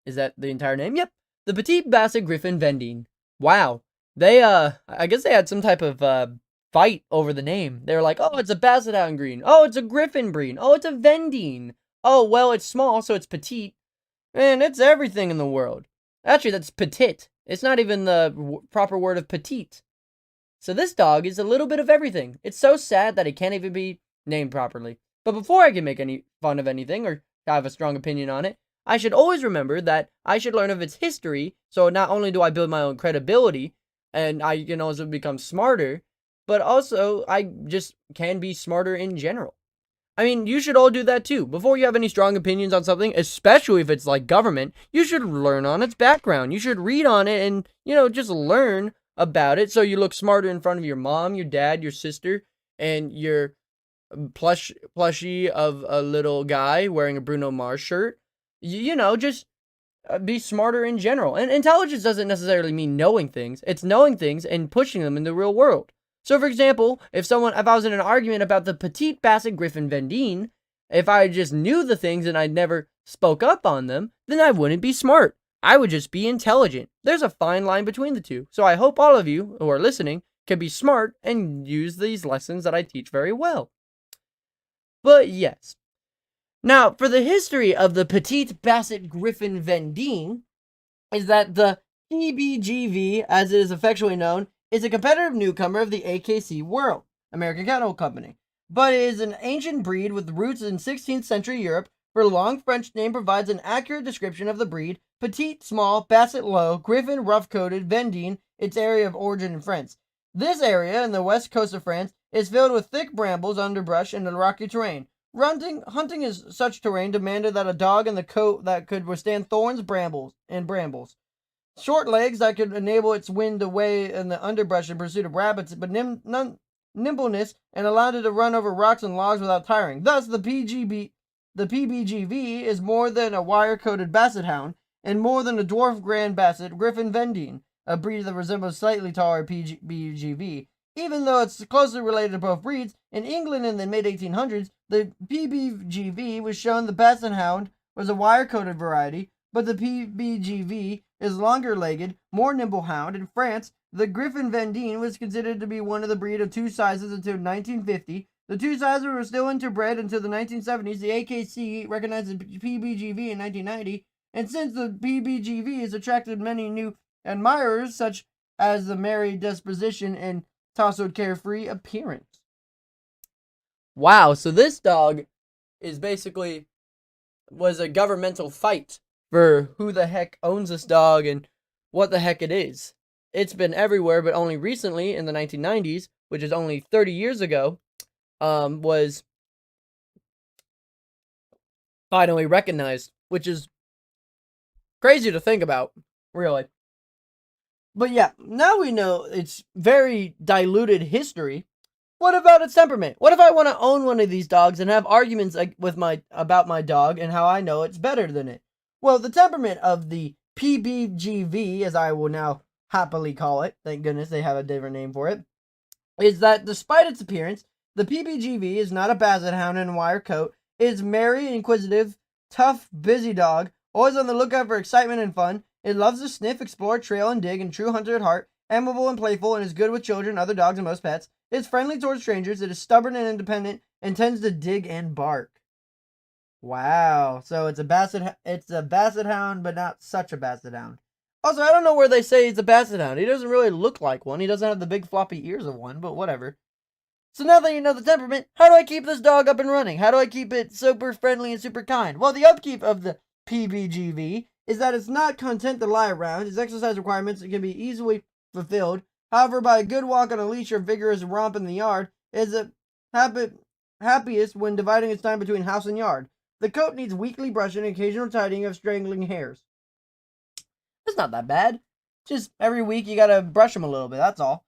Is that the entire name? Yep. The Petit Basset Griffon Vendeen. Wow. They, I guess they had some type of, fight over the name. They were like, oh, it's a Basset Hound breed. Oh, it's a Griffon breed. Oh, it's a Vendeen. Oh, well, it's small, so it's Petit. Man, it's everything in the world. Actually, that's Petit. It's not even the proper word of petite. So this dog is a little bit of everything. It's so sad that it can't even be named properly. But before I can make any fun of anything or have a strong opinion on it, I should always remember that I should learn of its history, so not only do I build my own credibility, and I can also become smarter, but also I just can be smarter in general. I mean, you should all do that too. Before you have any strong opinions on something, especially if it's like government, you should learn on its background. You should read on it and, just learn about it so you look smarter in front of your mom, your dad, your sister, and your plushie of a little guy wearing a Bruno Mars shirt. Just be smarter in general. And intelligence doesn't necessarily mean knowing things. It's knowing things and pushing them in the real world. So, for example, if I was in an argument about the Petit Basset Griffon Vendeen, If I just knew the things and I never spoke up on them, then I wouldn't be smart. I would just be intelligent. There's a fine line between the two. So I hope all of you who are listening can be smart and use these lessons that I teach very well. But yes. Now, for the history of the Petit Basset Griffon Vendeen, is that the PBGV, as it is affectionately known, is a competitive newcomer of the AKC world, American Kennel Company, but it is an ancient breed with roots in 16th century Europe. Her long French name provides an accurate description of the breed: Petit, small; Basset, low; Griffon, rough-coated; Vendeen, its area of origin in France. This area, in the west coast of France, is filled with thick brambles, underbrush, and rocky terrain. Hunting is such terrain demanded that a dog in the coat that could withstand thorns, brambles. Short legs that could enable its wind away in the underbrush in pursuit of rabbits, but nimbleness and allowed it to run over rocks and logs without tiring. Thus, the PBGV is more than a wire-coated Basset Hound, and more than a dwarf Grand Basset Griffon Vendeen, a breed that resembles slightly taller PBGV. Even though it's closely related to both breeds, in England in the mid-1800s, the PBGV was shown the Basset Hound was a wire-coated variety, but the PBGV is longer-legged, more nimble hound. In France, the Griffon Vendeen was considered to be one of the breed of two sizes until 1950. The two sizes were still interbred until the 1970s. The AKC recognized the PBGV in 1990, and since the PBGV has attracted many new admirers, such as the merry disposition and tousled carefree appearance. Wow, so this dog is basically was a governmental fight for who the heck owns this dog and what the heck it is. It's been everywhere, but only recently in the 1990s, which is only 30 years ago, was finally recognized, which is crazy to think about, really. But yeah, now we know its very diluted history. What about its temperament? What if I want to own one of these dogs and have arguments about my dog and how I know it's better than it? Well, the temperament of the PBGV, as I will now happily call it, thank goodness they have a different name for it, is that despite its appearance, the PBGV is not a Basset Hound in a wire coat. It is merry, inquisitive, tough, busy dog, always on the lookout for excitement and fun. It loves to sniff, explore, trail, and dig, and true hunter at heart, amiable and playful, and is good with children, other dogs, and most pets. It is friendly towards strangers. It is stubborn and independent, and tends to dig and bark. Wow, so it's a Basset Hound, but not such a Basset Hound. Also, I don't know where they say he's a Basset Hound. He doesn't really look like one. He doesn't have the big floppy ears of one, but whatever. So now that you know the temperament, how do I keep this dog up and running? How do I keep it super friendly and super kind? Well, the upkeep of the PBGV is that it's not content to lie around. Its exercise requirements can be easily fulfilled. However, by a good walk on a leash or vigorous romp in the yard, it is happiest when dividing its time between house and yard. The coat needs weekly brushing and occasional tidying of strangling hairs. It's not that bad. Just every week you gotta brush them a little bit, that's all.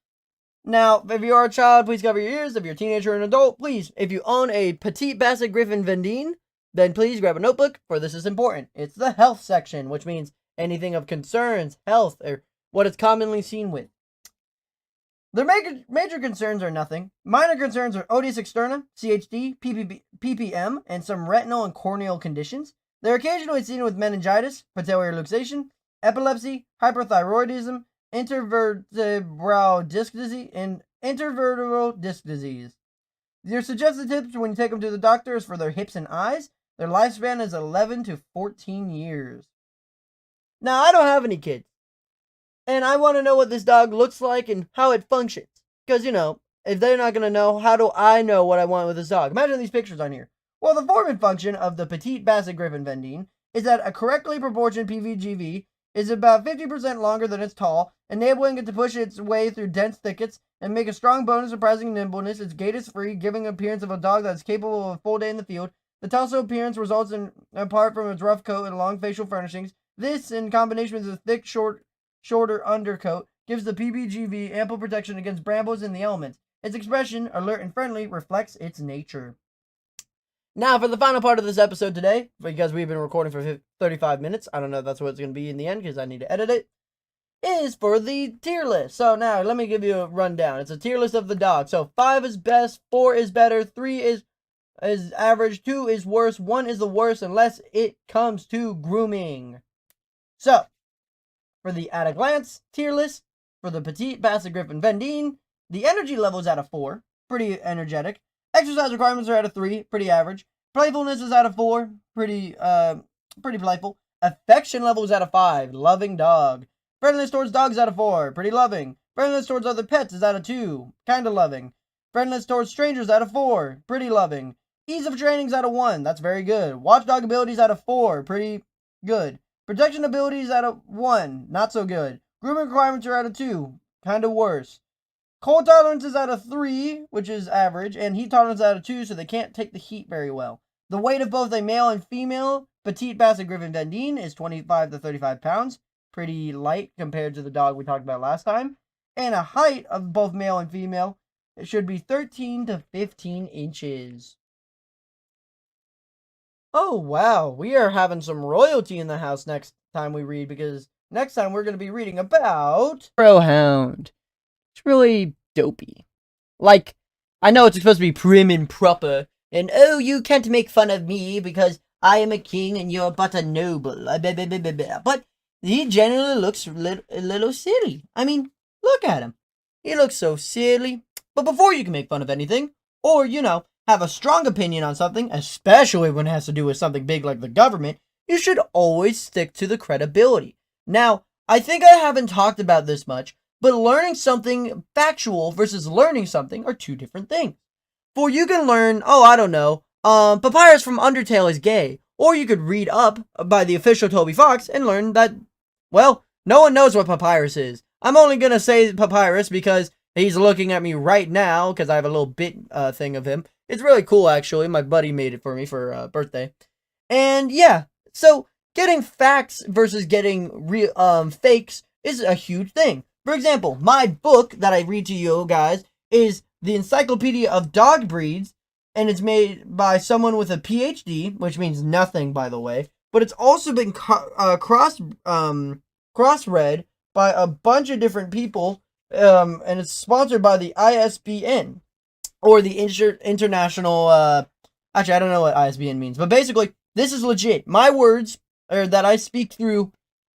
Now, if you are a child, please cover your ears. If you're a teenager or an adult, please, if you own a Petit Basset Griffon Vendeen, then please grab a notebook, for this is important. It's the health section, which means anything of concerns, health, or what it's commonly seen with. Their major concerns are nothing. Minor concerns are odious externa, CHD, PPM, and some retinal and corneal conditions. They're occasionally seen with meningitis, patellar luxation, epilepsy, hyperthyroidism, intervertebral disc disease, Your suggested tips when you take them to the doctor is for their hips and eyes. Their lifespan is 11 to 14 years. Now, I don't have any kids, and I want to know what this dog looks like and how it functions. Because, if they're not going to know, how do I know what I want with this dog? Imagine these pictures on here. Well, the form and function of the Petit Basset Griffon Vendeen is that a correctly proportioned PVGV is about 50% longer than it's tall, enabling it to push its way through dense thickets and make a strong bone of surprising nimbleness. Its gait is free, giving an appearance of a dog that is capable of a full day in the field. The tussle appearance results in, apart from its rough coat and long facial furnishings, this, in combination with a thick, shorter undercoat, gives the PBGV ample protection against brambles and the elements. Its expression, alert and friendly, reflects its nature. Now, for the final part of this episode today, because we've been recording for 35 minutes, I don't know if that's what it's going to be in the end because I need to edit it, is for the tier list. So now, let me give you a rundown. It's a tier list of the dog. So 5 is best, 4 is better, 3 is is average, 2 is worse, 1 is the worst unless it comes to grooming. So, for the at a glance tier list, for the Petit, Basset, Griffon, Vendeen, the energy level is at a 4, pretty energetic. Exercise requirements are at a 3, pretty average. Playfulness is at a 4, pretty playful. Affection level is at a 5, loving dog. Friendliness towards dogs is at a 4, pretty loving. Friendliness towards other pets is at a 2, kinda loving. Friendliness towards strangers at a 4, pretty loving. Ease of training is at a 1, that's very good. Watchdog abilities at a 4, pretty good. Protection abilities at a 1, not so good. Grooming requirements are at a 2, kinda worse. Cold tolerance is at a 3, which is average, and heat tolerance is at a 2, so they can't take the heat very well. The weight of both a male and female Petit, Basset, Griffon, Vendeen is 25 to 35 pounds. Pretty light compared to the dog we talked about last time. And a height of both male and female, it should be 13 to 15 inches. Oh, wow. We are having some royalty in the house next time we read, because next time we're going to be reading about Pharaoh Hound. It's really dopey. Like, I know it's supposed to be prim and proper, and oh, you can't make fun of me because I am a king and you're but a noble. But he generally looks a little silly. I mean, look at him. He looks so silly. But before you can make fun of anything, or, have a strong opinion on something, especially when it has to do with something big like the government, you should always stick to the credibility. Now, I think I haven't talked about this much, but learning something factual versus learning something are two different things. For you can learn, Papyrus from Undertale is gay. Or you could read up by the official Toby Fox and learn that, well, no one knows what Papyrus is. I'm only going to say Papyrus because he's looking at me right now because I have a little bit thing of him. It's really cool, actually. My buddy made it for me for birthday. And yeah, so getting facts versus getting real fakes is a huge thing. For example, my book that I read to you guys is the Encyclopedia of Dog Breeds, and it's made by someone with a PhD, which means nothing, by the way. But it's also been cross-read by a bunch of different people, and it's sponsored by the ISBN, or the International, actually, I don't know what ISBN means, but basically, this is legit. My words, that I speak through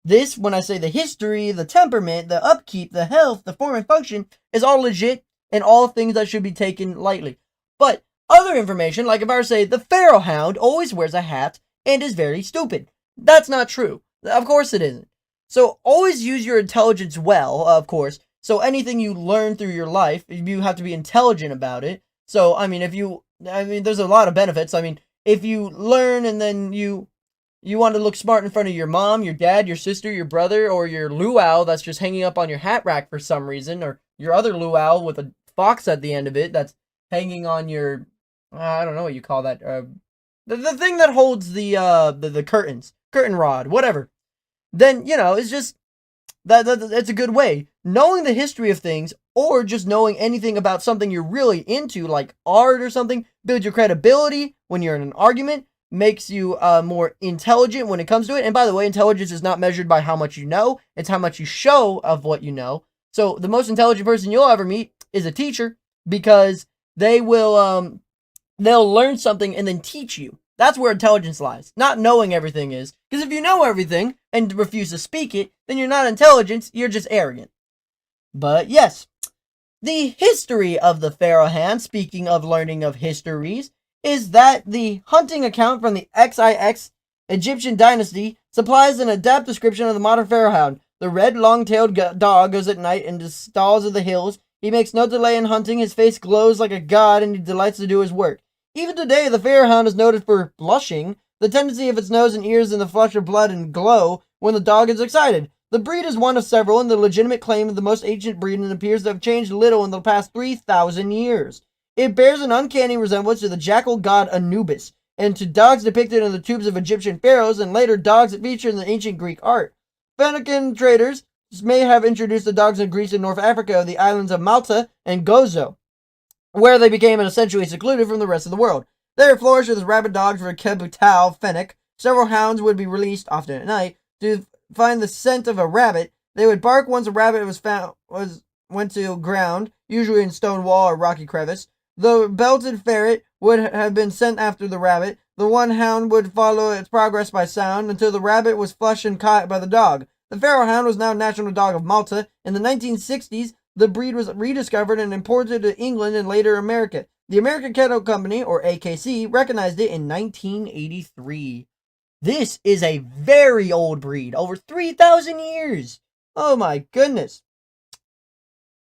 this, when I say the history, the temperament, the upkeep, the health, the form and function, is all legit, and all things that should be taken lightly. But other information, like if I were to say, the Pharaoh Hound always wears a hat and is very stupid. That's not true. Of course it isn't. So always use your intelligence well, of course. So anything you learn through your life, you have to be intelligent about it. So, there's a lot of benefits. If you learn and then you want to look smart in front of your mom, your dad, your sister, your brother, or your luau that's just hanging up on your hat rack for some reason, or your other luau with a fox at the end of it that's hanging on your, I don't know what you call that, the thing that holds the curtains, curtain rod, whatever. Then, it's just, it's a good way. Knowing the history of things, or just knowing anything about something you're really into, like art or something, builds your credibility when you're in an argument, makes you more intelligent when it comes to it. And by the way, intelligence is not measured by how much you know, it's how much you show of what you know. So the most intelligent person you'll ever meet is a teacher, because they will, they'll learn something and then teach you. That's where intelligence lies. Not knowing everything is. Because if you know everything and refuse to speak it, then you're not intelligent, you're just arrogant. But yes, the history of the Pharaoh Hound, speaking of learning of histories, is that the hunting account from the XIX Egyptian dynasty supplies an adept description of the modern Pharaoh Hound. The red, long-tailed dog goes at night into the stalls of the hills. He makes no delay in hunting. His face glows like a god, and he delights to do his work. Even today, the Pharaoh Hound is noted for blushing, the tendency of its nose and ears in the flush of blood and glow when the dog is excited. The breed is one of several, and the legitimate claim of the most ancient breed, and appears to have changed little in the past 3,000 years. It bears an uncanny resemblance to the jackal god Anubis, and to dogs depicted in the tombs of Egyptian pharaohs, and later dogs that feature in the ancient Greek art. Phoenician traders may have introduced the dogs in Greece and North Africa, the islands of Malta and Gozo, where they became essentially secluded from the rest of the world. There flourished as rabid dogs for capital Fennec. Several hounds would be released, often at night, to find the scent of a rabbit. They would bark once a rabbit went to ground, usually in stone wall or rocky crevice. The belted ferret would have been sent after the rabbit. The one hound would follow its progress by sound until the rabbit was flushed and caught by the dog. The Pharaoh Hound was now national dog of Malta. In the 1960s, the breed was rediscovered and imported to England and later America. The American Kennel Company, or AKC, recognized it in 1983. This is a very old breed, over 3,000 years. Oh my goodness.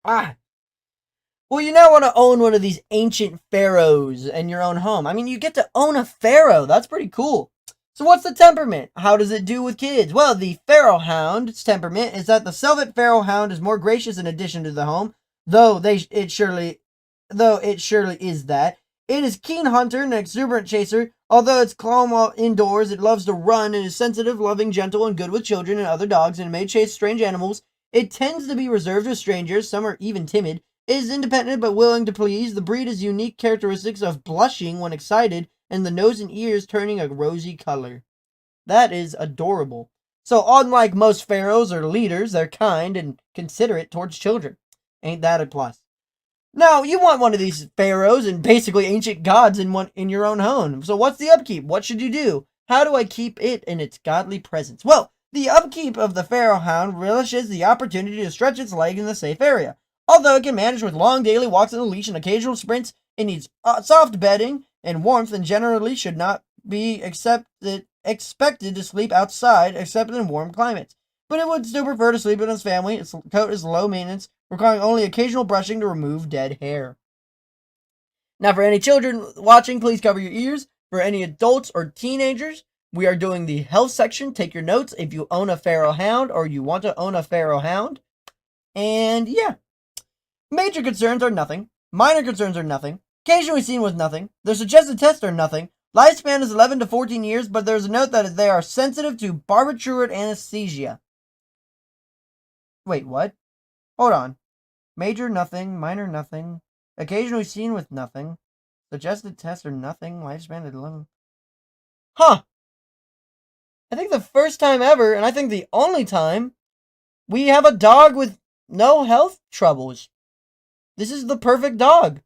Well, you now want to own one of these ancient pharaohs in your own home. I mean, you get to own a pharaoh. That's pretty cool. So what's the temperament? How does it do with kids? Well, the Pharaoh Hound's temperament is that the Velvet Pharaoh Hound is more gracious in addition to the home, though it surely is that. It is keen hunter and an exuberant chaser. Although it's calm while indoors, it loves to run and is sensitive, loving, gentle, and good with children and other dogs, and may chase strange animals. It tends to be reserved with strangers. Some are even timid. It is independent but willing to please. The breed has unique characteristics of blushing when excited and the nose and ears turning a rosy color. That is adorable. So unlike most pharaohs or leaders, they're kind and considerate towards children. Ain't that a plus? Now, you want one of these pharaohs and basically ancient gods in your own home. So what's the upkeep? What should you do? How do I keep it in its godly presence? Well, the upkeep of the Pharaoh Hound relishes the opportunity to stretch its leg in the safe area. Although it can manage with long daily walks on the leash and occasional sprints, it needs soft bedding and warmth and generally should not be expected to sleep outside except in warm climates. But it would still prefer to sleep in its family. Its coat is low maintenance, requiring only occasional brushing to remove dead hair. Now, for any children watching, please cover your ears. For any adults or teenagers, we are doing the health section. Take your notes if you own a Pharaoh Hound or you want to own a Pharaoh Hound. And yeah. Major concerns are nothing. Minor concerns are nothing. Occasionally seen with nothing. Their suggested tests are nothing. Lifespan is 11 to 14 years, but there's a note that they are sensitive to barbituric anesthesia. Wait, what? Hold on. Major nothing, minor nothing. Occasionally seen with nothing. Suggested tests are nothing. Lifespan is 11. Huh. I think the first time ever, and I think the only time, we have a dog with no health troubles. This is the perfect dog.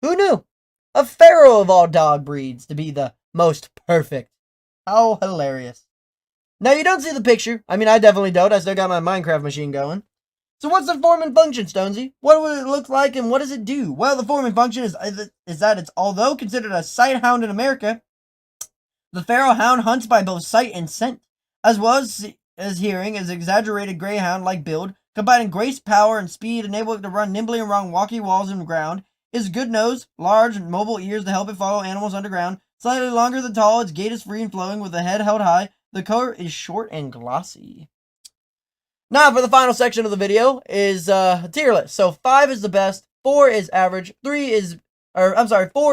Who knew? A pharaoh of all dog breeds to be the most perfect. How hilarious. Now, you don't see the picture. I mean, I definitely don't. I still got my Minecraft machine going. So what's the form and function, Stonesy? What would it look like and what does it do? Well, the form and function is that it's, although considered a sight hound in America, the Pharaoh Hound hunts by both sight and scent, as well as hearing, as exaggerated Greyhound-like build, combining grace, power, and speed, enabling it to run nimbly around rocky walls and ground. Its good nose, large and mobile ears to help it follow animals underground, slightly longer than tall, its gait is free and flowing with the head held high. The coat is short and glossy. Now for the final section of the video is tier list. So 5 is the best, 4 is average, 4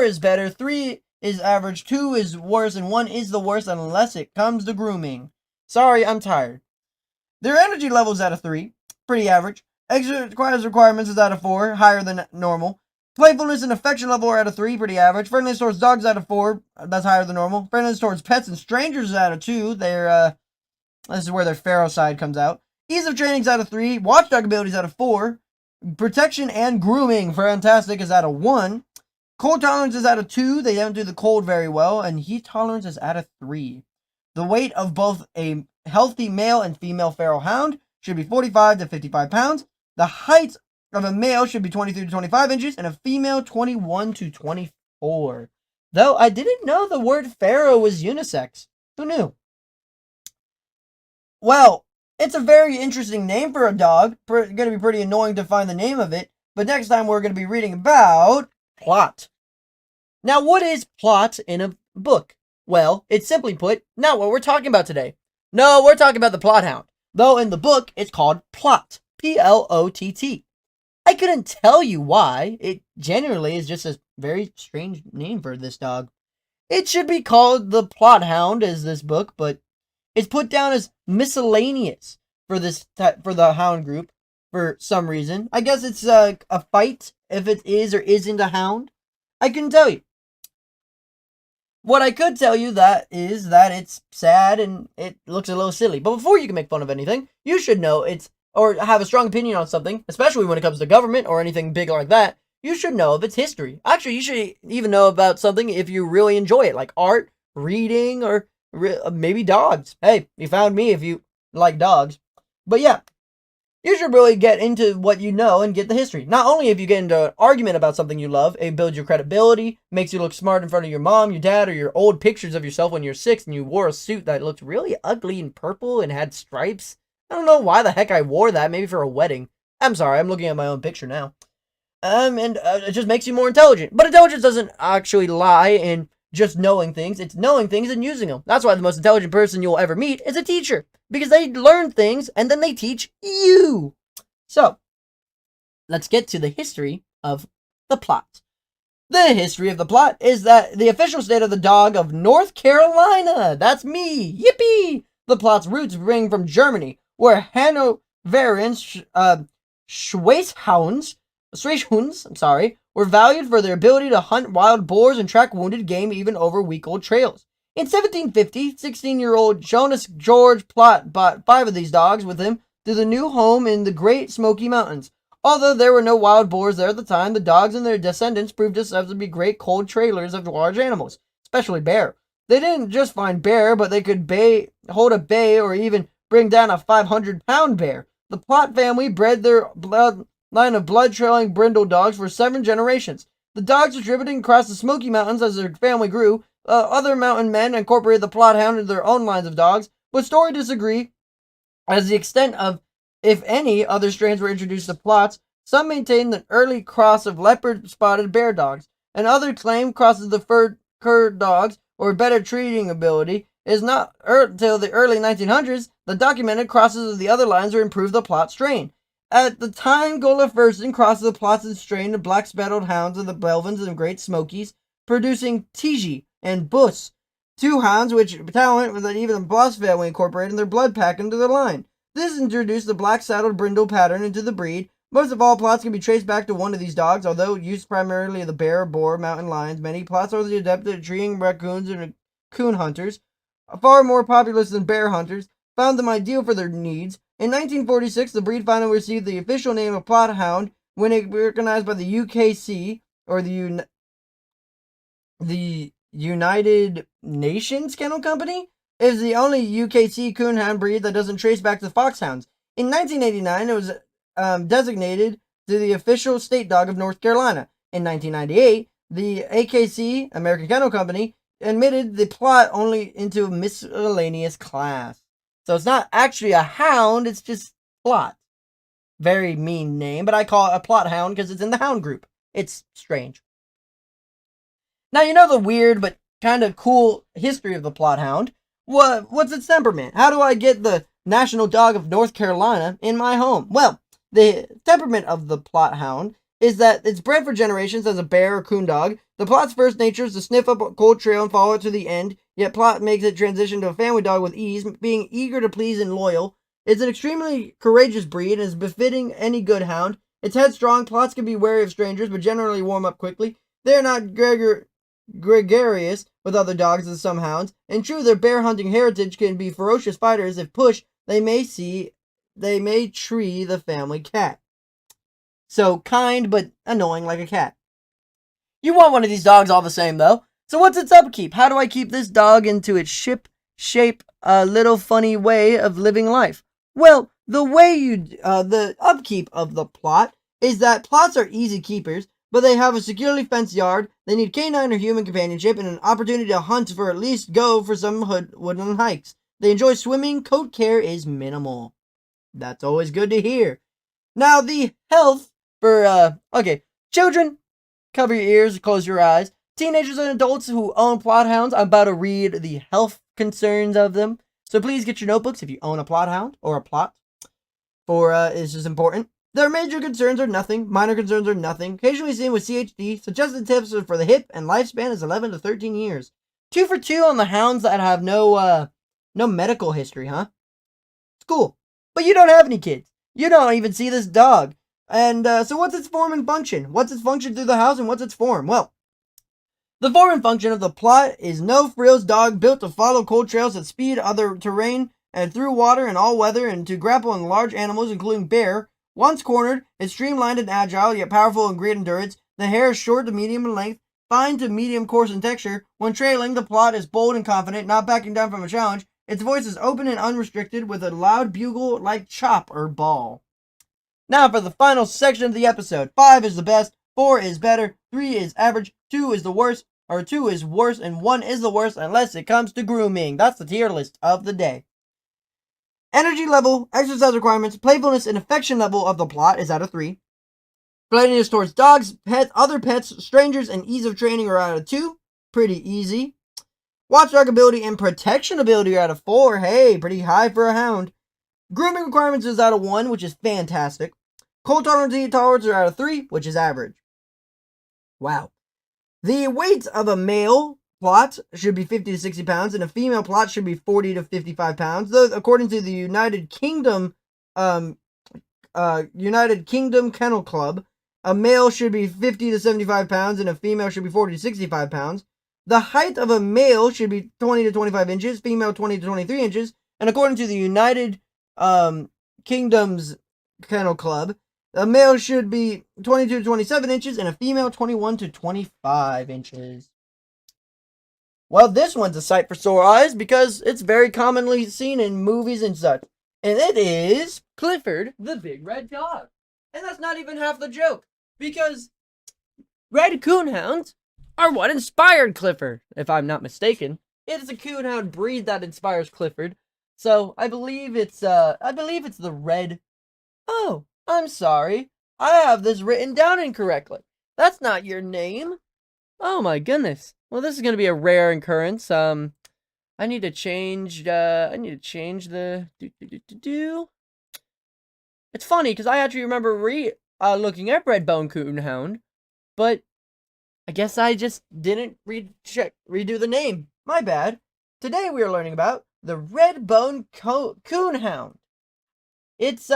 is better, 3 is average, 2 is worse, and 1 is the worst unless it comes to grooming. Sorry, I'm tired. Their energy level is at a 3, pretty average. Exercise requirements is at a 4, higher than normal. Playfulness and affection level are at a 3, pretty average. Friendliness towards dogs at a 4, that's higher than normal. Friendliness towards pets and strangers is at a 2. This is where their pharaoh side comes out. Ease of training is at a 3. Watchdog ability is at a 4. Protection and grooming, fantastic, is at a 1. Cold tolerance is at a 2. They don't do the cold very well. And heat tolerance is at a 3. The weight of both a healthy male and female Pharaoh Hound should be 45 to 55 pounds. The height of a male should be 23 to 25 inches and a female 21 to 24. Though I didn't know the word pharaoh was unisex. Who knew? Well, it's a very interesting name for a dog. Going to be pretty annoying to find the name of it. But next time we're going to be reading about Plott. Now, what is Plott in a book? Well, it's simply put, not what we're talking about today. No, we're talking about the Plott Hound. Though in the book, it's called Plott. Plott. I couldn't tell you why. It generally is just a very strange name for this dog. It should be called the Plott Hound as this book, but it's put down as miscellaneous for the hound group for some reason. I guess it's a fight if it is or isn't a hound. I couldn't tell you. What I could tell you is that it's sad and it looks a little silly. But before you can make fun of anything, you should know or have a strong opinion on something, especially when it comes to government or anything big like that. you should know of its history. Actually, you should even know about something if you really enjoy it, like art, reading, or maybe dogs. Hey, you found me if you like dogs. But yeah, you should really get into what you know and get the history. Not only if you get into an argument about something you love, it builds your credibility, makes you look smart in front of your mom, your dad, or your old pictures of yourself when you're 6 and you wore a suit that looked really ugly and purple and had stripes. I don't know why the heck I wore that, maybe for a wedding. I'm sorry, I'm looking at my own picture now. It just makes you more intelligent. But intelligence doesn't actually lie in just knowing things. It's knowing things and using them. That's why the most intelligent person you'll ever meet is a teacher. Because they learn things and then they teach you. So, let's get to the history of the Plott. The history of the Plott is that the official state of the dog of North Carolina. That's me. Yippee! The Plott's roots bring from Germany, where Hanoverian Schweisshounds, were valued for their ability to hunt wild boars and track wounded game even over week-old trails. In 1750, 16-year-old Jonas George Plott bought 5 of these dogs with him to the new home in the Great Smoky Mountains. Although there were no wild boars there at the time, the dogs and their descendants proved themselves to be great cold trailers of large animals, especially bear. They didn't just find bear, but they could hold a bay or even bring down a 500-pound bear. The Plott family bred their line of blood-trailing brindle dogs for 7 generations. The dogs distributed across the Smoky Mountains as their family grew. Other mountain men incorporated the Plott Hound into their own lines of dogs, but stories disagree as the extent of, if any, other strains were introduced to Plotts. Some maintain an early cross of leopard-spotted bear dogs, and others claim crosses the fur-cur dogs, or better treating ability. It is not until the early 1900s the documented crosses of the other lines were improved the Plott strain. At the time, Gola Fersen crossed the Plotts strain of black-speckled hounds of the Belvins and Great Smokies, producing Tiji and Bus, 2 hounds which talent that even the Boss family incorporated in their blood pack into their line. This introduced the black-saddled brindle pattern into the breed. Most of all Plotts can be traced back to one of these dogs, although used primarily in the bear, boar, mountain lions. Many Plotts are the adept at treeing raccoons and coon hunters, far more populous than bear hunters, found them ideal for their needs. In 1946, the breed finally received the official name of Plott Hound when it was recognized by the UKC, or the United Nations Kennel Company. It is the only UKC coonhound breed that doesn't trace back to foxhounds. In 1989, it was designated to the official state dog of North Carolina. In 1998, the AKC, American Kennel Company, admitted the Plott only into a miscellaneous class. So it's not actually a hound, it's just Plott. Very mean name, but I call it a Plott Hound because it's in the hound group. It's strange. Now, you know the weird but kind of cool history of the Plott Hound. What's its temperament? How do I get the national dog of North Carolina in my home? Well, the temperament of the Plott Hound is that it's bred for generations as a bear or coon dog. The Plott's first nature is to sniff up a cold trail and follow it to the end, yet Plott makes it transition to a family dog with ease, being eager to please and loyal. It's an extremely courageous breed and is befitting any good hound. It's headstrong. Plotts can be wary of strangers, but generally warm up quickly. They are not gregarious with other dogs as some hounds. And true, their bear hunting heritage can be ferocious fighters. If pushed, they may tree the family cat. So kind, but annoying like a cat. You want one of these dogs all the same, though. So what's its upkeep? How do I keep this dog into its shape, a little funny way of living life? Well, the upkeep of the Plott is that Plotts are easy keepers, but they have a securely fenced yard. They need canine or human companionship and an opportunity to hunt for at least go for some woodland hikes. They enjoy swimming. Coat care is minimal. That's always good to hear. Now, the health for, children, cover your ears, close your eyes. Teenagers and adults who own Plott Hounds, I'm about to read the health concerns of them. So please get your notebooks if you own a Plott Hound or a Plott. This is important. Their major concerns are nothing. Minor concerns are nothing. Occasionally seen with CHD. Suggested tips for the hip and lifespan is 11 to 13 years. 2 for 2 on the hounds that have no medical history, huh? It's cool. But you don't have any kids. You don't even see this dog. And so what's its form and function? What's its function through the house and what's its form? Well, the form and function of the Plott is no frills dog built to follow cold trails at speed, other terrain, and through water in all weather, and to grapple on large animals, including bear. Once cornered, it's streamlined and agile, yet powerful and great endurance. The hair is short to medium in length, fine to medium coarse in texture. When trailing, the Plott is bold and confident, not backing down from a challenge. Its voice is open and unrestricted with a loud bugle-like chop or bawl. Now for the final section of the episode. 5 is the best, 4 is better, 3 is average, 2 is the worst, or 2 is worse, and 1 is the worst unless it comes to grooming. That's the tier list of the day. Energy level, exercise requirements, playfulness, and affection level of the Plott is out of 3. Politeness towards dogs, pets, other pets, strangers, and ease of training are out of 2. Pretty easy. Watchdog ability and protection ability are out of 4. Hey, pretty high for a hound. Grooming requirements is out of 1, which is fantastic. Cold tolerance and heat tolerance are out of 3, which is average. Wow. The weight of a male Plott should be 50 to 60 pounds, and a female Plott should be 40 to 55 pounds. Though, according to the United Kingdom Kennel Club, a male should be 50 to 75 pounds, and a female should be 40 to 65 pounds. The height of a male should be 20 to 25 inches, female 20 to 23 inches, and according to the United Kingdom's Kennel Club, a male should be 22 to 27 inches, and a female 21 to 25 inches. Well, this one's a sight for sore eyes because it's very commonly seen in movies and such. And it is Clifford the Big Red Dog. And that's not even half the joke, because Red Coonhounds are what inspired Clifford, if I'm not mistaken. It is a coonhound breed that inspires Clifford. So I believe it's the red. Oh, I'm sorry. I have this written down incorrectly. That's not your name. Oh my goodness. Well, this is gonna be a rare occurrence. I need to change the It's funny because I actually remember looking at Redbone Coonhound, but I guess I just didn't redo the name. My bad. Today we are learning about the Redbone Coonhound. It's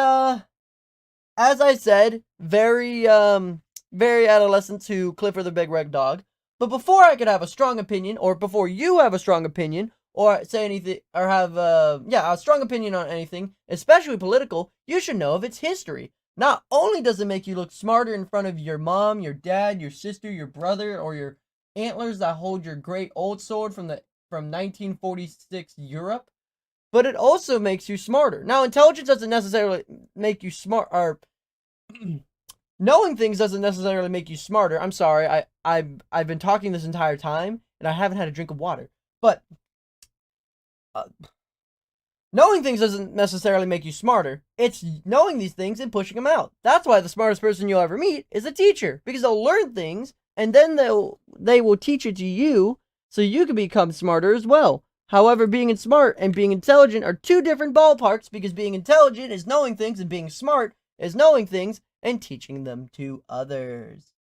as I said, very adolescent to Clifford the Big Red Dog. But before I could have a strong opinion, or before you have a strong opinion, or say anything, or have a strong opinion on anything, especially political, you should know of its history. Not only does it make you look smarter in front of your mom, your dad, your sister, your brother, or your antlers that hold your great old sword from 1946 Europe, but it also makes you smarter. Now, intelligence doesn't necessarily make you smart, or knowing things doesn't necessarily make you smarter. I'm sorry, I've been talking this entire time, and I haven't had a drink of water. But knowing things doesn't necessarily make you smarter. It's knowing these things and pushing them out. That's why the smartest person you'll ever meet is a teacher, because they'll learn things, and then they will teach it to you, so you can become smarter as well. However, being smart and being intelligent are two different ballparks, because being intelligent is knowing things, and being smart is knowing things and teaching them to others.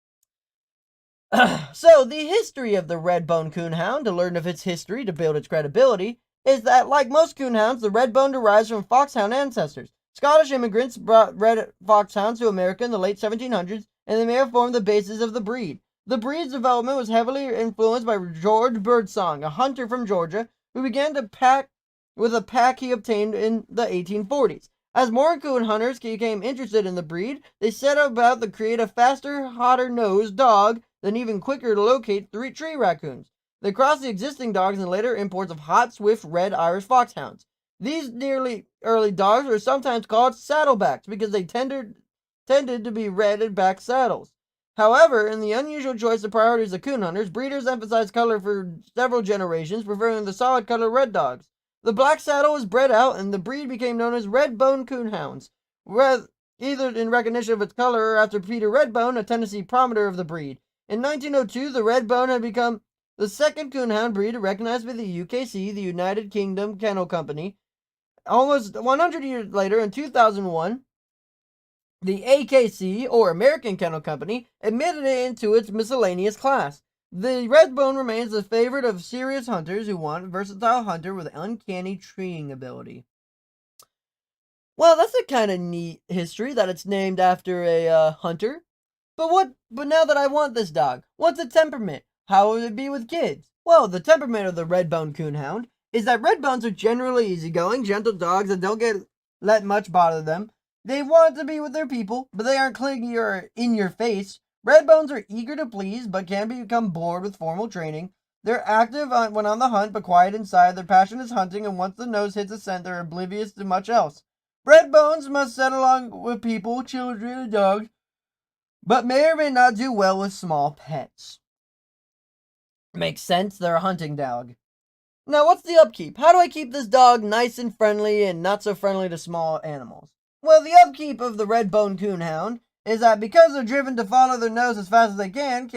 So, the history of the Redbone Coonhound, to learn of its history to build its credibility, is that, like most coonhounds, the Redbone derives from foxhound ancestors. Scottish immigrants brought red foxhounds to America in the late 1700s, and they may have formed the basis of the breed. The breed's development was heavily influenced by George Birdsong, a hunter from Georgia, who began to pack with a pack he obtained in the 1840s. As more coon hunters became interested in the breed, they set about to create a faster, hotter-nosed dog than even quicker to locate tree raccoons. They crossed the existing dogs and later imports of hot, swift, red Irish Foxhounds. These nearly early dogs were sometimes called saddlebacks because they tended to be red and back saddles. However, in the unusual choice of priorities of coon hunters, breeders emphasized color for several generations, preferring the solid color red dogs. The black saddle was bred out, and the breed became known as Redbone Coonhounds, either in recognition of its color or after Peter Redbone, a Tennessee promoter of the breed. In 1902, the Redbone had become the second coonhound breed recognized by the UKC, the United Kingdom Kennel Company. Almost 100 years later, in 2001, the AKC, or American Kennel Company, admitted it into its miscellaneous class. The Redbone remains the favorite of serious hunters who want a versatile hunter with uncanny treeing ability. Well, that's a kind of neat history that it's named after a hunter. But now that I want this dog, what's its temperament? How would it be with kids? Well, the temperament of the Redbone Coonhound is that Redbones are generally easygoing, gentle dogs that don't let much bother them. They want to be with their people, but they aren't clingy or in your face. Redbones are eager to please, but can become bored with formal training. They're active when on the hunt, but quiet inside. Their passion is hunting, and once the nose hits a scent, they're oblivious to much else. Redbones must set along with people, children, and dogs, but may or may not do well with small pets. Makes sense, they're a hunting dog. Now, what's the upkeep? How do I keep this dog nice and friendly and not so friendly to small animals? Well, the upkeep of the Redbone Coonhound is that because they're driven to follow their nose as fast as they can,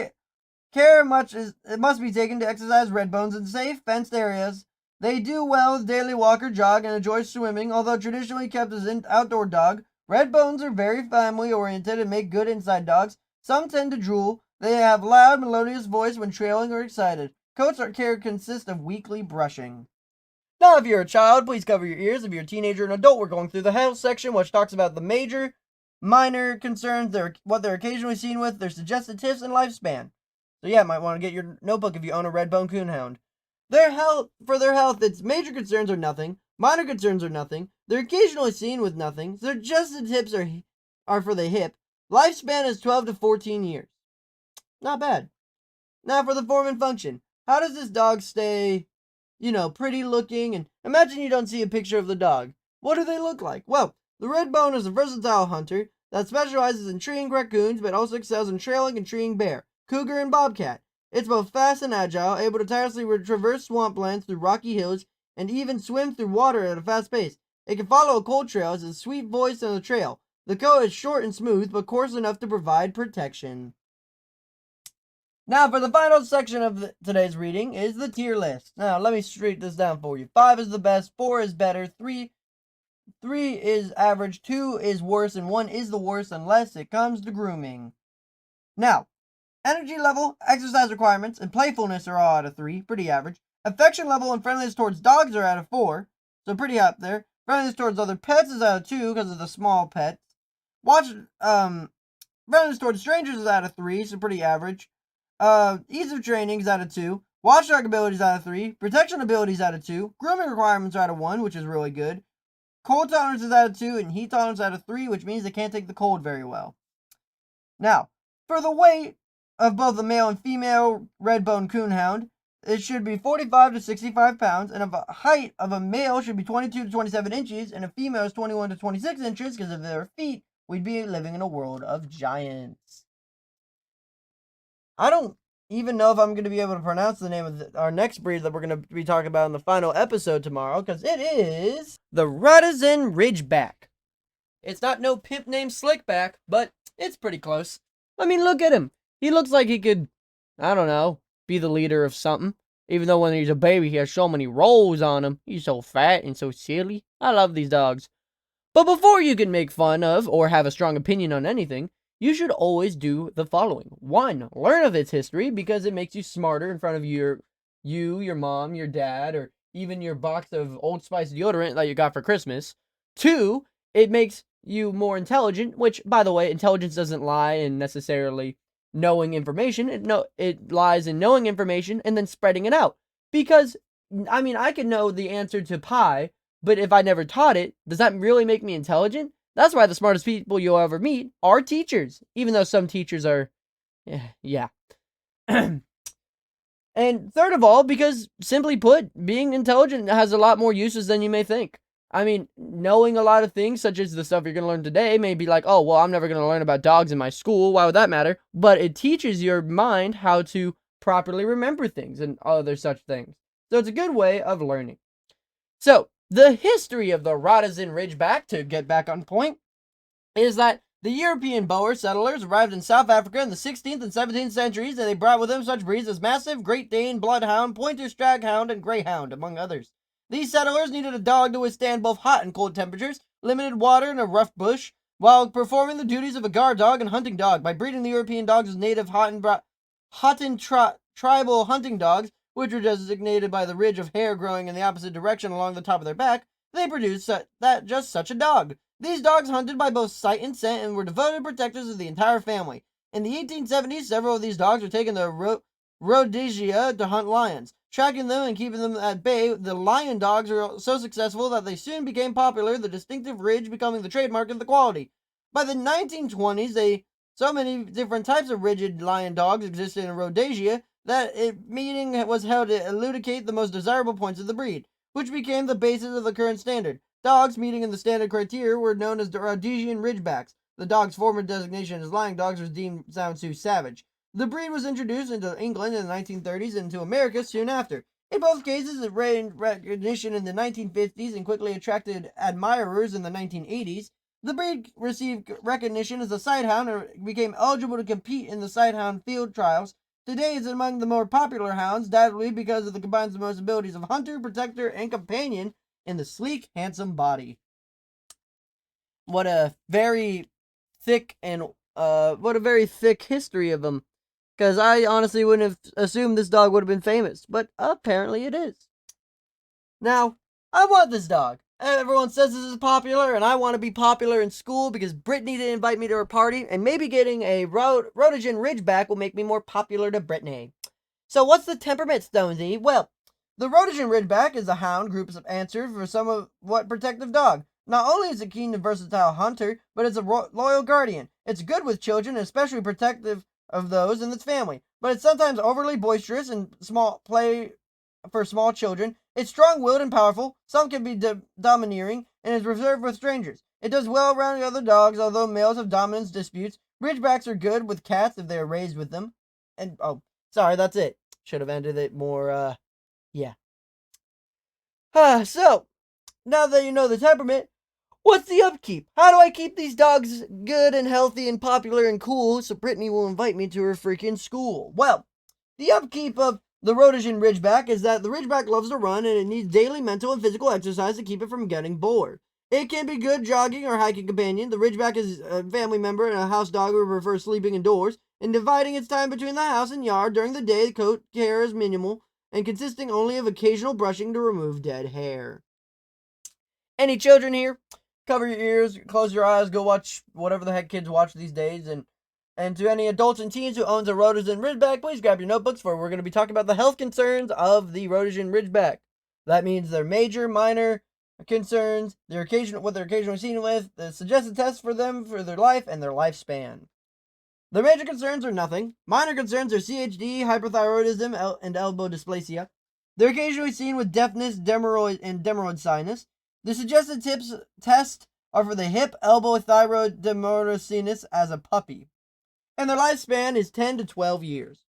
care must be taken to exercise redbones in safe, fenced areas. They do well with daily walk or jog and enjoy swimming. Although traditionally kept as an outdoor dog, redbones are very family-oriented and make good inside dogs. Some tend to drool. They have loud, melodious voice when trailing or excited. Coats care consist of weekly brushing. Now, if you're a child, please cover your ears. If you're a teenager and adult, we're going through the health section, which talks about the major, minor concerns, what they're occasionally seen with, their suggested tips, and lifespan. So yeah, might want to get your notebook if you own a Redbone Coonhound. For their health, its major concerns are nothing, minor concerns are nothing, they're occasionally seen with nothing, suggested tips are for the hip, lifespan is 12 to 14 years. Not bad. Now for the form and function. How does this dog stay, pretty looking? And imagine you don't see a picture of the dog. What do they look like? Well, the Redbone is a versatile hunter that specializes in treeing raccoons, but also excels in trailing and treeing bear, cougar, and bobcat. It's both fast and agile, able to tirelessly traverse swamplands through rocky hills, and even swim through water at a fast pace. It can follow a cold trail as a sweet voice on the trail. The coat is short and smooth, but coarse enough to provide protection. Now, for the final section of today's reading is the tier list. Now, let me straight this down for you. 5 is the best, 4 is better, 3 is average, 2 is worse, and 1 is the worst unless it comes to grooming. Now, energy level, exercise requirements, and playfulness are all out of 3, pretty average. Affection level and friendliness towards dogs are out of 4, so pretty up there. Friendliness towards other pets is out of 2 because of the small pets. Friendliness towards strangers is out of 3, so pretty average. Ease of training is out of 2. Watchdog ability is out of 3. Protection ability is out of 2. Grooming requirements are out of 1, which is really good. Cold tolerance is out of 2, and heat tolerance out of 3, which means they can't take the cold very well. Now, for the weight of both the male and female Redbone Coonhound, it should be 45 to 65 pounds, and the height of a male should be 22 to 27 inches, and a female is 21 to 26 inches, because of their feet, we'd be living in a world of giants. I don't even know if I'm going to be able to pronounce the name of our next breed that we're going to be talking about in the final episode tomorrow, because it is the Rhodesian Ridgeback. It's not no pimp named Slickback, but it's pretty close. I mean, look at him. He looks like he could, I don't know, be the leader of something. Even though when he's a baby, he has so many rolls on him. He's so fat and so silly. I love these dogs. But before you can make fun of or have a strong opinion on anything, you should always do the following. 1, learn of its history because it makes you smarter in front of your mom, your dad, or even your box of Old Spice deodorant that you got for Christmas. 2, it makes you more intelligent, which, by the way, intelligence doesn't lie in necessarily knowing information. It lies in knowing information and then spreading it out. Because, I mean, I can know the answer to pi, but if I never taught it, does that really make me intelligent? That's why the smartest people you'll ever meet are teachers, even though some teachers are, yeah. And third of all, because simply put, being intelligent has a lot more uses than you may think. I mean, knowing a lot of things, such as the stuff you're going to learn today, may be like, oh, well, I'm never going to learn about dogs in my school. Why would that matter? But it teaches your mind how to properly remember things and other such things. So it's a good way of learning. So, the history of the Rhodesian Ridgeback, to get back on point, is that the European Boer settlers arrived in South Africa in the 16th and 17th centuries, and they brought with them such breeds as Mastiff, Great Dane, Bloodhound, Pointer Staghound, and Greyhound, among others. These settlers needed a dog to withstand both hot and cold temperatures, limited water, and a rough bush, while performing the duties of a guard dog and hunting dog. By breeding the European dogs as native tribal hunting dogs, which were designated by the ridge of hair growing in the opposite direction along the top of their back, they produced just such a dog. These dogs hunted by both sight and scent and were devoted protectors of the entire family. In the 1870s, several of these dogs were taken to Rhodesia to hunt lions. Tracking them and keeping them at bay, the lion dogs were so successful that they soon became popular, the distinctive ridge becoming the trademark of the quality. By the 1920s, they So many different types of rigid lion dogs existed in Rhodesia that a meeting was held to elucidate the most desirable points of the breed, which became the basis of the current standard. Dogs meeting in the standard criteria were known as the Rhodesian Ridgebacks. The dog's former designation as lying dogs was deemed sound too savage. The breed was introduced into England in the 1930s and to America soon after. In both cases, it gained recognition in the 1950s and quickly attracted admirers in the 1980s. The breed received recognition as a sighthound and became eligible to compete in the sighthound field trials. Today, it's among the more popular hounds, doubtedly because it combines the most abilities of hunter, protector, and companion in the sleek, handsome body. What a very thick history of him. Because I honestly wouldn't have assumed this dog would have been famous, but apparently it is. Now, I want this dog. Everyone says this is popular, and I want to be popular in school because Brittany didn't invite me to her party, and maybe getting a Rhodesian Ridgeback will make me more popular to Brittany. So what's the temperament, Stonesy? Well, the Rhodesian Ridgeback is a hound group of answers for somewhat protective dog. Not only is it keen and versatile hunter, but it's a loyal guardian. It's good with children, and especially protective of those in its family, but it's sometimes overly boisterous and small play for small children. It's strong-willed and powerful. Some can be domineering and is reserved with strangers. It does well around the other dogs, although males have dominance disputes. Ridgebacks are good with cats if they are raised with them. And, oh, sorry, that's it. Should have ended it more, yeah. So, now that you know the temperament, what's the upkeep? How do I keep these dogs good and healthy and popular and cool so Brittany will invite me to her freaking school? Well, the upkeep of the Rhodesian Ridgeback is that the Ridgeback loves to run and it needs daily mental and physical exercise to keep it from getting bored. It can be good jogging or hiking companion. The Ridgeback is a family member and a house dog who prefers sleeping indoors and dividing its time between the house and yard. During the day, the coat care is minimal and consisting only of occasional brushing to remove dead hair. Any children here? Cover your ears, close your eyes, go watch whatever the heck kids watch these days, and to any adults and teens who owns a Rhodesian Ridgeback, please grab your notebooks for we're going to be talking about the health concerns of the Rhodesian Ridgeback. That means their major, minor concerns, what they're occasionally seen with, the suggested tests for them for their life, and their lifespan. Their major concerns are nothing. Minor concerns are CHD, hyperthyroidism, and elbow dysplasia. They're occasionally seen with deafness, demeroid sinus. The suggested tests are for the hip, elbow, thyroid, demeroid sinus as a puppy. And their lifespan is 10 to 12 years.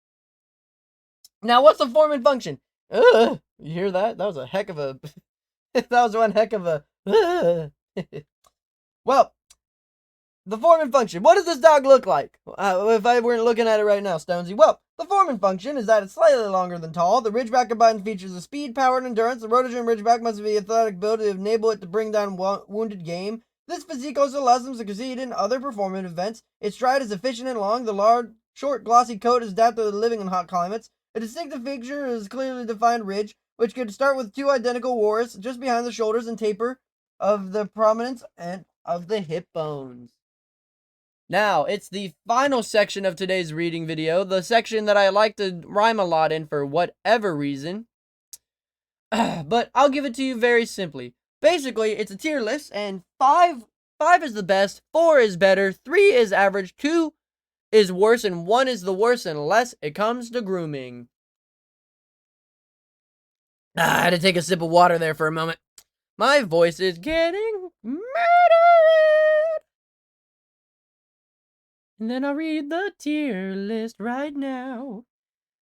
Now, what's the form and function? You hear that? That was a heck of a... that was one heck of a... Well, the form and function. What does this dog look like? If I weren't looking at it right now, Stonesy. Well, the form and function is that it's slightly longer than tall. The Ridgeback combines features of speed, power, and endurance. The Rhodesian Ridgeback must be athletic build to enable it to bring down wounded game. This physique also allows them to succeed in other performance events. Its stride is efficient and long. The large, short, glossy coat is adapted to living in hot climates. A distinctive feature is clearly defined ridge, which could start with two identical whorls just behind the shoulders and taper of the prominence and of the hip bones. Now, it's the final section of today's reading video, the section that I like to rhyme a lot in for whatever reason. But I'll give it to you very simply. Basically, it's a tier list, and 5 is the best, 4 is better, 3 is average, 2 is worse, and 1 is the worst unless it comes to grooming. I had to take a sip of water there for a moment. My voice is getting murdered. And then I'll read the tier list right now.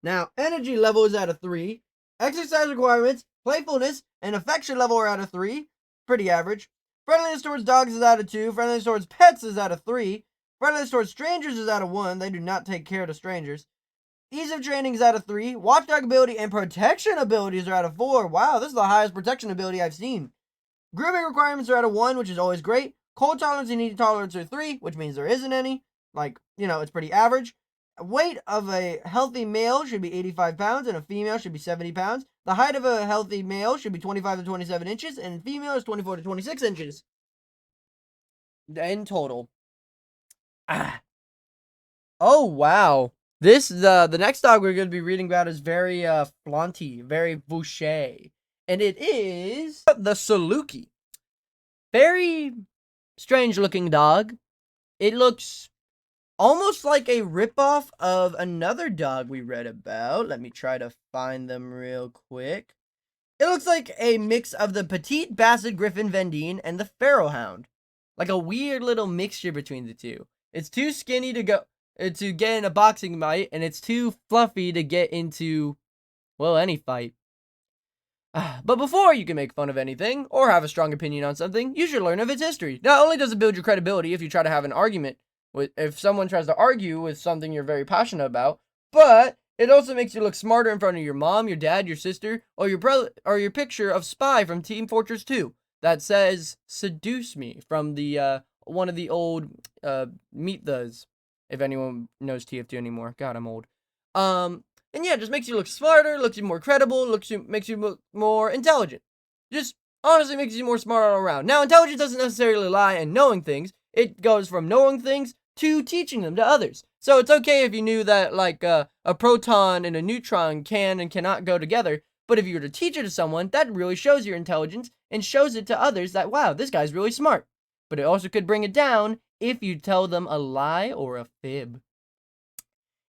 Now, energy level is at a 3. Exercise requirements, playfulness, and affection level are at a 3. Pretty average. Friendliness towards dogs is at a 2. Friendliness towards pets is at a 3. Friendliness towards strangers is at a 1. They do not take care to strangers. Ease of training is at a 3. Watchdog ability and protection abilities are at a 4. Wow, this is the highest protection ability I've seen. Grooming requirements are at a 1, which is always great. Cold tolerance and heat tolerance are 3, which means there isn't any. Like, it's pretty average. Weight of a healthy male should be 85 pounds and a female should be 70 pounds. The height of a healthy male should be 25 to 27 inches and female is 24 to 26 inches. In total. Oh, wow. The next dog we're going to be reading about is very flaunty, very bouché. And it is the Saluki. Very strange looking dog. It looks almost like a ripoff of another dog we read about. Let me try to find them real quick. It looks like a mix of the Petit, Basset, Griffon, Vendeen, and the Pharaoh Hound. Like a weird little mixture between the two. It's too skinny to get in a boxing fight, and it's too fluffy to get into, well, any fight. But before you can make fun of anything, or have a strong opinion on something, you should learn of its history. Not only does it build your credibility if you try to have an argument if someone tries to argue with something you're very passionate about, but it also makes you look smarter in front of your mom, your dad, your sister, or your brother, or your picture of Spy from Team Fortress 2 that says "Seduce me" from the one of the old Meet Thes. If anyone knows TF2 anymore, God, I'm old. And yeah, it just makes you look smarter, looks you more credible, makes you look more intelligent. Just honestly makes you more smart all around. Now, intelligence doesn't necessarily lie in knowing things. It goes from knowing things to teaching them to others. So it's okay if you knew that, like, a proton and a neutron can and cannot go together. But if you were to teach it to someone, that really shows your intelligence and shows it to others that, wow, this guy's really smart. But it also could bring it down if you tell them a lie or a fib.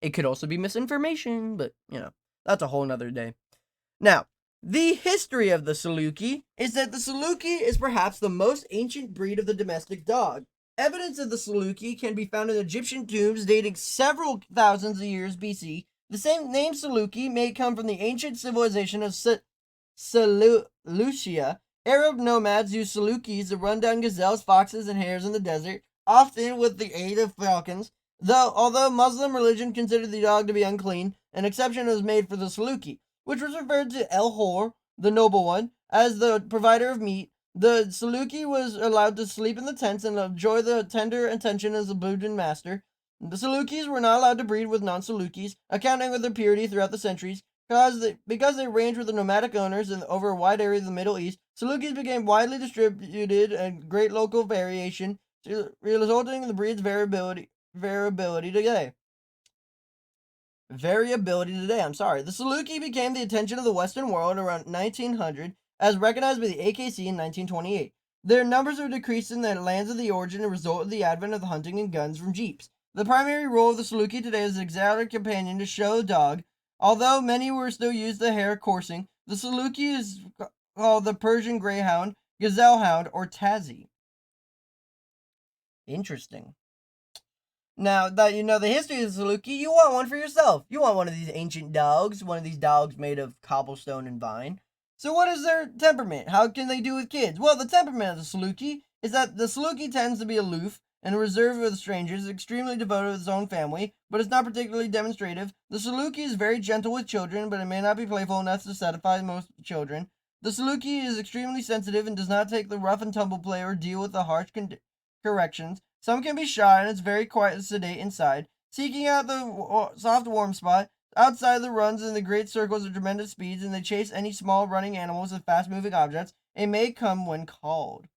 It could also be misinformation, but, that's a whole nother day. Now, the history of the Saluki is that the Saluki is perhaps the most ancient breed of the domestic dog. Evidence of the Saluki can be found in Egyptian tombs dating several thousands of years BC. The same name Saluki may come from the ancient civilization of Seleucia. Arab nomads used Salukis to run down gazelles, foxes, and hares in the desert, often with the aid of falcons. Although Muslim religion considered the dog to be unclean, an exception was made for the Saluki, which was referred to El Hor, the noble one, as the provider of meat. The Saluki was allowed to sleep in the tents and enjoy the tender attention as a boudin master. The Salukis were not allowed to breed with non-Salukis, accounting for their purity throughout the centuries. Because they ranged with the nomadic owners over a wide area of the Middle East, Salukis became widely distributed and great local variation, resulting in the breed's variability today. I'm sorry. The Saluki became the attention of the Western world around 1900, as recognized by the AKC in 1928. Their numbers have decreased in the lands of the origin as a result of the advent of the hunting and guns from jeeps. The primary role of the Saluki today is an exotic companion to show dog. Although many were still used the hare coursing, the Saluki is called the Persian Greyhound, Gazelle Hound, or Tazi. Interesting. Now that you know the history of the Saluki, you want one for yourself. You want one of these ancient dogs, one of these dogs made of cobblestone and vine. So what is their temperament? How can they do with kids? Well, the temperament of the Saluki is that the Saluki tends to be aloof and reserved with strangers, extremely devoted to its own family, but is not particularly demonstrative. The Saluki is very gentle with children, but it may not be playful enough to satisfy most children. The Saluki is extremely sensitive and does not take the rough and tumble play or deal with the harsh corrections. Some can be shy, and it's very quiet and sedate inside, seeking out the soft warm spot. Outside, the runs in the great circles at tremendous speeds, and they chase any small running animals with fast-moving objects. It may come when called.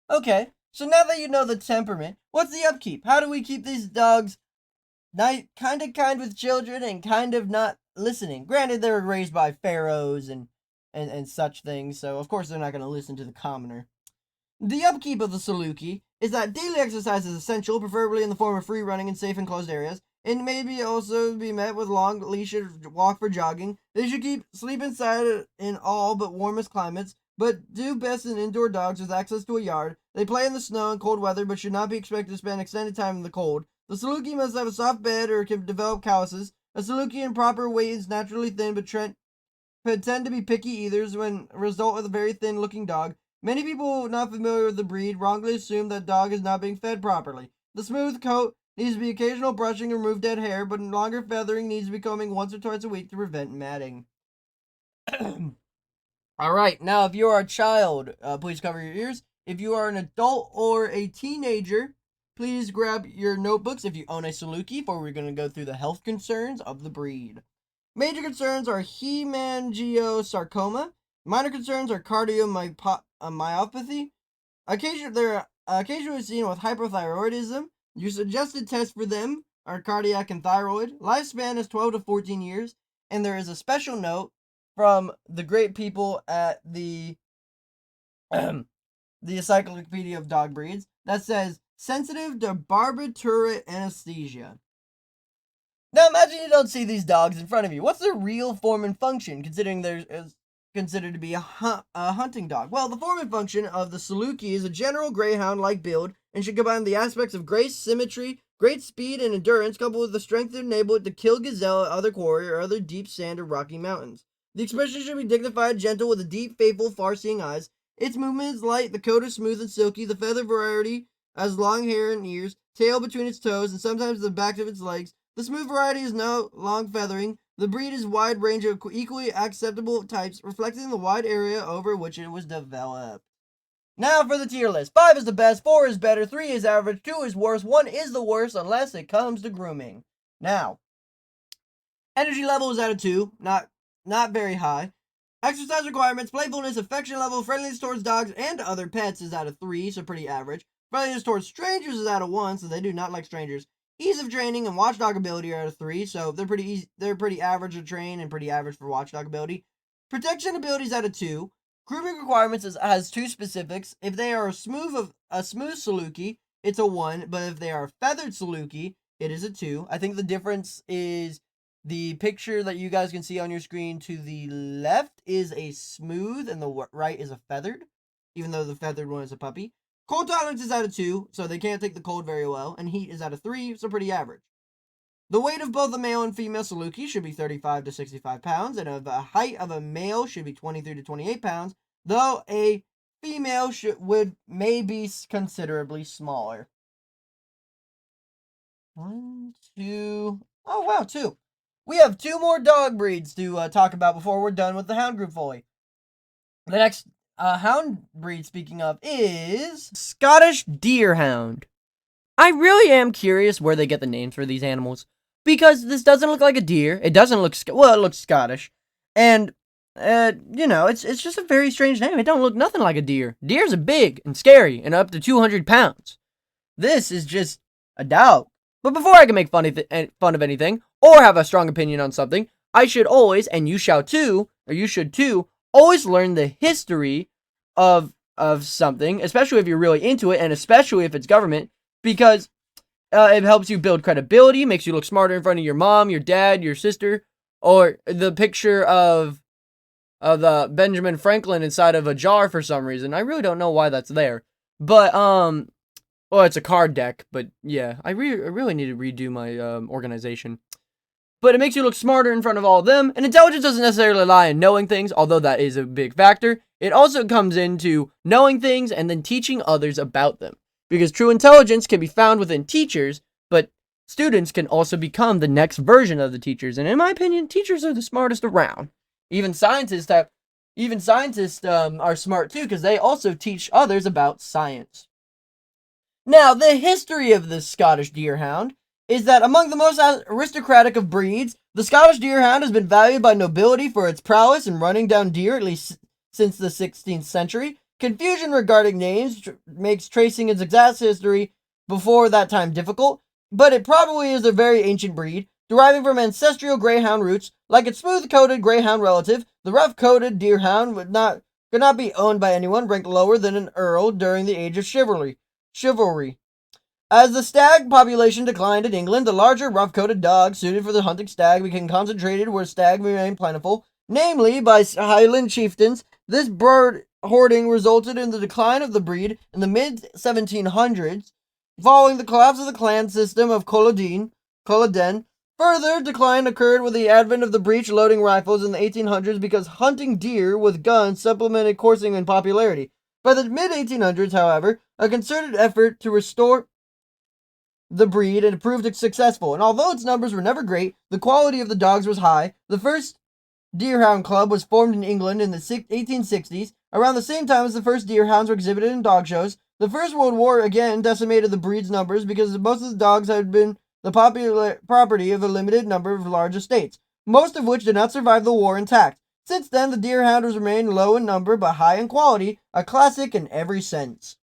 Okay, so now that you know the temperament, what's the upkeep? How do we keep these dogs kind with children and kind of not listening? Granted, they were raised by pharaohs and such things, so of course they're not going to listen to the commoner. The upkeep of the Saluki is that daily exercise is essential, preferably in the form of free running in safe enclosed areas. It may also be met with long leash walk for jogging. They should sleep inside in all but warmest climates, but do best in indoor dogs with access to a yard. They play in the snow and cold weather, but should not be expected to spend extended time in the cold. The Saluki must have a soft bed or can develop calluses. A Saluki in proper weight is naturally thin, but tend to be picky eaters when a result of a very thin-looking dog. Many people not familiar with the breed wrongly assume that dog is not being fed properly. The smooth coat needs to be occasional brushing to remove dead hair, but longer feathering needs to be combing once or twice a week to prevent matting. Alright, now if you are a child, please cover your ears. If you are an adult or a teenager, please grab your notebooks if you own a Saluki, for we're going to go through the health concerns of the breed. Major concerns are hemangiosarcoma. Minor concerns are cardiomyopathy. They're occasionally seen with hypothyroidism. Your suggested tests for them are cardiac and thyroid. Lifespan is 12 to 14 years. And there is a special note from the great people at the Encyclopedia of Dog Breeds that says, sensitive to barbiturate anesthesia. Now imagine you don't see these dogs in front of you. What's their real form and function, considering they're considered to be a hunting dog? Well, the form and function of the Saluki is a general greyhound-like build and should combine the aspects of grace, symmetry, great speed, and endurance, coupled with the strength to enable it to kill gazelle, other quarry, or other deep sand or rocky mountains. The expression should be dignified, gentle, with a deep, faithful, far-seeing eyes. Its movement is light, the coat is smooth and silky, the feather variety has long hair and ears, tail between its toes, and sometimes the back of its legs. The smooth variety is no long feathering. The breed is wide range of equally acceptable types, reflecting the wide area over which it was developed. Now for the tier list. 5 is the best, 4 is better, 3 is average, 2 is worse, 1 is the worst unless it comes to grooming. Now, energy level is at a 2, not very high. Exercise requirements, playfulness, affection level, friendliness towards dogs and other pets is at a 3, so pretty average. Friendliness towards strangers is at a 1, so they do not like strangers. Ease of training and watchdog ability are at a 3, so they're pretty easy, they're pretty average to train and pretty average for watchdog ability. Protection ability is at a 2. Grooming requirements has 2 specifics. If they are a smooth Saluki, it's a 1, but if they are a feathered Saluki, it is a 2. I think the difference is the picture that you guys can see on your screen to the left is a smooth and the right is a feathered, even though the feathered one is a puppy. Cold tolerance is at a 2, so they can't take the cold very well, and heat is at a 3, so pretty average. The weight of both the male and female Saluki should be 35 to 65 pounds, and the height of a male should be 23 to 28 pounds, though a female may be considerably smaller. 1, 2, oh wow, 2. We have 2 more dog breeds to talk about before we're done with the hound group fully. The next hound breed, speaking of, is Scottish Deerhound. I really am curious where they get the names for these animals, because this doesn't look like a deer. It doesn't look, well, it looks Scottish, and it's just a very strange name. It don't look nothing like a deer. Deers are big and scary and up to 200 pounds. This is just a dog. But before I can make fun of anything or have a strong opinion on something, I should always, and you should too, always learn the history of something, especially if you're really into it, and especially if it's government, because it helps you build credibility, makes you look smarter in front of your mom, your dad, your sister, or the picture of the Benjamin Franklin inside of a jar for some reason. I really don't know why that's there, but well, it's a card deck, but yeah, I really need to redo my organization. But it makes you look smarter in front of all of them, and intelligence doesn't necessarily lie in knowing things, although that is a big factor. It also comes into knowing things and then teaching others about them. Because true intelligence can be found within teachers, but students can also become the next version of the teachers. And in my opinion, teachers are the smartest around. Even scientists are smart too, because they also teach others about science. Now, the history of the Scottish Deerhound is that among the most aristocratic of breeds, the Scottish Deerhound has been valued by nobility for its prowess in running down deer, at least since the 16th century. Confusion regarding names makes tracing its exact history before that time difficult, but it probably is a very ancient breed, deriving from ancestral greyhound roots. Like its smooth-coated greyhound relative, the rough-coated deerhound could not be owned by anyone ranked lower than an earl during the age of chivalry. As the stag population declined in England, the larger, rough-coated dogs suited for the hunting stag became concentrated where stag remained plentiful, namely by Highland chieftains. This bird hoarding resulted in the decline of the breed in the mid-1700s, following the collapse of the clan system of Culloden. Further decline occurred with the advent of the breech-loading rifles in the 1800s because hunting deer with guns supplemented coursing in popularity. By the mid-1800s, however, a concerted effort to restore the breed and proved successful, and although its numbers were never great, the quality of the dogs was high. The first Deerhound Club was formed in England in the 1860s, around the same time as the first deerhounds were exhibited in dog shows. The First World War again decimated the breed's numbers because most of the dogs had been the popular property of a limited number of large estates, most of which did not survive the war intact. Since then, the Deerhound has remained low in number but high in quality, a classic in every sense.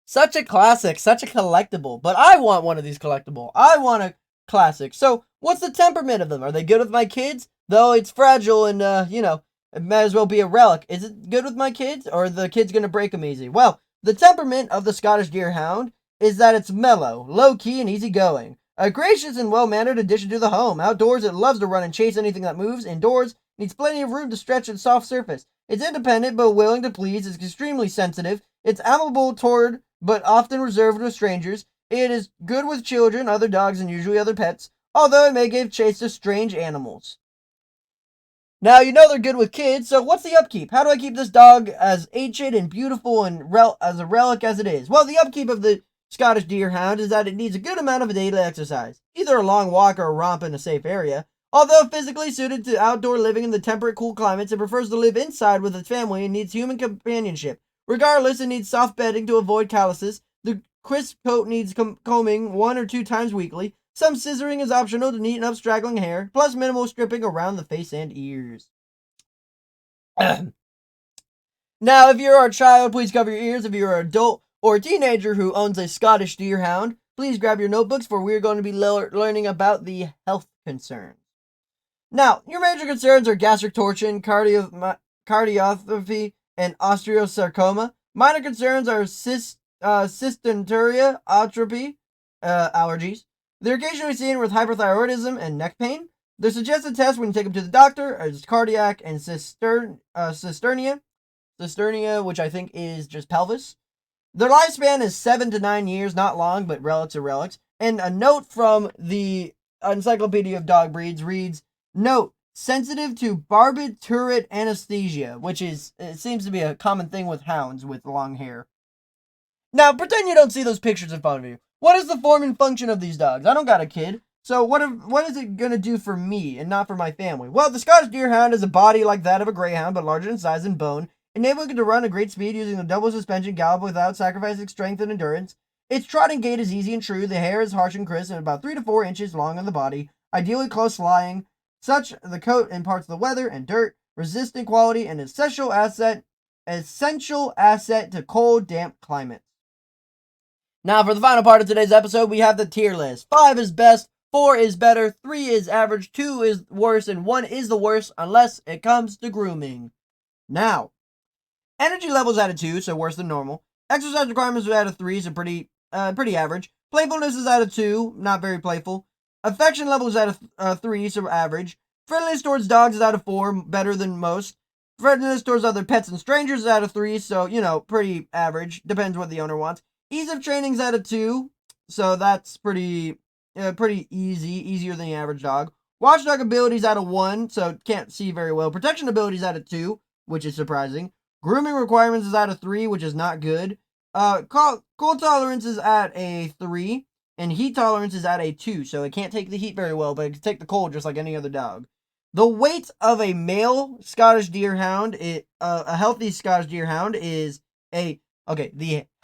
Such a classic, such a collectible, but I want one of these collectible. I want a classic. So, what's the temperament of them? Are they good with my kids? Though it's fragile and, it might as well be a relic. Is it good with my kids, or are the kids going to break them easy? Well, the temperament of the Scottish Deerhound is that it's mellow, low-key, and easygoing. A gracious and well-mannered addition to the home. Outdoors, it loves to run and chase anything that moves. Indoors, needs plenty of room to stretch its soft surface. It's independent but willing to please. It's extremely sensitive. It's amiable toward but often reserved with strangers. It is good with children, other dogs, and usually other pets, although it may give chase to strange animals. Now, you know they're good with kids, so what's the upkeep? How do I keep this dog as ancient and beautiful and as a relic as it is? Well, the upkeep of the Scottish Deerhound is that it needs a good amount of daily exercise, either a long walk or a romp in a safe area. Although physically suited to outdoor living in the temperate, cool climates, it prefers to live inside with its family and needs human companionship. Regardless, it needs soft bedding to avoid calluses. The crisp coat needs combing 1 or 2 times weekly. Some scissoring is optional to neaten up straggling hair, plus minimal stripping around the face and ears. Now, if you're a child, please cover your ears. If you're an adult or a teenager who owns a Scottish Deerhound, please grab your notebooks, for we're going to be learning about the health concerns. Now, your major concerns are gastric torsion, cardiopathy, and osteosarcoma. Minor concerns are cystinuria, atrophy, allergies. They're occasionally seen with hyperthyroidism and neck pain. The suggested test when you take them to the doctor is cardiac and cisternia, which I think is just pelvis. Their lifespan is 7 to 9 years, not long, but relics are relics. And a note from the Encyclopedia of Dog Breeds reads, note, sensitive to barbiturate anesthesia, which is, it seems to be a common thing with hounds with long hair. Now, pretend you don't see those pictures in front of you. What is the form and function of these dogs? I don't got a kid, so what is it going to do for me and not for my family? Well, the Scottish Deerhound has a body like that of a Greyhound, but larger in size and bone, enabling it to run at great speed using a double suspension gallop without sacrificing strength and endurance. Its trotting gait is easy and true. The hair is harsh and crisp and about 3 to 4 inches long on the body, ideally close lying. Such the coat imparts the weather and dirt, resistant quality, and essential asset to cold, damp climates. Now, for the final part of today's episode, we have the tier list. 5 is best, 4 is better, 3 is average, 2 is worse, and 1 is the worst unless it comes to grooming. Now, energy levels out of 2, so worse than normal. Exercise requirements are out of 3, so pretty average. Playfulness is out of 2, not very playful. Affection level is out of 3, so average. Friendliness towards dogs is out of 4, better than most. Friendliness towards other pets and strangers is out of 3, so, pretty average. Depends what the owner wants. Ease of training is out of 2, so that's pretty easy, easier than the average dog. Watchdog ability is out of 1, so can't see very well. Protection ability is out of 2, which is surprising. Grooming requirements is out of 3, which is not good. Cold tolerance is at a 3, and heat tolerance is at a 2, so it can't take the heat very well, but it can take the cold just like any other dog. The weight of a male Scottish Deerhound, a healthy Scottish Deerhound is the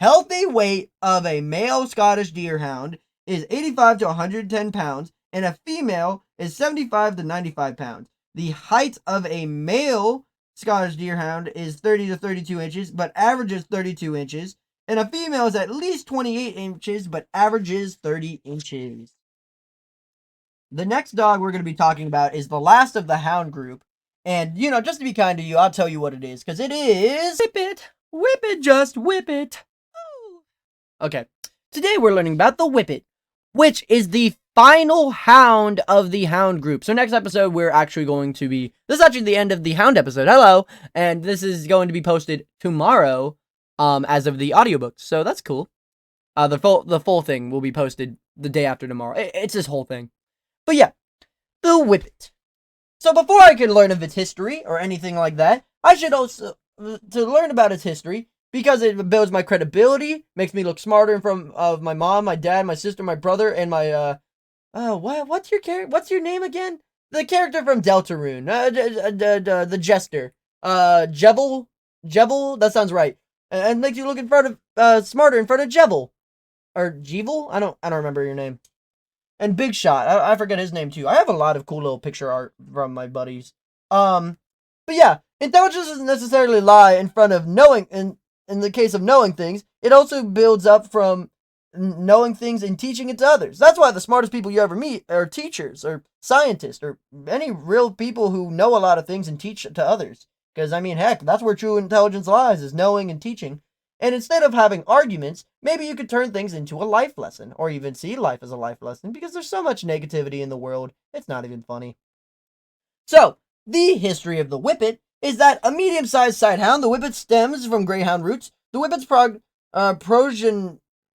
healthy weight of a male Scottish Deerhound is 85 to 110 pounds, and a female is 75 to 95 pounds. The height of a male Scottish Deerhound is 30 to 32 inches, but averages 32 inches, and a female is at least 28 inches, but averages 30 inches. The next dog we're going to be talking about is the last of the hound group, and, just to be kind to you, I'll tell you what it is, because it is... Whippet! Whippet, just Whippet! Okay, today we're learning about the Whippet, which is the final hound of the hound group. So next episode, we're actually going to be... This is actually the end of the hound episode. Hello! And this is going to be posted tomorrow, as of the audiobook. So that's cool. The full thing will be posted the day after tomorrow. It's this whole thing. But yeah, the Whippet. So before I can learn of its history or anything like that, I should also... to learn about its history, because it builds my credibility, makes me look smarter in front of my mom, my dad, my sister, my brother, and my, what's your name again? The character from Deltarune, the jester, Jevil, that sounds right, and makes you look smarter in front of Jevil, or Jevil, I don't remember your name, and Big Shot, I forget his name too. I have a lot of cool little picture art from my buddies, but yeah, intelligence doesn't necessarily lie in front of knowing, in the case of knowing things, it also builds up from knowing things and teaching it to others. That's why the smartest people you ever meet are teachers, or scientists, or any real people who know a lot of things and teach to others. Because, heck, that's where true intelligence lies, is knowing and teaching. And instead of having arguments, maybe you could turn things into a life lesson, or even see life as a life lesson, because there's so much negativity in the world, it's not even funny. So, the history of the Whippet is that a medium-sized sighthound, the Whippet stems from Greyhound roots. The Whippet's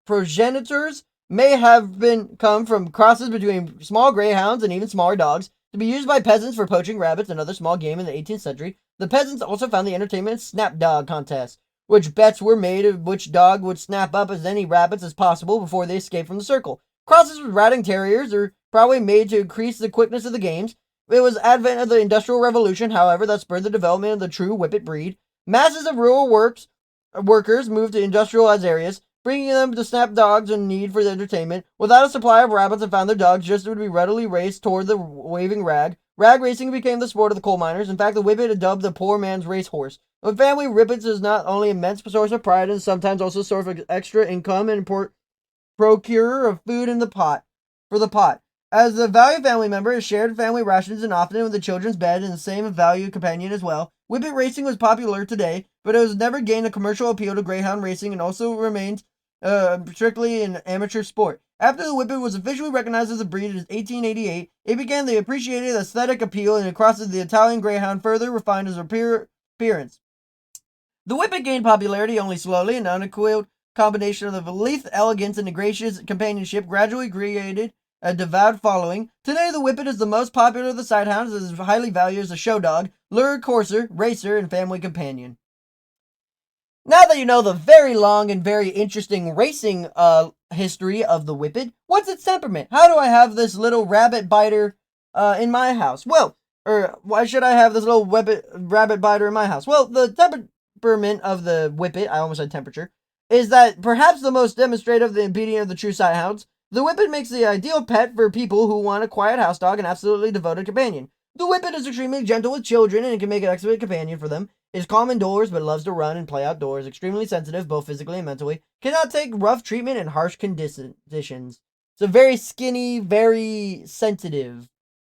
progenitors may have come from crosses between small greyhounds and even smaller dogs, to be used by peasants for poaching rabbits and other small game in the 18th century. The peasants also found the entertainment in snap dog contests, which bets were made of which dog would snap up as many rabbits as possible before they escaped from the circle. Crosses with ratting terriers are probably made to increase the quickness of the games. It was advent of the Industrial Revolution, however, that spurred the development of the true Whippet breed. Masses of rural workers moved to industrialized areas, bringing them to snap dogs in need for entertainment. Without a supply of rabbits and found their dogs, just would be readily raced toward the waving rag. Rag racing became the sport of the coal miners. In fact, the Whippet is dubbed the poor man's racehorse. A family of Whippets is not only an immense source of pride and sometimes also a source of extra income and procurer of food in the pot for the pot. As the valued family member, is shared family rations and often with the children's bed and the same valued companion as well. Whippet racing was popular today, but it has never gained a commercial appeal to greyhound racing and also remained strictly an amateur sport. After the Whippet was officially recognized as a breed in 1888, it began the appreciated aesthetic appeal and crosses the Italian Greyhound, further refined his appearance. The Whippet gained popularity only slowly, an unequivocal combination of the lithe elegance and gracious companionship gradually created a devout following. Today, the Whippet is the most popular of the sighthounds and is highly valued as a show dog, lure courser, racer, and family companion. Now that you know the very long and very interesting racing history of the Whippet, what's its temperament? How do I have this little rabbit biter in my house? Well, or why should I have this little rabbit biter in my house? Well, the temperament of the Whippet, I almost said temperature, is that perhaps the most demonstrative and obedient of the true sighthounds. The Whippet makes the ideal pet for people who want a quiet house dog and absolutely devoted companion. The Whippet is extremely gentle with children and can make an excellent companion for them. Is calm indoors but loves to run and play outdoors. Extremely sensitive both physically and mentally. Cannot take rough treatment and harsh conditions. So very skinny, very sensitive,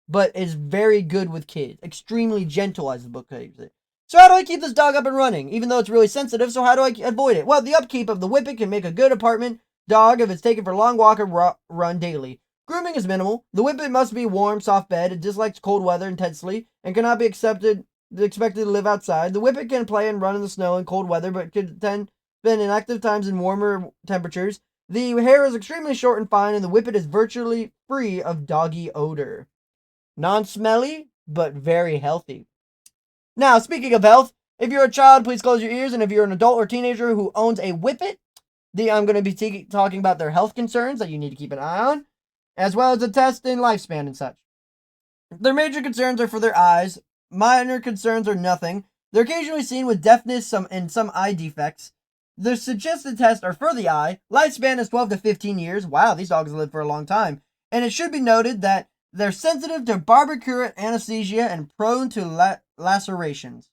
but is very good with kids. Extremely gentle, as the book takes it. So how do I keep this dog up and running? Even though it's really sensitive, so how do I avoid it? Well, the upkeep of the Whippet can make a good apartment dog if it's taken for a long walk or run daily. Grooming is minimal. The Whippet must be warm, soft bed. It dislikes cold weather intensely and cannot be expected to live outside. The Whippet can play and run in the snow in cold weather, but can spend inactive times in warmer temperatures. The hair is extremely short and fine, and the Whippet is virtually free of doggy odor. Non-smelly, but very healthy. Now, speaking of health, if you're a child, please close your ears, and if you're an adult or teenager who owns a Whippet, I'm going to be talking about their health concerns that you need to keep an eye on, as well as the test in lifespan and such. Their major concerns are for their eyes. Minor concerns are nothing. They're occasionally seen with deafness and some eye defects. The suggested tests are for the eye. Lifespan is 12 to 15 years. Wow, these dogs live for a long time. And it should be noted that they're sensitive to barbiturate anesthesia and prone to lacerations.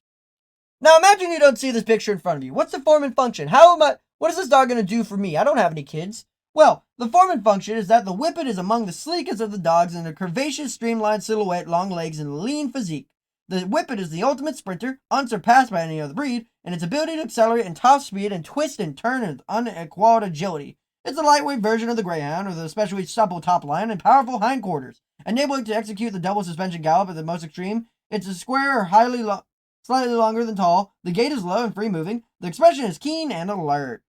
Now imagine you don't see this picture in front of you. What's the form and function? What is this dog going to do for me? I don't have any kids. Well, the form and function is that the Whippet is among the sleekest of the dogs in a curvaceous, streamlined silhouette, long legs, and lean physique. The Whippet is the ultimate sprinter, unsurpassed by any other breed, and its ability to accelerate in top speed and twist and turn with unequaled agility. It's a lightweight version of the Greyhound, with an especially supple top line and powerful hindquarters, enabling it to execute the double suspension gallop at the most extreme. It's a square or slightly longer than tall. The gait is low and free-moving. The expression is keen and alert.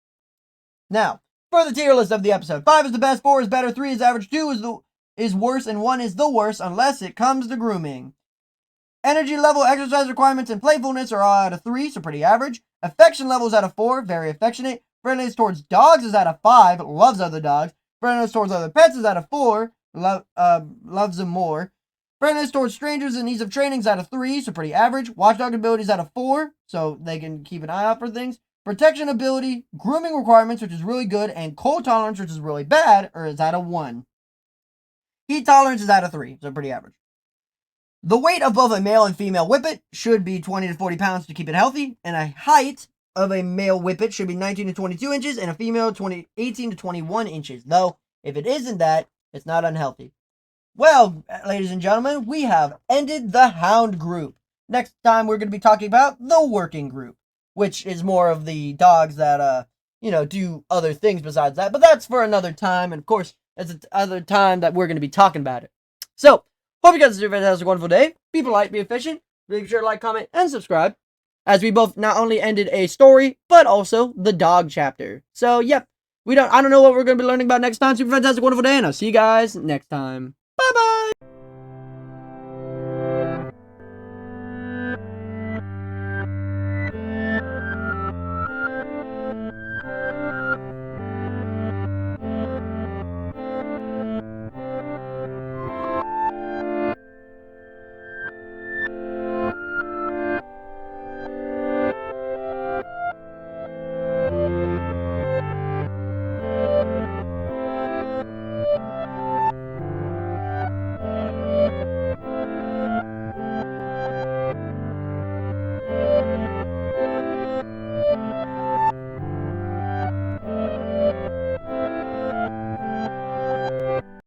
Now, for the tier list of the episode, 5 is the best, 4 is better, 3 is average, 2 is worse, and 1 is the worst unless it comes to grooming. Energy level, exercise requirements, and playfulness are all out of 3, so pretty average. Affection level is out of 4, very affectionate. Friendliness towards dogs is out of 5, loves other dogs. Friendliness towards other pets is out of 4, loves them more. Friendliness towards strangers and ease of training is out of 3, so pretty average. Watchdog ability is out of 4, so they can keep an eye out for things. Protection ability, grooming requirements, which is really good, and cold tolerance, which is really bad, or is out of 1. Heat tolerance is out of 3, so pretty average. The weight of both a male and female Whippet should be 20 to 40 pounds to keep it healthy, and a height of a male Whippet should be 19 to 22 inches, and a female 18 to 21 inches. Though, if it isn't that, it's not unhealthy. Well, ladies and gentlemen, we have ended the Hound group. Next time, we're going to be talking about the working group. which is more of the dogs that, you know, do other things besides that. But that's for another time, and of course, it's another time that we're going to be talking about it. So, hope you guys have a fantastic, wonderful day. Be polite, be efficient. Make sure to like, comment, and subscribe, as we both not only ended a story, but also the dog chapter. So, yep, I don't know what we're going to be learning about next time. Super fantastic, wonderful day, and I'll see you guys next time. Bye-bye!